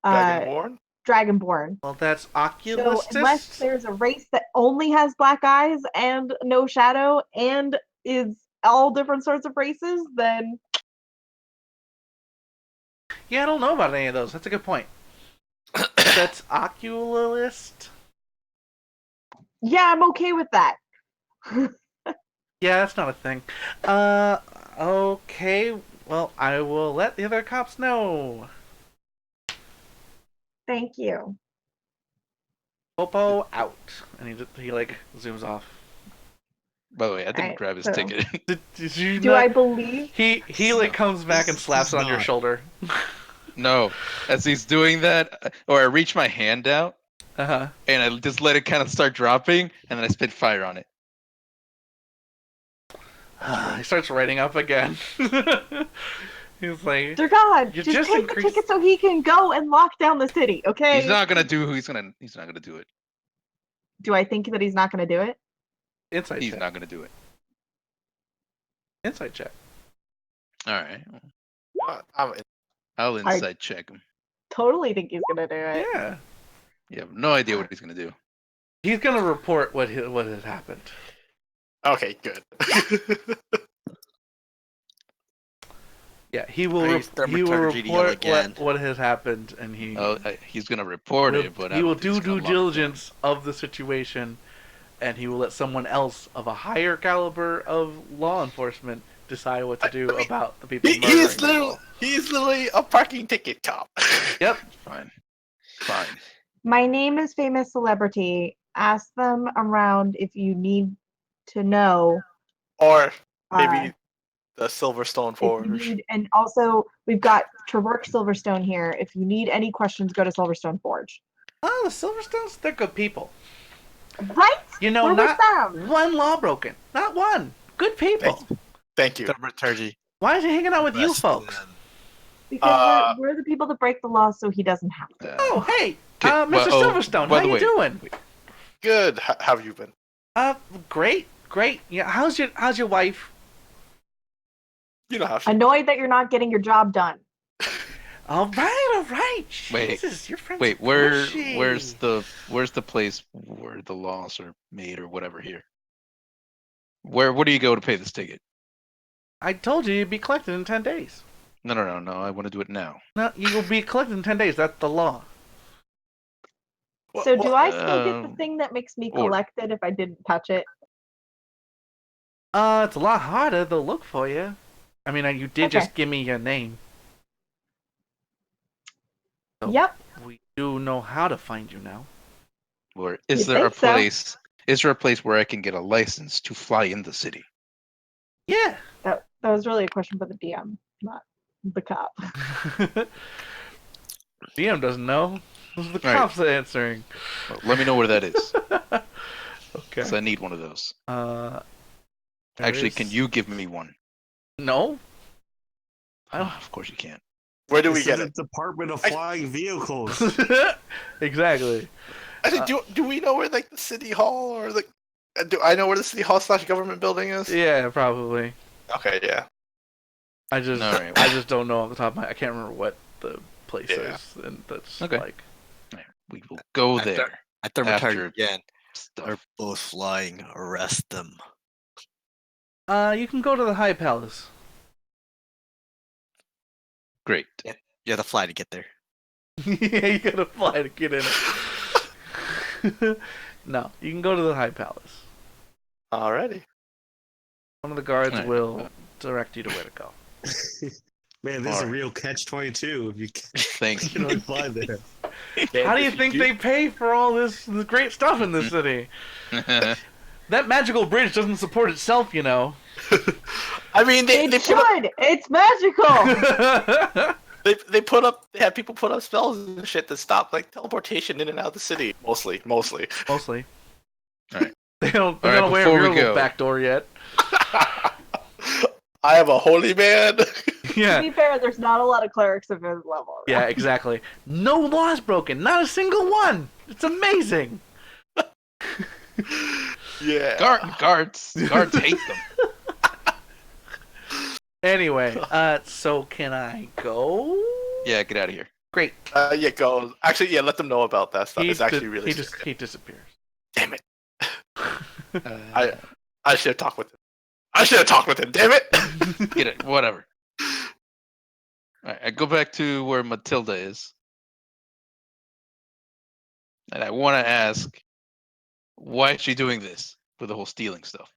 Dragonborn? dragonborn. Well, that's So oculist. unless there's a race that only has black eyes and no shadow and is all different sorts of races, then Yeah, I don't know about any of those. That's a good point. That's oculist. yeah, I'm okay with that. Yeah, that's not a thing. Okay. Well, I will let the other cops know. Thank you. Popo out. And he like zooms off. By the way, I didn't Alright, grab his so- ticket. Did you Do not? I believe? He like comes back and slaps it on your not. shoulder. No, as he's doing that, or I reach my hand out Uh-huh. and I just let it kind of start dropping, and then I spit fire on it. He starts writing up again. He's like, Dear God, You just just take increased- the ticket so he can go and lock down the city, okay? He's not gonna do. He's not gonna do it. Do I think that he's not going to do it? inside He's check. not gonna do it. Inside check. All right, I'm I'll inside check him. Totally think he's going to do it. Yeah. You have no idea what he's gonna do. He's gonna report what had happened. okay, good. Yeah, he will. Raise He will thaumaturgy deal report again. what has happened, and he. He's gonna report will- it, but he I will don't think do he's gonna due lock it down. diligence of the situation, and he will let someone else of a higher caliber of law enforcement decide what to do I mean, about the people. He murdering is literally people. he's literally a parking ticket cop. Yep. Fine. Fine. My name is famous celebrity. Ask them around if you need to know. Or uh, maybe the Silverstone if you Forge. need, and also we've got to work Silverstone here. If you need any questions, go to Silverstone Forge. Oh, the Silverstones, they're good people. Right? You know, We're with not them. one law broken. Not one. Good people. Thank you. Thaumaturgy. Why is he hanging out with you Best folks? man. Because we're the people that break the law so he doesn't have to. Oh, hey, Okay, Mr. well, Silverstone, by how the you way- doing? Good. How have you been? Great. Yeah, how's your wife? You know how she. Annoyed that you're not getting your job done. All right. Wait, Jesus, your friend's Wait, pushy. where's the place where the laws are made or whatever here? Where do you go to pay this ticket? I told you you'd be collected in 10 days. No. I want to do it now. No, you will be collected in 10 days. That's the law. So do I still get um, the thing that makes me or- collected if I didn't touch it? It's a lot harder. They'll look for you. I mean, you did Okay. just give me your name. So Yep. We do know how to find you now. Or is You there a think so? place? Is there a place where I can get a license to fly in the city? Yeah. That was really a question for the DM, not the cop. DM doesn't know. Those are the All right. cops answering. Well, let me know where that is, Okay. because I need one of those. There Actually, can is- you give me one? No. I Of course you can't. Where do we It's get in it? the Department of Flying Vehicles. don't. Exactly. Actually, do we know where like the city hall or the? Do I know where the city hall / government building is? Yeah, probably. Okay, yeah. I just Alright. I just don't know off the top of my. I can't remember what the place Yeah. is, and that's Okay. like. All right, we will go After- there. After After retired again, Stuff. they're both flying. Arrest them. You can go to the High Palace. Great. You have to fly to get there. Yeah, you gotta fly to get in it. No, you can go to the High Palace. Alrighty. One of the guards Alright. will direct you to where to go. Man, this is a Alright. real catch-22 if you Thank can you. only fly there. How do you think they pay for all this great stuff in this city? That magical bridge doesn't support itself, you know. I mean, they It put up, should. It's magical. they put up, they have people put up spells and shit to stop like teleportation in and out of the city. Mostly. Mostly. Alright. They don't. They're Alright, not aware before of we your little go. back door yet. I am a holy man. To Yeah. be fair, there's not a lot of clerics of his level. Right? Yeah, exactly. No laws broken. Not a single one. It's amazing. Yeah. Guards hate them. Anyway, so can I go? Yeah, get out of here. Great. Yeah, go. Actually, yeah, let them know about that stuff. It's actually really. he disappears. Damn it! Uh, I should have talked with him. I should have talked with him. Damn it! Get it. Whatever. Alright, I go back to where Matilda is. And I want to ask, why is she doing this with the whole stealing stuff?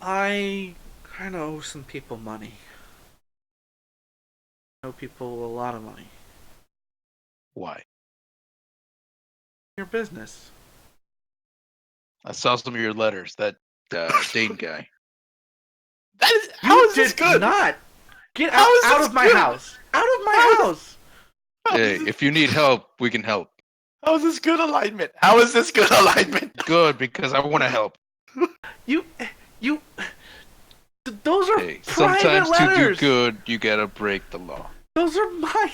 I kind of owe some people money. I owe people a lot of money. Why? Your business. I saw some of your letters. That Dane guy. That is. How is this did good? not get How is out this of my good? house. Out of my How is- house. How Hey, is this- if you need help, we can help. how is this good alignment? How is this good alignment? Good, because I want to help. You. Those are Hey, private sometimes to do letters. good, you gotta break the law. Those are my.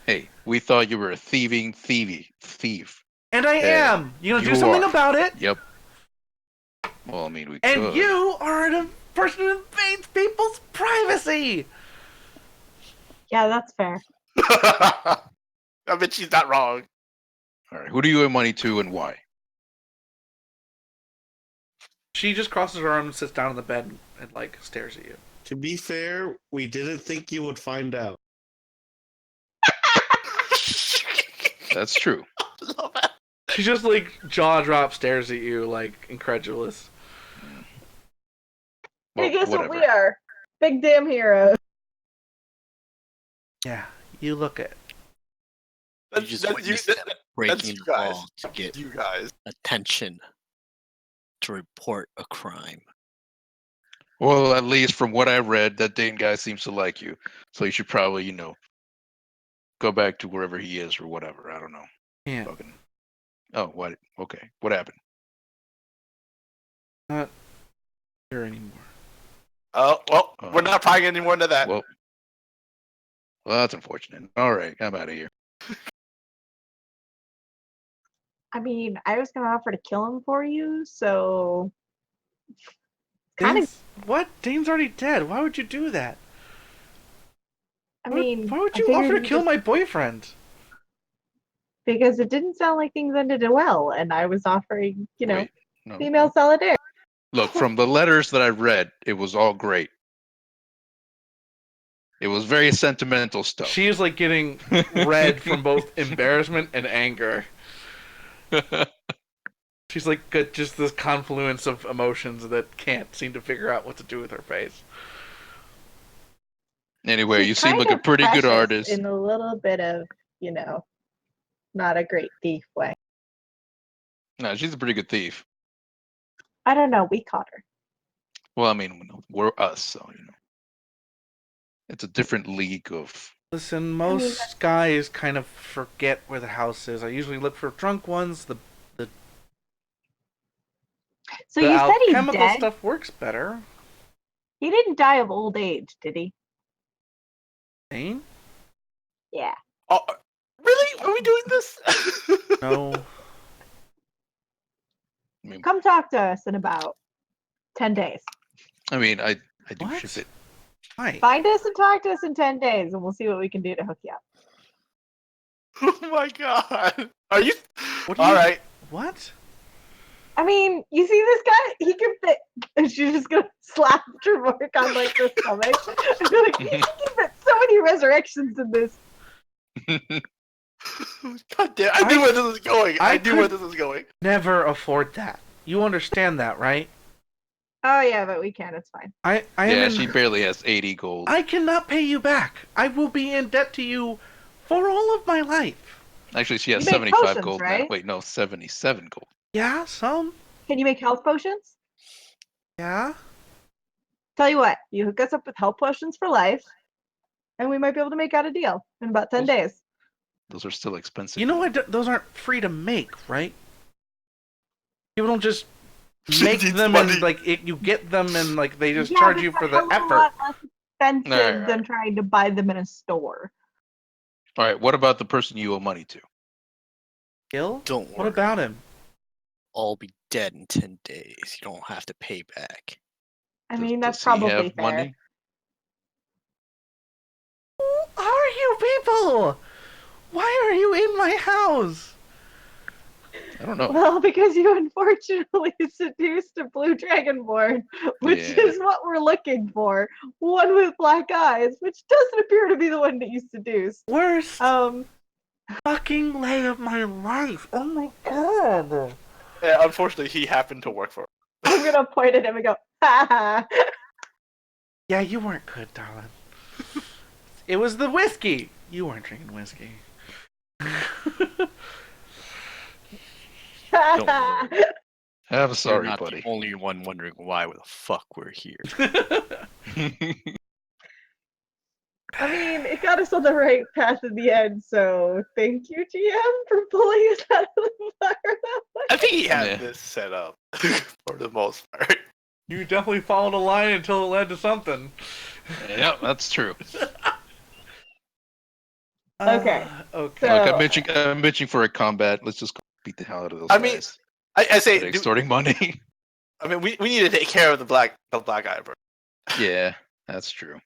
Hey, we thought you were a thief. And I Yeah, am. You gonna do you something are. about it? Yep. Well, I mean, we And could. you are a person who invades people's privacy. Yeah, that's fair. I bet she's not wrong. All right, who do you owe money to and why? She just crosses her arms and sits down on the bed and like stares at you. To be fair, we didn't think you would find out. That's true. Love that. She just like jaw drop stares at you like incredulous. Well, Hey, guess whatever. what we are? Big damn heroes. Yeah, you look it. You just witnessed them breaking you the guys. law to get You guys. attention to report a crime. Well, at least from what I read, that Dane guy seems to like you. So you should probably, go back to wherever he is or whatever. I don't know. Yeah, Fucking. Oh, what? Okay. What happened? not here anymore. Oh well, we're not prying any more into that. Well, that's unfortunate. All right, I'm out of here. I mean, I was gonna offer to kill him for you, so kind of. Dane's, what? Dane's already dead. Why would you do that? I mean, why would I you figured offer to you kill just- my boyfriend? Because it didn't sound like things ended well, and I was offering, Wait, no. female solidarity. Look, from the letters that I read, it was all great. It was very sentimental stuff. She is like getting red from both embarrassment and anger. She's like got just this confluence of emotions that can't seem to figure out what to do with her face. Anyway, She's you seem kind like a of pretty good precious artist. in a little bit of, not a great thief way. No, she's a pretty good thief. I don't know. We caught her. Well, I mean, we're us, so It's a different league of. Listen, most guys kind of forget where the house is. I usually look for drunk ones. So The you said he's alchemical dead? stuff works better. He didn't die of old age, did he? Ain't? Yeah. Oh, really? Are we doing this? No. I mean, Come talk to us in about 10 days. I do What? ship it. Why? Find us and talk to us in 10 days, and we'll see what we can do to hook you up. Oh my god. Are you? What do you- All right. What? I mean, you see this guy? He can fit. And she's just gonna slap Trevork on like the stomach. I feel like he can fit so many resurrections in this. God damn! I knew where this was going. I I knew where could- this was going. Never afford that. You understand that, right? Oh yeah, but we can. It's fine. I am Yeah, in- she barely has 80 gold. I cannot pay you back. I will be in debt to you for all of my life. Actually, she has You make 75 potions, gold now. right? Wait, no, 77 gold. Yeah, some. Can you make health potions? Yeah. Tell you what, you hook us up with health potions for life, and we might be able to make out a deal in about 10 days. Those are still expensive. You know what? Those aren't free to make, right? People don't just make needs them money. and like you get them and like they just Yeah, charge but you they're for a the hell of a effort. lot less expensive Alright. than trying to buy them in a store. All right, what about the person you owe money to? Gil? Don't What worry. about him? I'll be dead in 10 days. You don't have to pay back. I Does- mean, does that's he probably have fair. money? Who are you people? Why are you in my house? I don't know. Well, because you unfortunately seduced a blue dragonborn, which Yeah. is what we're looking for. One with black eyes, which doesn't appear to be the one that you seduced. Worst Um, fucking lay of my life. Oh my god. Yeah, unfortunately, he happened to work for. I'm gonna point at him and go, ha ha. Yeah, you weren't good, darling. It was the whiskey. You weren't drinking whiskey. Don't worry. I'm You're sorry, not buddy. the only one wondering why the fuck we're here. I mean, it got us on the right path in the end, so thank you, GM, for pulling us out of the fire that way. I think he had Yeah. this set up for the most part. You definitely followed a line until it led to something. Yeah, that's true. Okay, Okay. so- Look, I'm bitching for a combat. Let's just beat the hell out of those I mean, guys. I say, That are extorting money. I mean, we need to take care of the black guy, bro. Yeah, that's true. I'm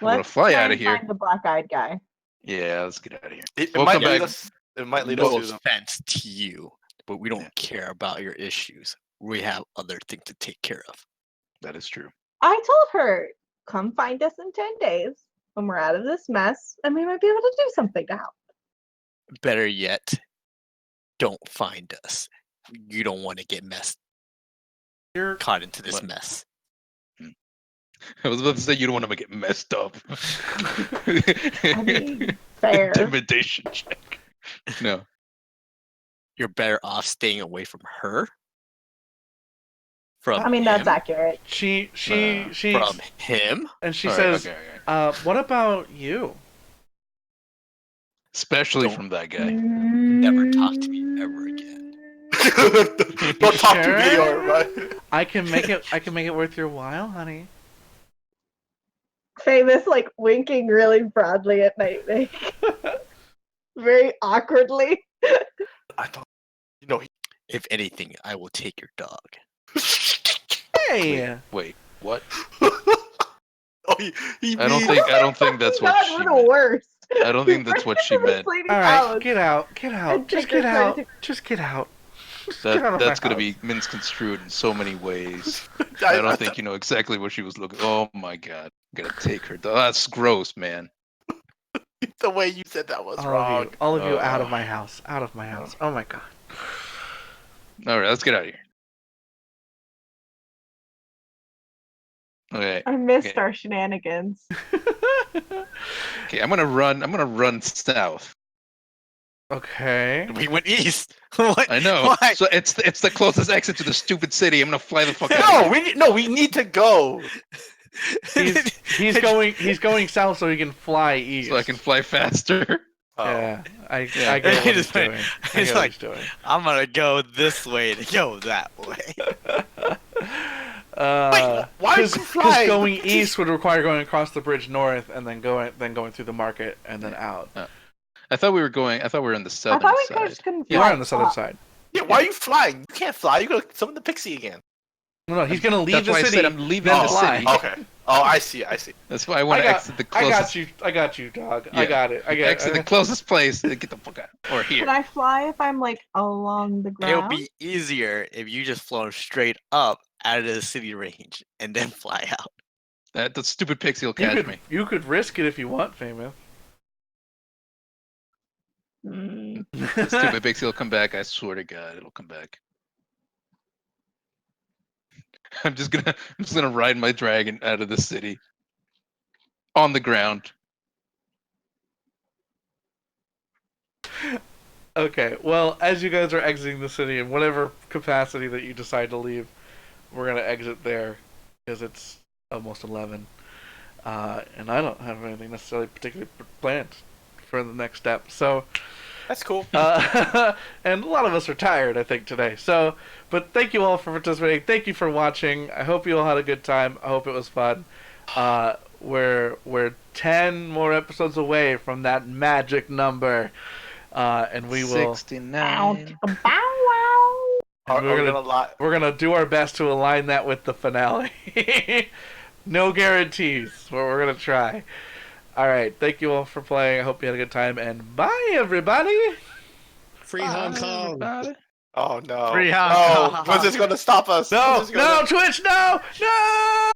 gonna Let's fly try out and of here. find the black-eyed guy. Yeah, let's get out of here. It We'll might come lead back. us. It might lead No us to. offense to you, but we don't Yeah. care about your issues. We have other things to take care of. That is true. I told her, come find us in 10 days when we're out of this mess, and we might be able to do something to help. Better yet, don't find us. You don't want to get You're caught into this What? mess. I was about to say you don't want to get messed up. I mean, fair. Intimidation check. No. You're better off staying away from her. From I mean, that's him? accurate. she From him? and she All right, says, okay. what about you? Especially Don't- from that guy. Never talk to me ever again. Don't talk to me, Sure. or right? I can make it worth your while, honey. Famous, like, winking really broadly at Nightmare. Very awkwardly. I don't. You know. If anything, I will take your dog. Hey. Wait, what? Oh, he I don't means- think that's what God, she we're the meant. worst. I don't think that's what she meant. All right, get out, get out, And just take her get out, credit. just get out. Just get out That of that's my gonna house. be misconstrued in so many ways. I don't think you know exactly what she was looking. Oh my god, I'm gonna take her. That's gross, man. the way you said that was all wrong. All of you, out of Oh. my house, out of my house. Oh my god. All right, let's get out of here. Okay, I missed Okay. our shenanigans. okay, I'm gonna run south. Okay. We went east. What? I know. Why? So it's the closest exit to the stupid city. I'm gonna fly the fuck out. No, we need to go. He's going south so he can fly east. So I can fly faster. Oh. Yeah, I Yeah. get what he's It's like- doing. I it's get what like- he's doing. I'm gonna go this way to go that way. Why are you Because flying? going east would require going across the bridge north and then going through the market and then out. I thought we were on the I southern thought we side. just couldn't You fly are on the southern up. side. Yeah, why are you flying? You can't fly. You're gonna summon the pixie again. No, he's gonna leave That's the why city. I said I'm leaving then the fly. city. Okay. Oh, I see. That's why I want to exit the I closest. got you, dog. I Yeah. got it. Exit the closest place and get the fuck out. Or here. Can I fly if I'm like along the It'll ground? be easier if you just flown straight up out of the city range and then fly out. The stupid pixie will catch me. You could risk it if you want, Famous. Mm. The stupid pixie will come back. I swear to God, it'll come back. I'm just gonna ride my dragon out of the city. On the ground. Okay, well, as you guys are exiting the city in whatever capacity that you decide to leave, we're gonna exit there because it's almost 11, and I don't have anything necessarily particularly planned for the next step. So, That's cool. and a lot of us are tired, I think, today. So, but thank you all for participating. Thank you for watching. I hope you all had a good time. I hope it was fun. We're 10 more episodes away from that magic number. And we will. 69. Bow wow. Are we're we gonna- gonna lie? We're gonna do our best to align that with the finale. No guarantees, but we're gonna try. All right, thank you all for playing. I hope you had a good time, and bye, everybody. Free Hong Kong. Oh no! Free Hong No, Kong. Blizzard's gonna stop us. No, Blizzard's gonna- no, Twitch, no, no.